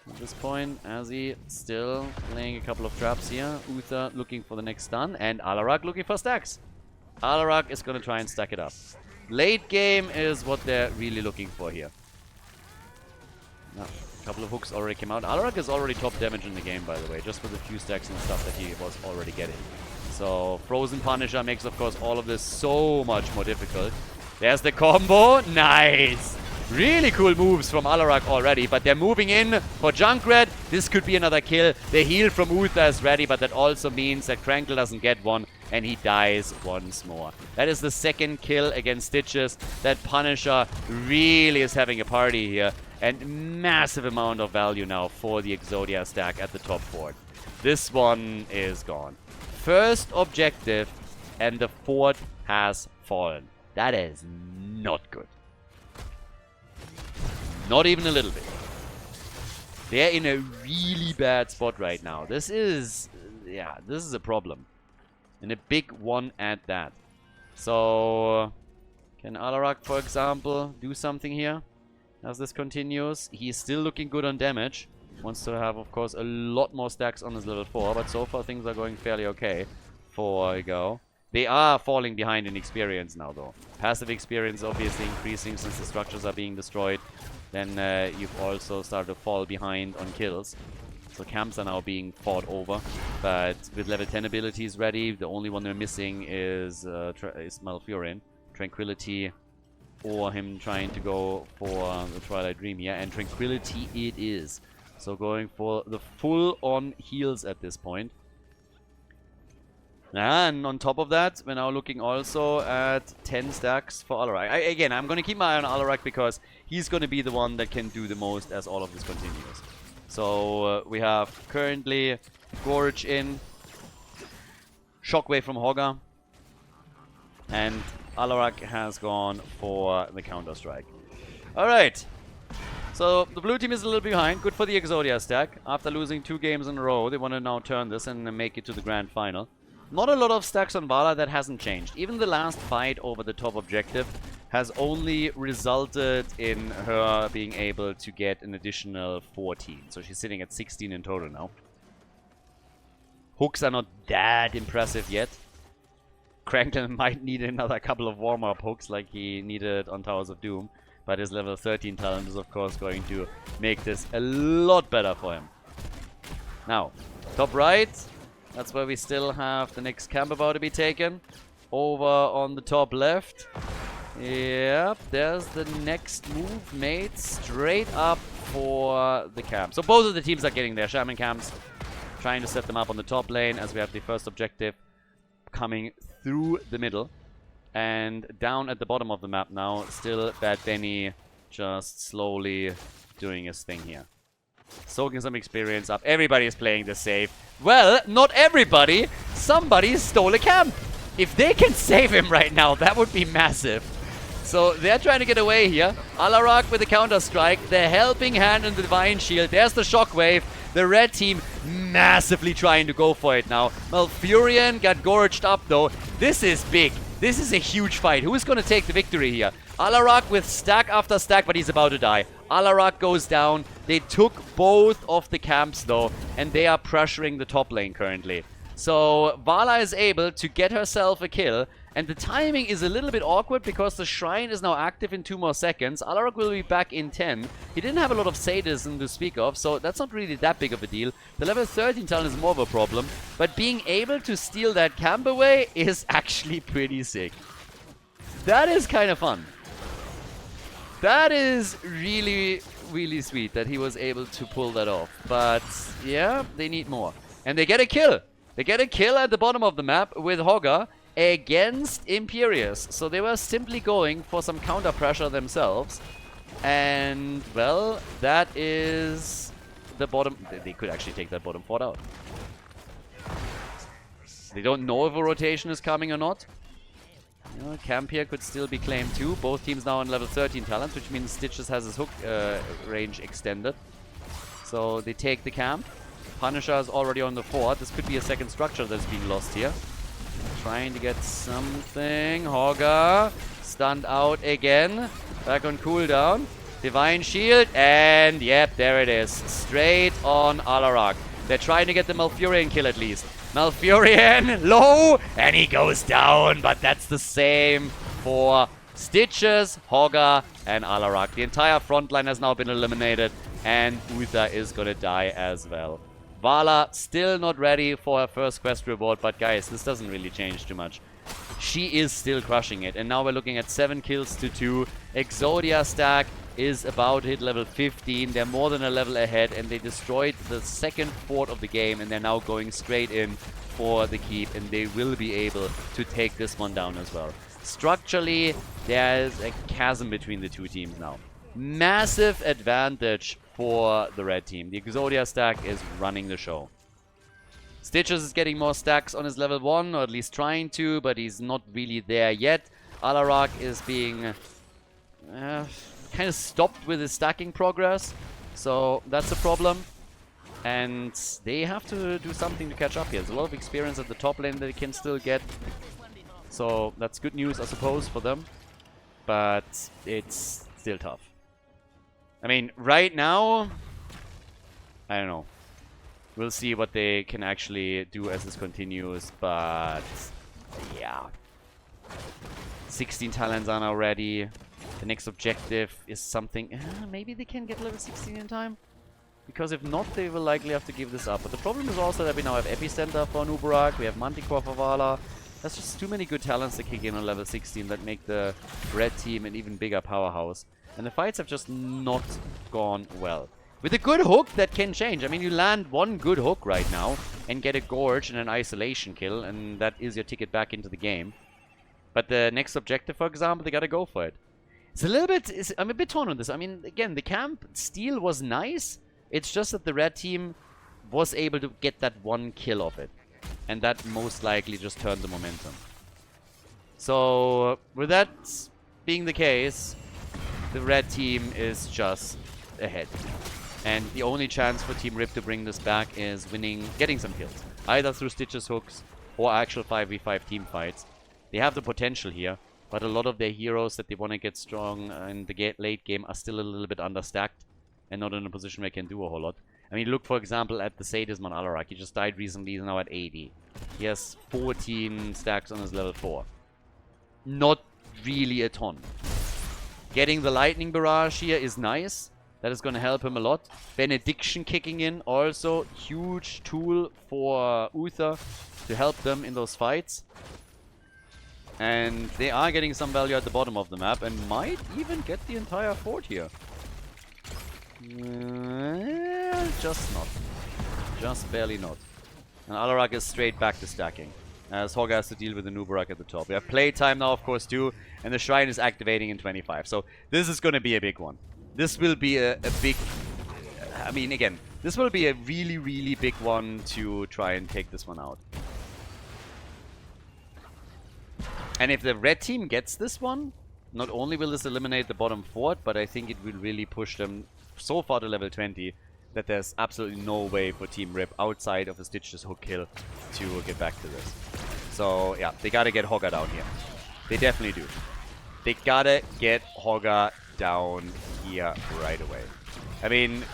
[SPEAKER 1] at this point, Azzy still laying a couple of traps here. Uther looking for the next stun. And Alarak looking for stacks. Alarak is going to try and stack it up. Late game is what they're really looking for here. Now, a couple of hooks already came out. Alarak is already top damage in the game, by the way, just with a few stacks and stuff that he was already getting. So, Frozen Punisher makes, of course, all of this so much more difficult. There's the combo. Nice! Really cool moves from Alarak already, but they're moving in for Junkrat. This could be another kill. The heal from Uther is ready, but that also means that Krankle doesn't get one, and he dies once more. That is the second kill against Stitches. That Punisher really is having a party here, and massive amount of value now for the Exodia stack at the top fort. This one is gone. First objective, and the fort has fallen. That is not good. Not even a little bit. They're in a really bad spot right now. This is, yeah, this is a problem. And a big one at that. So, can Alarak, for example, do something here as this continues? He's still looking good on damage. Wants to have, of course, a lot more stacks on his level 4, but so far things are going fairly okay for Go. They are falling behind in experience now, though. Passive experience obviously increasing since the structures are being destroyed. Then you've also started to fall behind on kills. So camps are now being fought over. But with level 10 abilities ready, the only one they're missing is Malfurion. Tranquility, or him trying to go for the Twilight Dream here. And Tranquility it is. So going for the full-on heals at this point. And on top of that, we're now looking also at 10 stacks for Alarak. Again, I'm going to keep my eye on Alarak because he's going to be the one that can do the most as all of this continues. So we have currently Gorge in, Shockwave from Hogger, and Alarak has gone for the Counter-Strike. Alright. So the blue team is a little behind. Good for the Exodia stack. After losing 2 games in a row, they want to now turn this and make it to the grand final. Not a lot of stacks on Vala, that hasn't changed. Even the last fight over the top objective has only resulted in her being able to get an additional 14. So she's sitting at 16 in total now. Hooks are not that impressive yet. Cranklin might need another couple of warm-up hooks like he needed on Towers of Doom. But his level 13 talent is of course going to make this a lot better for him. Now, top right. That's where we still have the next camp about to be taken. Over on the top left. Yep, there's the next move made straight up for the camp. So both of the teams are getting their Shaman camps. Trying to set them up on the top lane as we have the first objective coming through the middle. And down at the bottom of the map now, still Bad Benny just slowly doing his thing here. Soaking some experience up. Everybody is playing the safe. Well, not everybody. Somebody stole a camp. If they can save him right now, that would be massive. So they're trying to get away here. Alarak with the Counter-Strike. The helping hand in the Divine Shield. There's the Shockwave. The red team massively trying to go for it now. Malfurion got gorged up though. This is big. This is a huge fight. Who is going to take the victory here? Alarak with stack after stack, but he's about to die. Alarak goes down. They took both of the camps though, and they are pressuring the top lane currently. So Vala is able to get herself a kill, and the timing is a little bit awkward because the shrine is now active in 2 more seconds. Alarak will be back in 10. He didn't have a lot of sadism to speak of, so that's not really that big of a deal. The level 13 talent is more of a problem, but being able to steal that camp away is actually pretty sick. That is kind of fun. That is really, really sweet that he was able to pull that off. But yeah, they need more. And they get a kill. They get a kill at the bottom of the map with Hogger against Imperius. So they were simply going for some counter pressure themselves. And, well, that is the bottom. They could actually take that bottom fort out. They don't know if a rotation is coming or not. You know, camp here could still be claimed too. Both teams now on level 13 talents, which means Stitches has his hook range extended. So they take the camp. Punisher is already on the fort. This could be a second structure that's being lost here. Trying to get something. Hogger stunned out again. Back on cooldown. Divine Shield. And yep, there it is. Straight on Alarak. They're trying to get the Malfurion kill at least. Malfurion low. And he goes down. But that's the same for Stitches, Hogger, and Alarak. The entire front line has now been eliminated. And Uther is going to die as well. Vala still not ready for her first quest reward, but guys, this doesn't really change too much. She is still crushing it, and now we're looking at 7 kills to 2. Exodia stack is about to hit level 15. They're more than a level ahead, and they destroyed the second fort of the game, and they're now going straight in for the keep, and they will be able to take this one down as well. Structurally, there's a chasm between the two teams now. Massive advantage for the red team. The Exodia stack is running the show. Stitches is getting more stacks on his level 1, or at least trying to, but he's not really there yet. Alarak is being kind of stopped with his stacking progress, so that's a problem. And they have to do something to catch up here. There's a lot of experience at the top lane that they can still get, so that's good news, I suppose, for them. But it's still tough. I mean, right now, I don't know. We'll see what they can actually do as this continues, but yeah. 16 talents are now ready. The next objective is something... maybe they can get level 16 in time? Because if not, they will likely have to give this up. But the problem is also that we now have Epicenter for Nubarak, we have Manticore for Vala. That's just too many good talents that kick in on level 16 that make the red team an even bigger powerhouse. And the fights have just not gone well. With a good hook, that can change. I mean, you land one good hook right now and get a Gorge and an isolation kill, and that is your ticket back into the game. But the next objective, for example, they gotta go for it. It's a little bit... I'm a bit torn on this. I mean, again, the camp steal was nice. It's just that the red team was able to get that one kill of it. And that most likely just turned the momentum. So, with that being the case, the red team is just ahead. And the only chance for Team Rip to bring this back is getting some kills. Either through Stitches hooks or actual 5v5 team fights. They have the potential here, but a lot of their heroes that they want to get strong in the late game are still a little bit understacked and not in a position where they can do a whole lot. I mean, look for example at the Sadism on Alarak. He just died recently, he's now at 80. He has 14 stacks on his level 4. Not really a ton. Getting the Lightning Barrage here is nice. That is going to help him a lot. Benediction kicking in, also huge tool for Uther to help them in those fights. And they are getting some value at the bottom of the map and might even get the entire fort here. Just not. Just barely not. And Alarak is straight back to stacking, as Hogga has to deal with the Nubarak at the top. We have playtime now, of course, too, and the Shrine is activating in 25. So this is going to be a big one. This will be a big... I mean, again, this will be a really, really big one to try and take this one out. And if the red team gets this one, not only will this eliminate the bottom fort, but I think it will really push them so far to level 20 that there's absolutely no way for Team Rip outside of a Stitches hook kill to get back to this. So, yeah, they gotta get Hogga down here. They definitely do. They gotta get Hogga down here right away. I mean,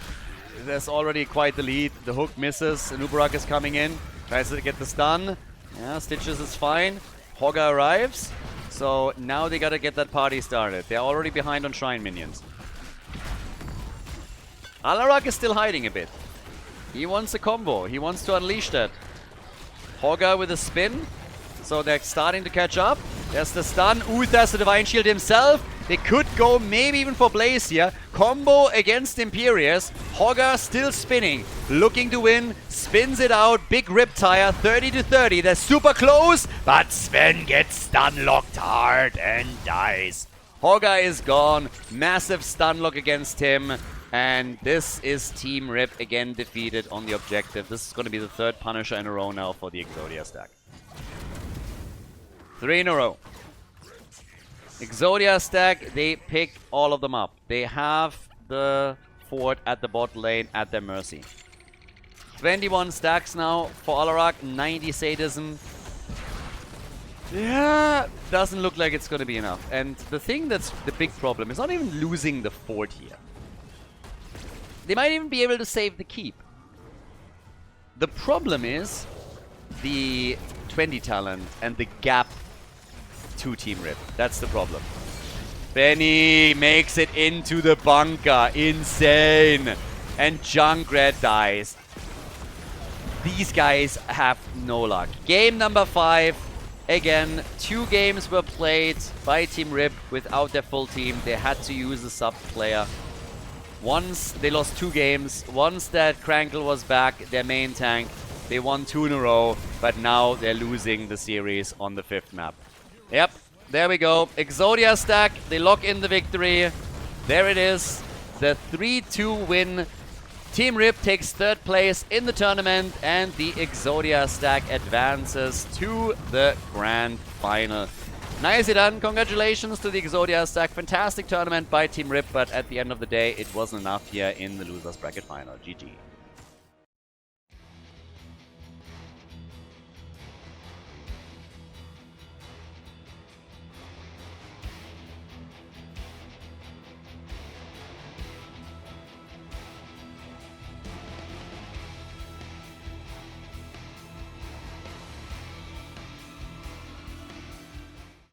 [SPEAKER 1] there's already quite the lead. The hook misses. Nubarak is coming in. Tries to get the stun. Yeah, Stitches is fine. Hogga arrives. So now they gotta get that party started. They're already behind on Shrine minions. Alarak is still hiding a bit. He wants a combo. He wants to unleash that. Hogga with a spin. So they're starting to catch up. There's the stun. Uther has the Divine Shield himself. They could go maybe even for Blaze here. Combo against Imperius. Hogga still spinning. Looking to win. Spins it out. Big Riptire. 30 to 30. They're super close. But Sven gets stun locked hard and dies. Hogga is gone. Massive stun lock against him. And this is Team Rip again defeated on the objective. This is going to be the third Punisher in a row now for the Exodia stack. 3 in a row. Exodia stack, they picked all of them up. They have the fort at the bot lane at their mercy. 21 stacks now for Alarak, 90 Sadism. Yeah, doesn't look like it's going to be enough. And the thing that's the big problem is not even losing the fort here. They might even be able to save the keep. The problem is the 20 talent and the gap to Team Rip. That's the problem. Benny makes it into the bunker. Insane. And Junkrat dies. These guys have no luck. Game number 5. Again, 2 games were played by Team Rip without their full team. They had to use a sub player. Once they lost 2 games, once that Crankle was back, their main tank, they won 2 in a row, but now they're losing the series on the 5th map. Yep, there we go. Exodia stack, they lock in the victory. There it is, the 3-2 win. Team Rip takes 3rd place in the tournament, and the Exodia stack advances to the grand final. Nicely done. Congratulations to the Exodia stack. Fantastic tournament by Team Rip, but at the end of the day, it wasn't enough here in the losers bracket final. GG.